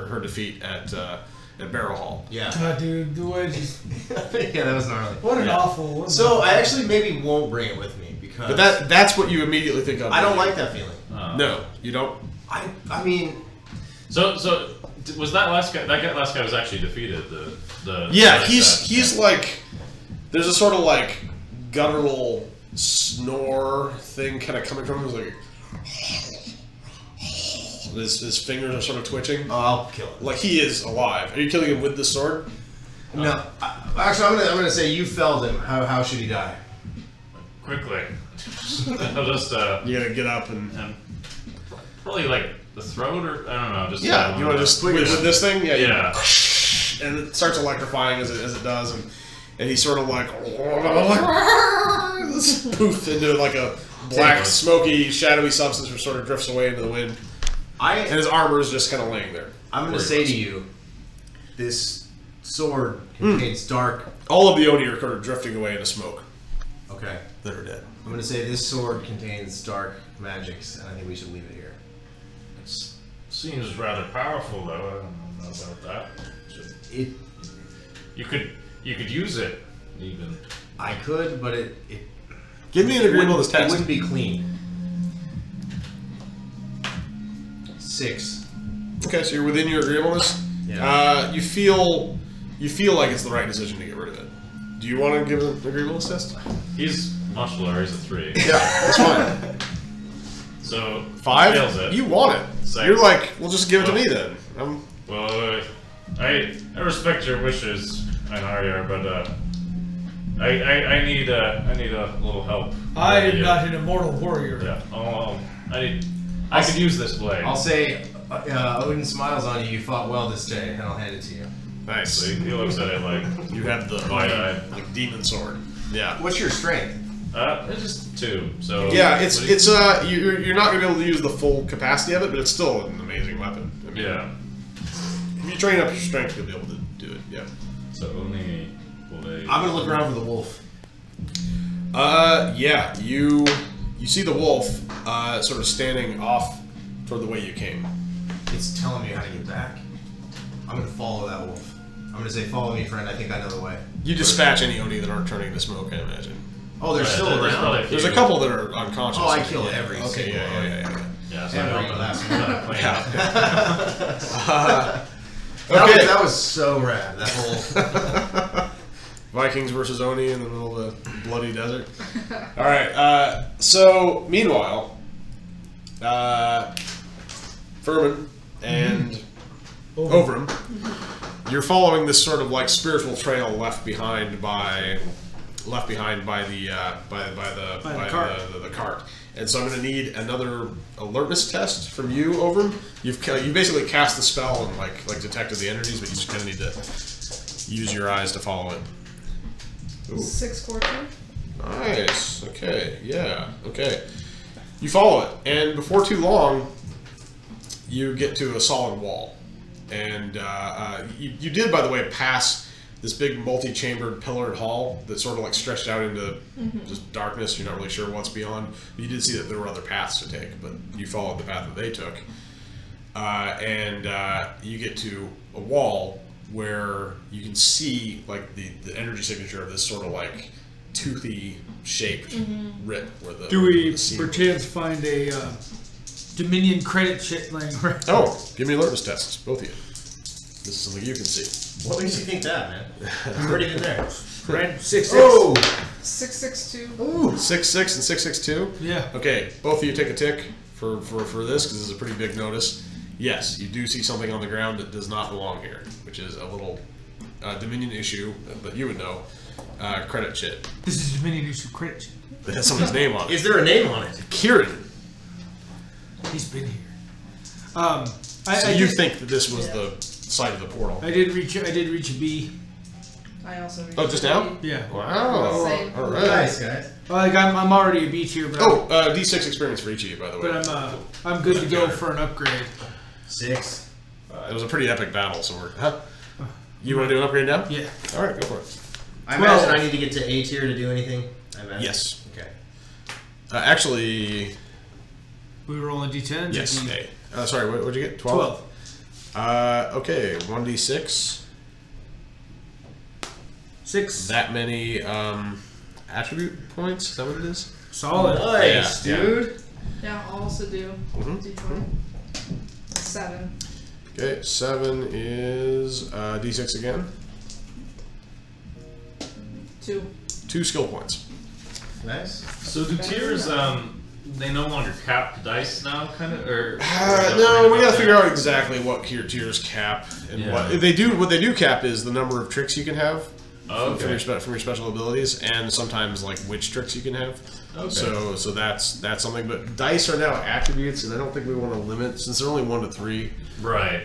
her defeat at Barrow Hall. Yeah. God, dude, the wedge is. Yeah, that was gnarly. What an Yeah. awful. So I actually maybe won't bring it with me because But that's what you immediately think of. I don't like that feeling. No, you don't. I mean, So was that last guy? That last guy was actually defeated. The Yeah, he's like, there's a sort of like guttural snore thing kind of coming from him. Like, his fingers are sort of twitching. I'll kill it. Like he is alive. Are you killing him with the sword? No, actually, I'm gonna say you felled him. How should he die? quickly. I'll just You gotta get up and probably like the throat or I don't know. Just yeah. You want to just with this thing? Yeah. Yeah. and it starts electrifying as it does, and he sort of like poof into like a black, smoky, shadowy substance, which sort of drifts away into the wind. And his armor is just kind of laying there. I'm going to say to you, this sword contains dark. All of the Oni are kind of drifting away into smoke. Okay. That are dead. I'm going to say this sword contains dark magics, and I think we should leave it here. It seems rather powerful, though. I don't know about that. You could use it, even. I could, but it Give me an agreeableness it test. wouldn't be clean. 6. Okay, so you're within your agreeableness. Yeah. You feel like it's the right decision to get rid of it. Do you want to give an agreeableness test? He's much lower. He's a 3. Yeah, that's fine. So 5? Fails it. You want it. Six. You're like, well, just give it to me then. Well, I respect your wishes, Einaria, but I need a little help. I am not an immortal warrior. Yeah. I could use this blade. I'll say, Odin smiles on you. You fought well this day, and I'll hand it to you. Nice. So he looks at it like You have the like demon sword. Yeah. What's your strength? it's just 2. So Yeah, you're not gonna be able to use the full capacity of it, but it's still an amazing weapon. I mean, yeah. If you train up your strength, you'll be able to do it. Yeah. So only blade. I'm gonna look around for the wolf. Yeah. You see the wolf sort of standing off toward the way you came. It's telling me how to get back. I'm gonna follow that wolf. I'm gonna say, follow me, friend. I think I know the way. You dispatch any Oni that aren't turning to smoke, I imagine. Oh, they're still there's around? probably There's a couple that are unconscious. Oh, I killed every Okay, single yeah. Yeah, so Every I'm last gonna play out. That was so rad, that whole... Vikings versus Oni in the middle of the bloody desert. All right. So meanwhile, Furman and Ovrim, you're following this sort of like spiritual trail left behind by the cart. And so I'm going to need another alertness test from you, Ovrim. You basically cast the spell and like detected the energies, but you just kind of need to use your eyes to follow it. Ooh. 6 fortune. Nice. Okay. Yeah. Okay. You follow it, and before too long, you get to a solid wall, and you did, by the way, pass this big multi-chambered pillared hall that sort of like stretched out into just darkness. You're not really sure what's beyond. But you did see that there were other paths to take, but you followed the path that they took, and you get to a wall where you can see like the energy signature of this sort of like toothy shaped rip where the Do we the seam perchance find a Dominion credit shit laying around? Oh, give me alertness tests, both of you. This is something you can see. What makes you think that, man? I'm already in there. Red 6 Oh! 662. Ooh! 6-6 and 6-6-2. Yeah. Okay, both of you take a tick for this because this is a pretty big notice. Yes, you do see something on the ground that does not belong here, which is a little Dominion issue that you would know. Credit chit. This is Dominion issue credit shit. That has someone's name on it. Is there a name on it? Kiran. He's been here. So you think that this was the site of the portal? I did reach a B. I also read. Oh, just now? Yeah. Wow. Same. All right. Nice, guys. Well, like I'm already a B tier, but D6 experience for each of you, by the way. but I'm good to go for an upgrade. 6. It was a pretty epic battle, so we're... Huh? You want to do an upgrade now? Yeah. All right, go for it. I imagine I need to get to A tier to do anything? I imagine. Yes. Okay. Actually, We roll a D10. yes. A. Sorry, what'd you get? 12. Okay, 1d6. 6. That many attribute points? Is that what it is? Solid. Nice, Yeah, dude. Yeah, I'll also do Mhm. D20. 7. Okay, 7 is d6 again. 2. 2 skill points. Nice. So do tiers, they no longer cap dice now, kind of, or? No, we gotta figure out exactly what your tiers cap and Yeah. what they do. What they do cap is the number of tricks you can have Okay. from your special abilities, and sometimes like which tricks you can have. Okay. So that's something. But dice are now attributes, and I don't think we want to limit since they're only 1 to 3. Right.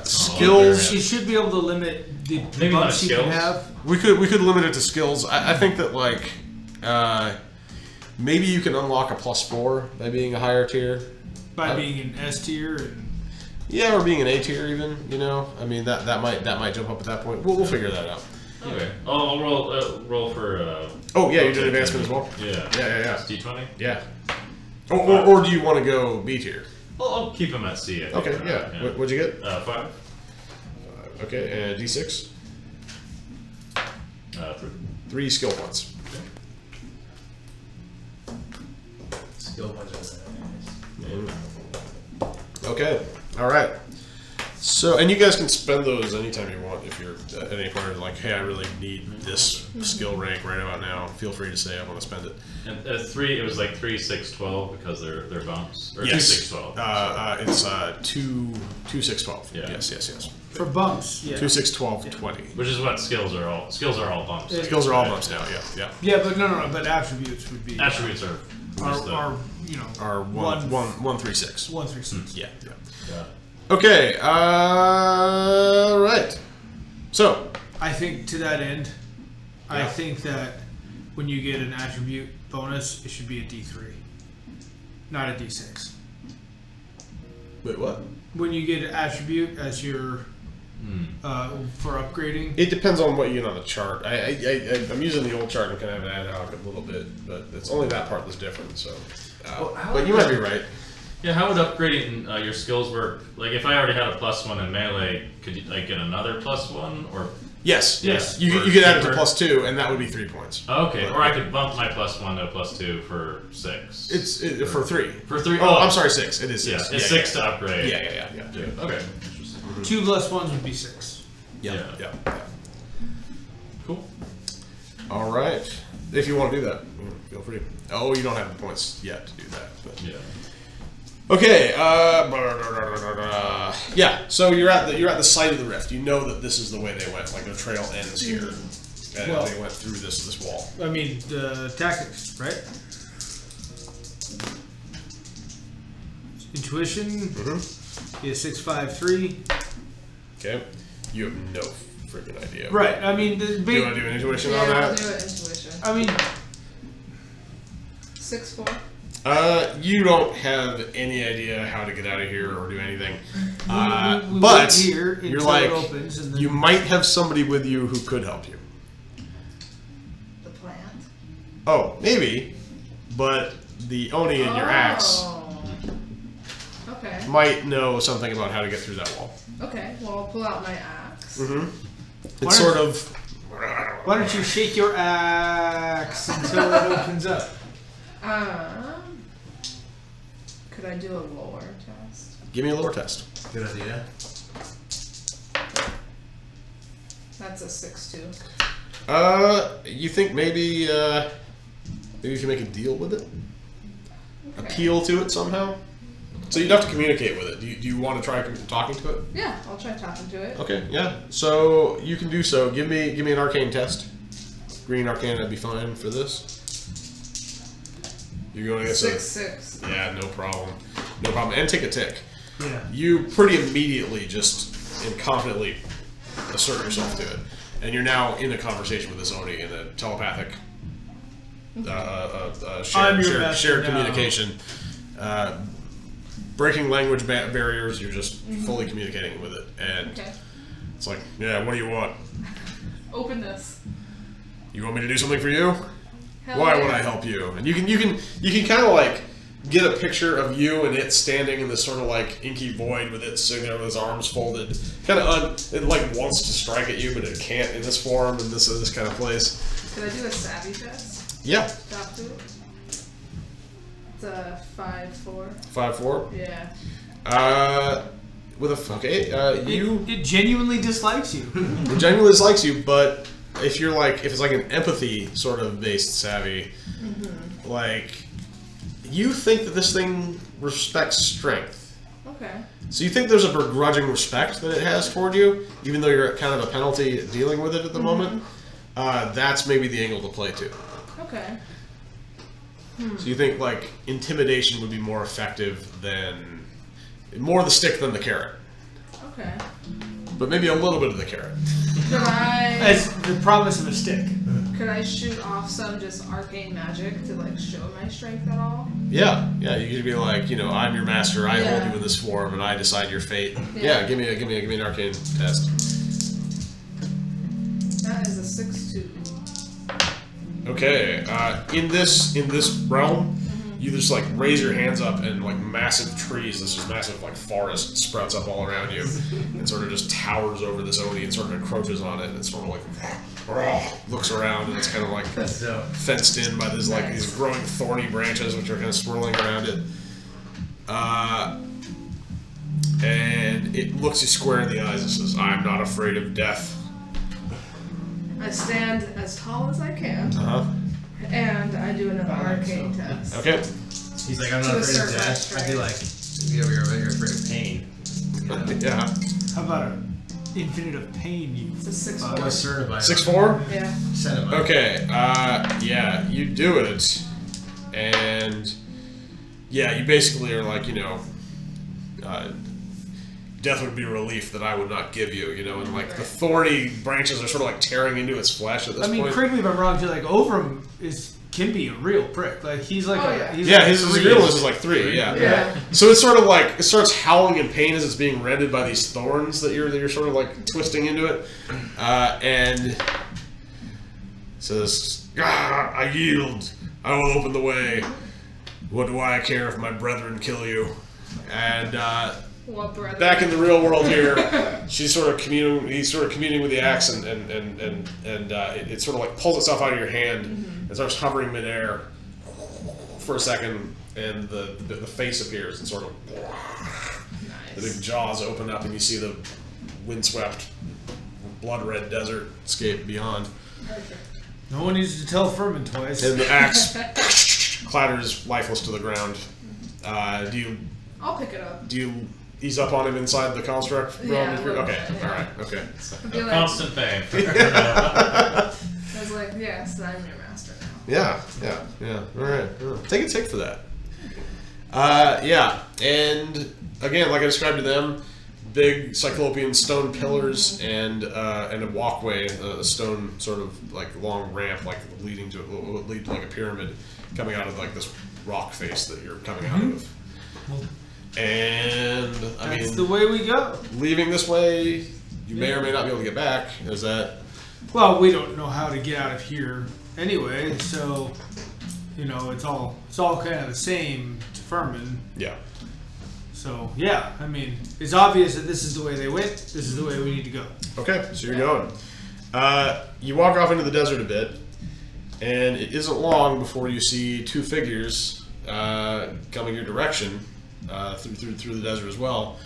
Skills. You should be able to limit the Maybe not bumps you can skills. have. We could limit it to skills. I think that like maybe you can unlock a +4 by being a higher tier. By being an S tier and Yeah, or being an A tier even. You know, I mean that might jump up at that point. We'll figure that out. Okay. I'll roll for. Oh yeah, you're doing advancement as well. Yeah. Yeah. D20. Yeah. Or do you want to go B tier? Well, I'll keep him at C. I think, Okay. for Yeah. now, What'd you get? 5. Okay, and D6. 3. 3 skill points. Skill points. Okay. All right. So, and you guys can spend those anytime you want. If you're at any point like, hey, I really need this skill rank right about now, feel free to say I want to spend it. And 3, it was like 3, 6, 12 because they're bumps. Or Yes. 2, 6, 12. It's 2, 6, 12. Yeah. Yes. for bumps. Yeah. 2, 6, 12, 20. Which is what skills are all. Skills are all bumps. Skills are all bumps now. Yeah. Yeah, but no. But attributes would be Attributes are. just the- are you know Are 1, 3, 6. 1, 3, 6. Yeah. Yeah. Okay. Right. So. I think to that end, I Yeah. think that when you get an attribute bonus, it should be a D3, not a D6. Wait, what? When you get an attribute as your for upgrading, It depends on what you get on the chart. I'm using the old chart and kind of ad hoc a little bit, but it's only that part that's different. So, but you might be right. Yeah, how would upgrading your skills work? Like, if I already had a +1 in melee, could you like get another +1 or? Yes. Yeah, You for could add it to super. +2, and that would be 3 points. Oh, okay, But- or I could bump my +1 to a +2 for 6. It's for 3. For 3. Oh, I'm sorry, 6. It is 6. Yeah, it's 6 to upgrade. Yeah. Okay. Interesting. 2 + 1s would be 6. Yeah. Cool. All right. If you want to do that, feel free. Oh, you don't have the points yet to do that. But. Yeah. Okay. Yeah. So you're at the site of the rift. You know that this is the way they went. Like the trail ends here, and Well- they went through this wall. I mean, the tactics, right? Intuition is 653. Okay. You have no freaking idea. Right. I mean, the Do you big. want to do an intuition Yeah, on I'll that? do it intuition. I mean, 6-4. You don't have any idea how to get out of here or do anything. we But wait here you're until like, it opens, and then you might have somebody with you who could help you. The plant. Oh, maybe. But the Oni in your axe Okay. might know something about how to get through that wall. Okay. Well, I'll pull out my axe. Mm-hmm. Why It's don't- sort of. why don't you shake your axe until it opens up? Could I do a lore test? Give me a lore test. Good idea. That's a 6-2. You think maybe you can make a deal with it? Okay. Appeal to it somehow? So you'd have to communicate with it. Do you want to try talking to it? Yeah, I'll try talking to it. Okay, yeah. So you can do so. Give me an arcane test. Green arcane would be fine for this. You're going to get 6-6. Yeah, no problem. No problem. And take a tick. Yeah. You pretty immediately just and confidently assert yourself to it. And you're now in a conversation with this Oni in a telepathic I'm your master shared now. communication. Breaking language barriers, you're just fully communicating with it. And Okay. it's like, yeah, what do you want? Open this. You want me to do something for you? Hell Why yeah. would I help you? And you can kind of like get a picture of you and it standing in this sort of like inky void with it sitting there with his arms folded, kind of it like wants to strike at you, but it can't in this form in this kind of place. Could I do a savvy test? Yeah, Talk to it? It's a 5-4. 5-4. Yeah. With a you It genuinely dislikes you. it genuinely dislikes you, but if it's like an empathy sort of based savvy, like you think that this thing respects strength. Okay. So you think there's a begrudging respect that it has toward you, even though you're at kind of a penalty dealing with it at the moment. That's maybe the angle to play to. Okay. So you think like intimidation would be more effective than more the stick than the carrot. Okay. but maybe a little bit of the carrot. Could I? As the promise of a stick. Could I shoot off some just arcane magic to like show my strength at all? Yeah, you could be like, I'm your master. I hold Yeah. you in this form, and I decide your fate. Yeah. Yeah, give me an arcane test. That is a 6-2. Okay, in this realm, you just like raise your hands up and like massive trees, this just massive like forest sprouts up all around you and sort of just towers over this Oni and sort of encroaches on it and sort of like looks around and it's kind of like That's dope. fenced in by these like these growing thorny branches which are kind of swirling around it. And it looks you square in the eyes and says, "I'm not afraid of death." I stand as tall as I can, Uh-huh. and I do another arcane test. Okay. He's like, I'm To not afraid of assert my death. I'd be like, strength. you over here, you're afraid of pain. Yeah. How about an infinite of pain? You. It's a 6-4. I'm assertive by 6'4"? Yeah. Send him. Okay, yeah, you do it, and yeah, you basically are like, death would be a relief that I would not give you, and like the thorny branches are sort of like tearing into its flesh at this point. Correct me if I'm wrong too. Like Ovrim can be a real prick. Like he's like he's Yeah, like his three. realness is like 3, yeah. Yeah. So it's sort of like, it starts howling in pain as it's being rended by these thorns that you're sort of like twisting into it, and says, I yield, I will open the way, what do I care if my brethren kill you? And What brother? back in the real world here, he's sort of communing with the axe, and it sort of like pulls itself out of your hand and starts hovering midair for a second, and the face appears and sort of the big jaws open up, and you see the windswept, blood-red desert scape beyond. Perfect. No one needs to tell Furman twice. And the axe clatters lifeless to the ground. I'll pick it up. Do you ease up on him inside the construct realm? Yeah, a little Okay, bit, yeah. alright, okay. I'll be like, Constant pain. I was like, yes, I'm your master now. Yeah. Alright. Take a tick for that. Yeah, and again, like I described to them, big cyclopean stone pillars and a walkway, a stone sort of like long ramp, like leading to like a pyramid, coming out of like this rock face that you're coming out of. And I That's mean, the way we go. leaving this way, you may or may not be able to get back. Is that? Well, we don't know how to get out of here anyway, so it's all kind of the same to Furman. Yeah. So yeah, I mean, it's obvious that this is the way they went. This is the way we need to go. Okay, so you're going. You walk off into the desert a bit, and it isn't long before you see 2 figures coming your direction through the desert as well.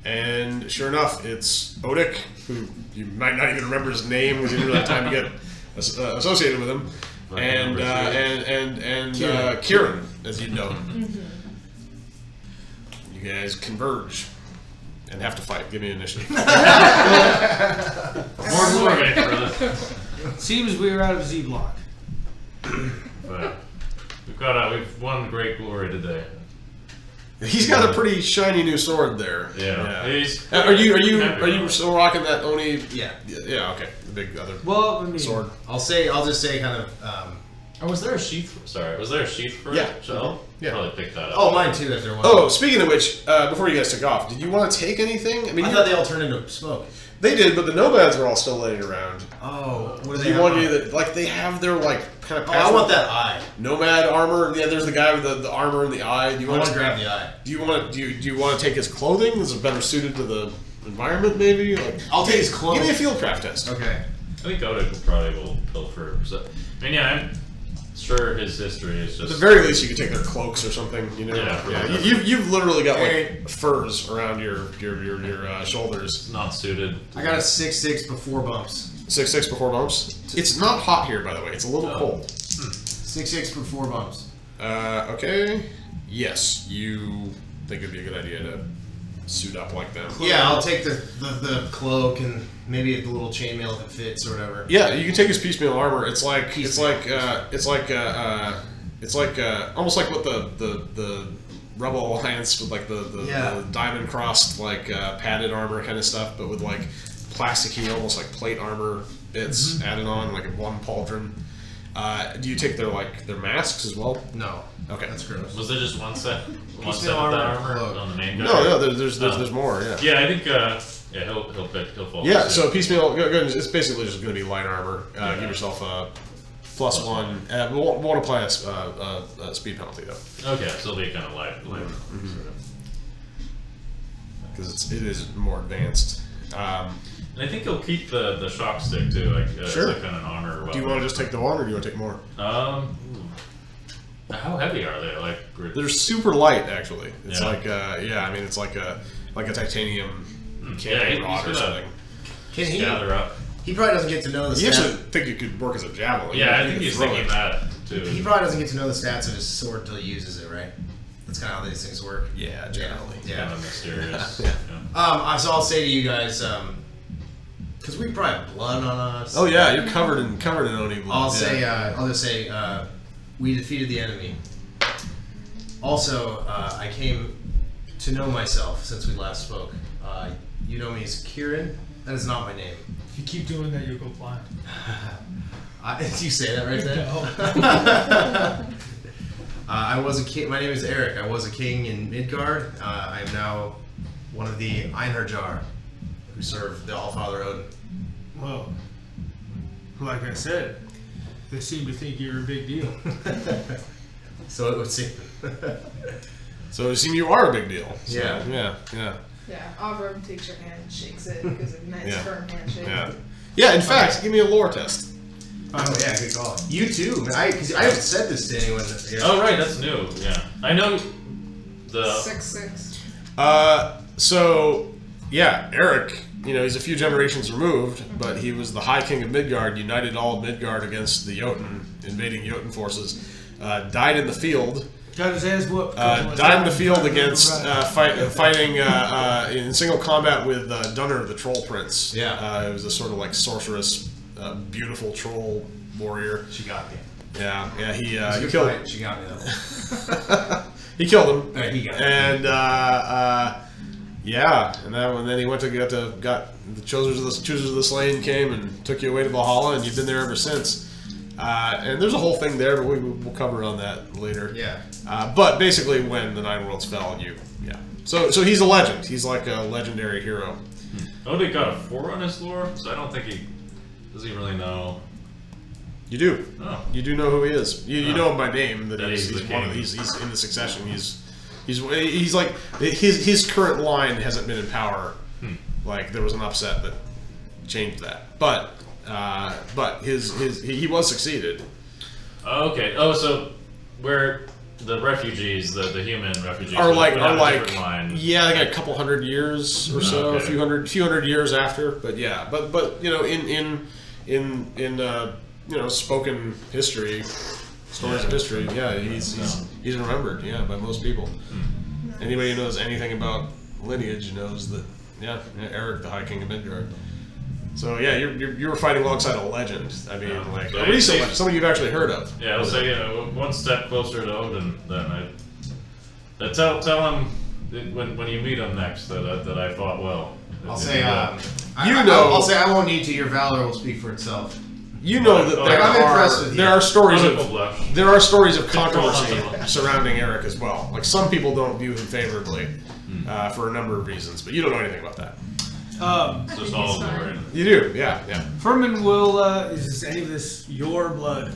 And sure enough, it's Odik, who you might not even remember his name because you didn't really have time to get associated with him, and Kiran, as you'd know him. You guys converge and have to fight. Give me an initiative. More glory for this. Seems we were out of Z block. But we've won great glory today. He's got a pretty shiny new sword there. Yeah. Are you still rocking that Oni? Yeah. Yeah. Okay. The big other Well, I mean, sword. I'll just say kind of. Oh, was there a sheath? Sorry, was there a sheath for Yeah. it? So Yeah. probably pick that up. Oh, mine too. If there was. Oh, speaking of which, before you guys took off, did you want to take anything? I mean, I thought they all turned into smoke. they did, but the nomads are all still laying around. Oh, what do Do they you have want on? you that like they have their like kind of? Oh, I want that eye. nomad armor. Yeah, there's the guy with the armor and the eye. Do you I want want to grab the eye. Do you want to take his clothing? Is it better suited to the environment? Maybe. Like, I'll take his clothes. Give me a fieldcraft test. Okay. I think Oda probably will pilfer. So, I mean, yeah, I'm sure his history is At just. the very least, you could take their cloaks or something. Yeah. You've literally got like furs around your shoulders. not suited. I got a 6-6 before bumps. 6'6" before bumps. It's not hot here, by the way. It's a little cold. 6-6 before bumps. Okay. Yes, you think it'd be a good idea to suit up like them. Yeah, I'll take the cloak and maybe the little chainmail if it fits or whatever. Yeah, you can take his piecemeal armor. It's almost like what the Rebel Alliance with like the diamond crossed like padded armor kind of stuff, but with like plasticky, almost like plate armor bits added on, like one pauldron. Do you take their masks as well? No. Okay, that's gross. Was there just one set? One set Piecemeal of that armor armor on the main guy? No, there's more. Yeah. Yeah, I think he'll fall. Yeah, so piecemeal. It's basically just going to be light armor. Give yourself a +1. We won't apply a speed penalty though. Okay, so it'll be kind of light. Because it is more advanced. And I think he'll keep the shock stick too, like sure. it's like kind of an honor weapon. Do you want to just take the one, or do you want to take more? How heavy are they? Like they're super light, actually. It's Yeah. like I mean, it's like a titanium Yeah, cannon he's rod or gonna something. Can he? gather up. He probably doesn't get to know the You stats. actually think it could work as a javelin? Yeah, I You think could he's throw thinking it. that too. He probably doesn't get to know the stats of his sword until he uses it, right? That's kind of how these things work. Yeah, generally. Kind of mysterious. Yeah. So I'll say to you guys, because we probably have blood on us. Oh yeah, you're covered in Oni blood. I'll say, I'll just say, we defeated the enemy. Also, I came to know myself since we last spoke. You know me as Kiran. That is not my name. If you keep doing that, you'll go blind. Did you say that right there? No. I was a king. My name is Eric. I was a king in Midgard. I am now one of the Einherjar, who serve the Allfather Odin. Well, like I said, they seem to think you're a big deal. So it would seem. So it would seem you are a big deal. So, Yeah. Yeah. Yeah, Ovrim takes your hand and shakes it because of a nice Yeah. firm handshake. Yeah. Yeah. In fact, give me a lore test. Oh yeah, good call. You too. Because I haven't said this to anyone. Oh right, that's new. Yeah, I know. The 6'6". So yeah, Eric. You know, he's a few generations removed, but he was the High King of Midgard, united all of Midgard against the Jotun, invading Jotun forces. Died in the field. Got his ass whooped. Died in the field against fighting in single combat with Dunner, the Troll Prince. Yeah. It was a sort of like sorceress, beautiful troll warrior. She got me. Yeah, he He killed. fight. She got me though. He killed him. Alright, he got me. And then he went to got the choosers of the slain came and took you away to Valhalla, and you've been there ever since. And there's a whole thing there, but we'll cover on that later. Yeah. But basically, when the Nine Worlds fell, So he's a legend. He's like a legendary hero. Odin got a 4 on his lore, so I don't think does he really know. You do. Oh. You do know who he is. You know him by name. That That he's he's the one of king. he's in the succession. He's like his current line hasn't been in power. Like there was an upset that changed that, but he was succeeded. Oh, okay. Oh, so where the refugees, the human refugees, Are would like have a different line. yeah, they got a couple hundred years or so, Okay. a few hundred years after. But yeah, but you know in spoken history, stories of history, yeah, he's remembered, yeah, by most people. Anybody who knows anything about lineage knows that, Eric, the High King of Midgard. So yeah, you were fighting alongside a legend. I mean, like So a recent he's- legend, somebody you've actually heard of. Yeah, I'll say one step closer to Odin. Then tell him that when you meet him next that I fought well. I'll If say, you I'll say I won't need to. Your valor will speak for itself. You know that Like, I'm impressed with you. there are stories Wonderful of blush. there are stories of Control controversy hunter. surrounding Eric as well. Like some people don't view him favorably for a number of reasons, but you don't know anything about that. It's just all glory. You do, yeah. Furman will. Is any of this your blood?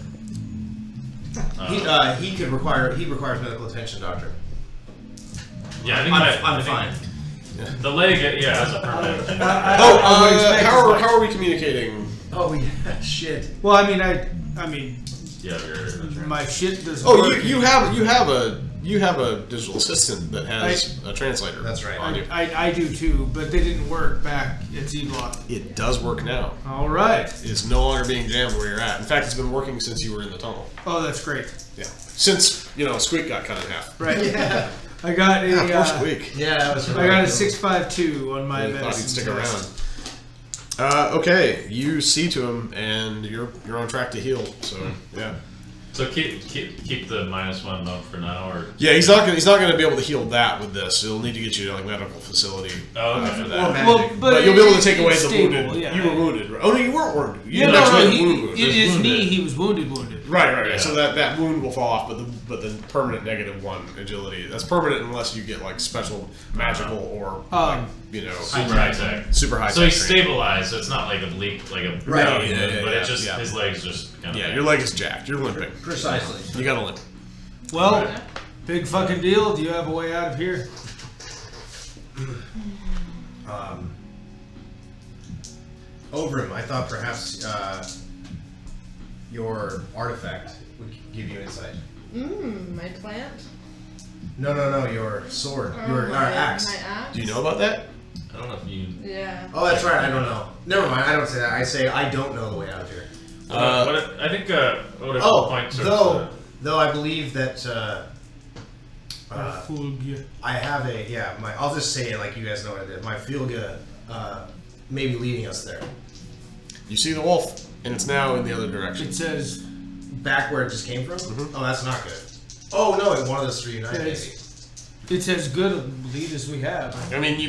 He requires medical attention, doctor. Yeah, I think I'm fine. The leg, has a permanent. How are we communicating? Oh yeah, shit. Well, I mean, Yeah, my shit doesn't. Oh, work. you have a digital assistant that has a translator. That's right. On you. I do too, but they didn't work back at Z-Block. It does work now. All right. It's no longer being jammed where you're at. In fact, it's been working since you were in the tunnel. Oh, that's great. Yeah. Since Squeak got cut in half. Right. Yeah. I got a. Poor Squeak. Yeah, that was. I got a 652 on my I thought he'd medicine stick test. around. Okay, you see to him, and you're on track to heal. So yeah. So keep the -1 note for now, or Yeah, he's not gonna be able to heal that with this. He'll need to get you to like medical facility for that. Well, but you'll be able to take away it's the stable, wounded. yeah. You were wounded. Right? Oh no, you weren't wounded. You Yeah, didn't actually no, have a wound. in his knee, he was wounded. Right. Yeah. So that wound will fall off, but the permanent -1 agility. That's permanent unless you get like special magical or super high tech. super high. So tech he's training. stabilized. So it's not like a bleak, like a Right. No, bleeding, yeah, but yeah, it's just yeah. his legs just kind of. Yeah, your leg is jacked. You're limping. Precisely. You got to limp. Well, big fucking deal. Do you have a way out of here? Ovrim, I thought perhaps your artifact would give you insight. My plant? No, your sword. Oh, Your my axe. My axe? Do you know about that? I don't know if you. Yeah. Oh, that's right, I don't know. Never mind, I don't say that. I say I don't know the way out of here. I think what if Oh, point though I believe that Fulgia. I have I'll just say it like you guys know what it is. My Fulga may be leading us there. You see the wolf, and it's now in the other direction. It says Back where it just came from? Mhm. Oh, that's not good. Oh no, it wanted us to reunite, maybe. it's as good a lead as we have. I mean,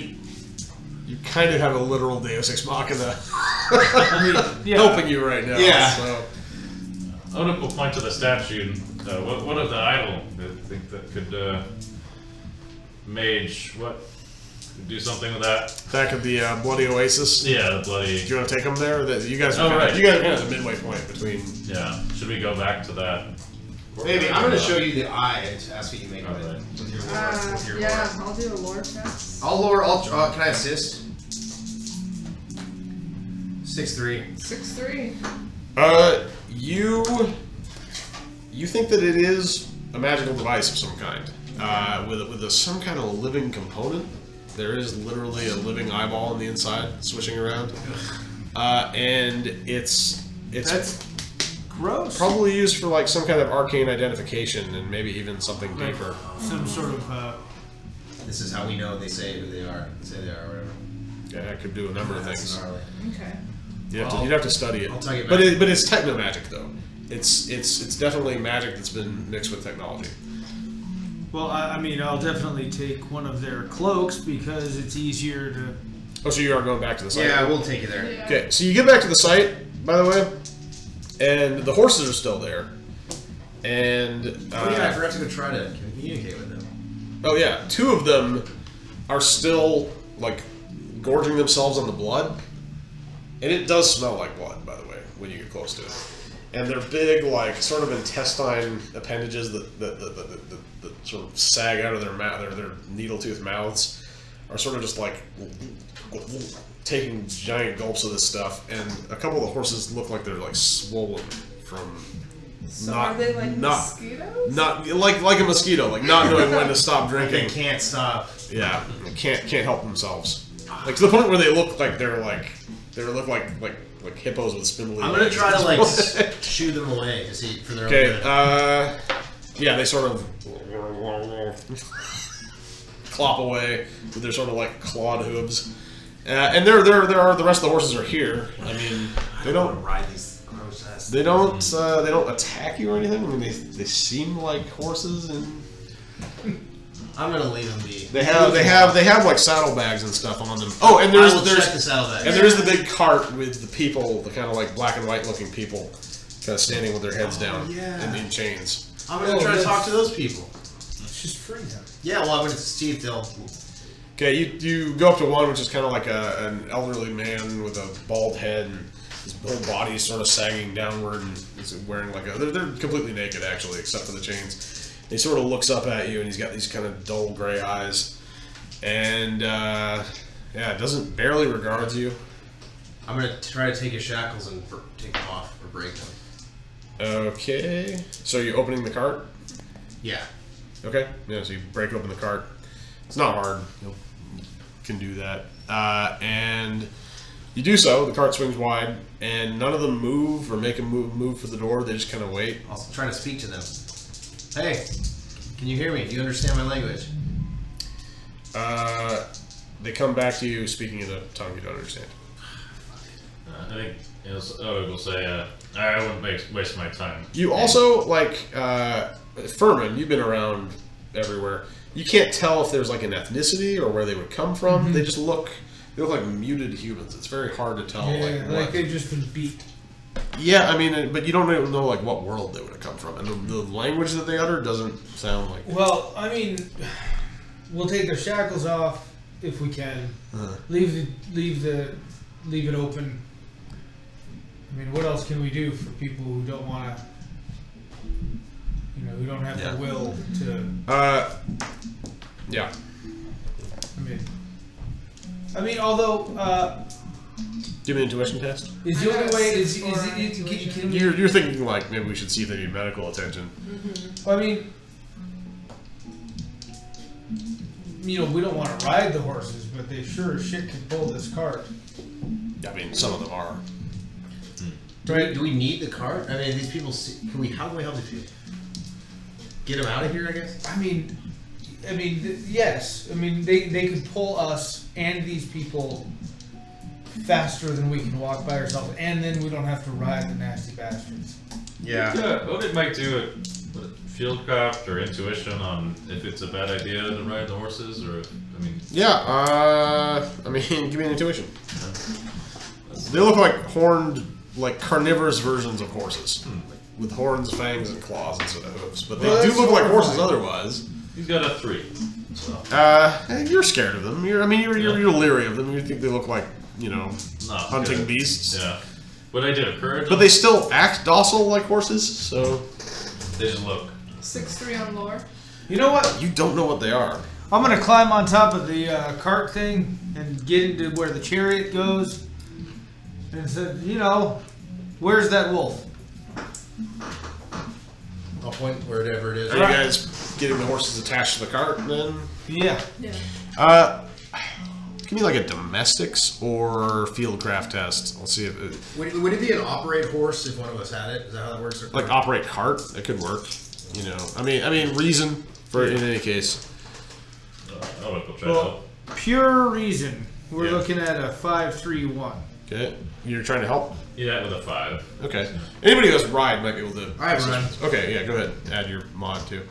you kind of have a literal Deus Ex Machina Yeah. helping you right now. Yeah. So. Odin will point to the statue. What of the idol? I think that could mage do something with that. Back at the Bloody Oasis. Yeah, the bloody. Do you want to take them there? You guys are right. you guys are kind of the midway point between. Yeah. Should we go back to that? Maybe. I'm going to show you the eye and ask what you make of it. Alright. With your lore. Yeah, I'll do a lore test. I'll lower. Can I assist? 6'3". 6'3". You think that it is a magical device of some kind, with some kind of living component. There is literally a living eyeball on the inside, swishing around, and it's That's gross. probably used for like some kind of arcane identification and maybe even something Like deeper. some sort of. This is how we know they say who they are. Say they are, whatever. Yeah, it could do a number of That's things. gnarly. Okay. You'd have to study it. I'll take it But back. but it's techno magic though. It's definitely magic that's been mixed with technology. Well, I mean, I'll definitely take one of their cloaks because it's easier to. Oh, so you are going back to the site? Yeah, we'll take you there. Yeah. Okay, so you get back to the site, by the way, and the horses are still there. And Oh yeah, I forgot to go try to communicate with them. oh yeah, 2 of them are still like gorging themselves on the blood, and it does smell like blood, by the way, when you get close to it. And they're big, like sort of intestine appendages that sort of sag out of their mouth, their needle-toothed mouths, are sort of just like taking giant gulps of this stuff. And a couple of the horses look like they're like swollen from So not are they like not mosquitoes? not like a mosquito, like not knowing when to stop They drinking. can't stop. Yeah, they can't help themselves. Like to the point where they look like they look like hippos with spindly I'm gonna legs. try to like shoo them away to see for their own Okay, good. yeah, they sort of clop away with their sort of like clawed hooves, and there are the rest of the horses are here. I mean, they don't ride these gross ass. they don't attack you or anything. I mean, they seem like horses, and I'm gonna leave them be. they have like saddlebags and stuff on them. Oh, and I there's will check this out. and there is the big cart with the people, the kind of like black and white looking people, kind of standing with their heads down yeah. and in chains. I'm gonna try to talk to those people. Just free them. Yeah, well, I'm gonna see if they'll. Okay, you go up to one, which is kind of like an elderly man with a bald head, and his whole body is sort of sagging downward, and he's wearing like they're completely naked actually, except for the chains. He sort of looks up at you, and he's got these kind of dull gray eyes, and barely regards you. I'm gonna try to take his shackles and take them off or break them. Okay, so you're opening the cart? Yeah. Okay, yeah, so you break open the cart. It's not hard. You can do that. And you do so. The cart swings wide, and none of them move or make a move for the door. They just kind of wait. I'll try to speak to them. Hey, can you hear me? Do you understand my language? They come back to you speaking in a tongue you don't understand. I think we'll say I wouldn't waste my time. You also, like, Furman, you've been around everywhere. You can't tell if there's, like, an ethnicity or where they would come from. Mm-hmm. They just look like muted humans. It's very hard to tell, Yeah, like they've just been beat. Yeah, I mean, but you don't even know, like, what world they would have come from. And the language that they utter doesn't sound like... Well, I mean, we'll take their shackles off if we can. Leave it open. I mean, what else can we do for people who don't want to, who don't have the will to... Yeah. I mean, although... Give me an intuition test. Is the only way... You're thinking, like, maybe we should see if they need medical attention. I mean... we don't want to ride the horses, but they sure as shit can pull this cart. I mean, some of them are. Do we need the cart? I mean, these people. How can we help these people? Get them out of here, I guess. I mean, yes. I mean, they could pull us and these people faster than we can walk by ourselves, and then we don't have to ride the nasty bastards. Yeah. Odin might do it. Fieldcraft or intuition on if it's a bad idea to ride the horses, or Yeah. Give me an intuition. They look like horned, like carnivorous versions of horses, with horns, fangs, and claws instead of hooves. But they do look like horses otherwise. He's got a 3. So. You're scared of them. You're leery of them. You think they look like hunting beasts. Yeah. But I did a courage. But they still act docile like horses, so they just look. 6-3 on lore. You know what? You don't know what they are. I'm gonna climb on top of the cart thing and get into where the chariot goes, and said, where's that wolf? I'll point wherever it is. Are you guys getting the horses attached to the cart then? Yeah. Give me like a domestics or fieldcraft test. Let's see if Would it be an operate horse if one of us had it? Is that how that works? like operate cart. That could work. I mean reason for in any case. I would go try to help. Pure reason. We're looking at a 5-3-1. Okay, you're trying to help. Yeah, with a 5. Okay. Anybody who has ride might be able to. I have ride. Okay, yeah, go ahead. Add your mod too.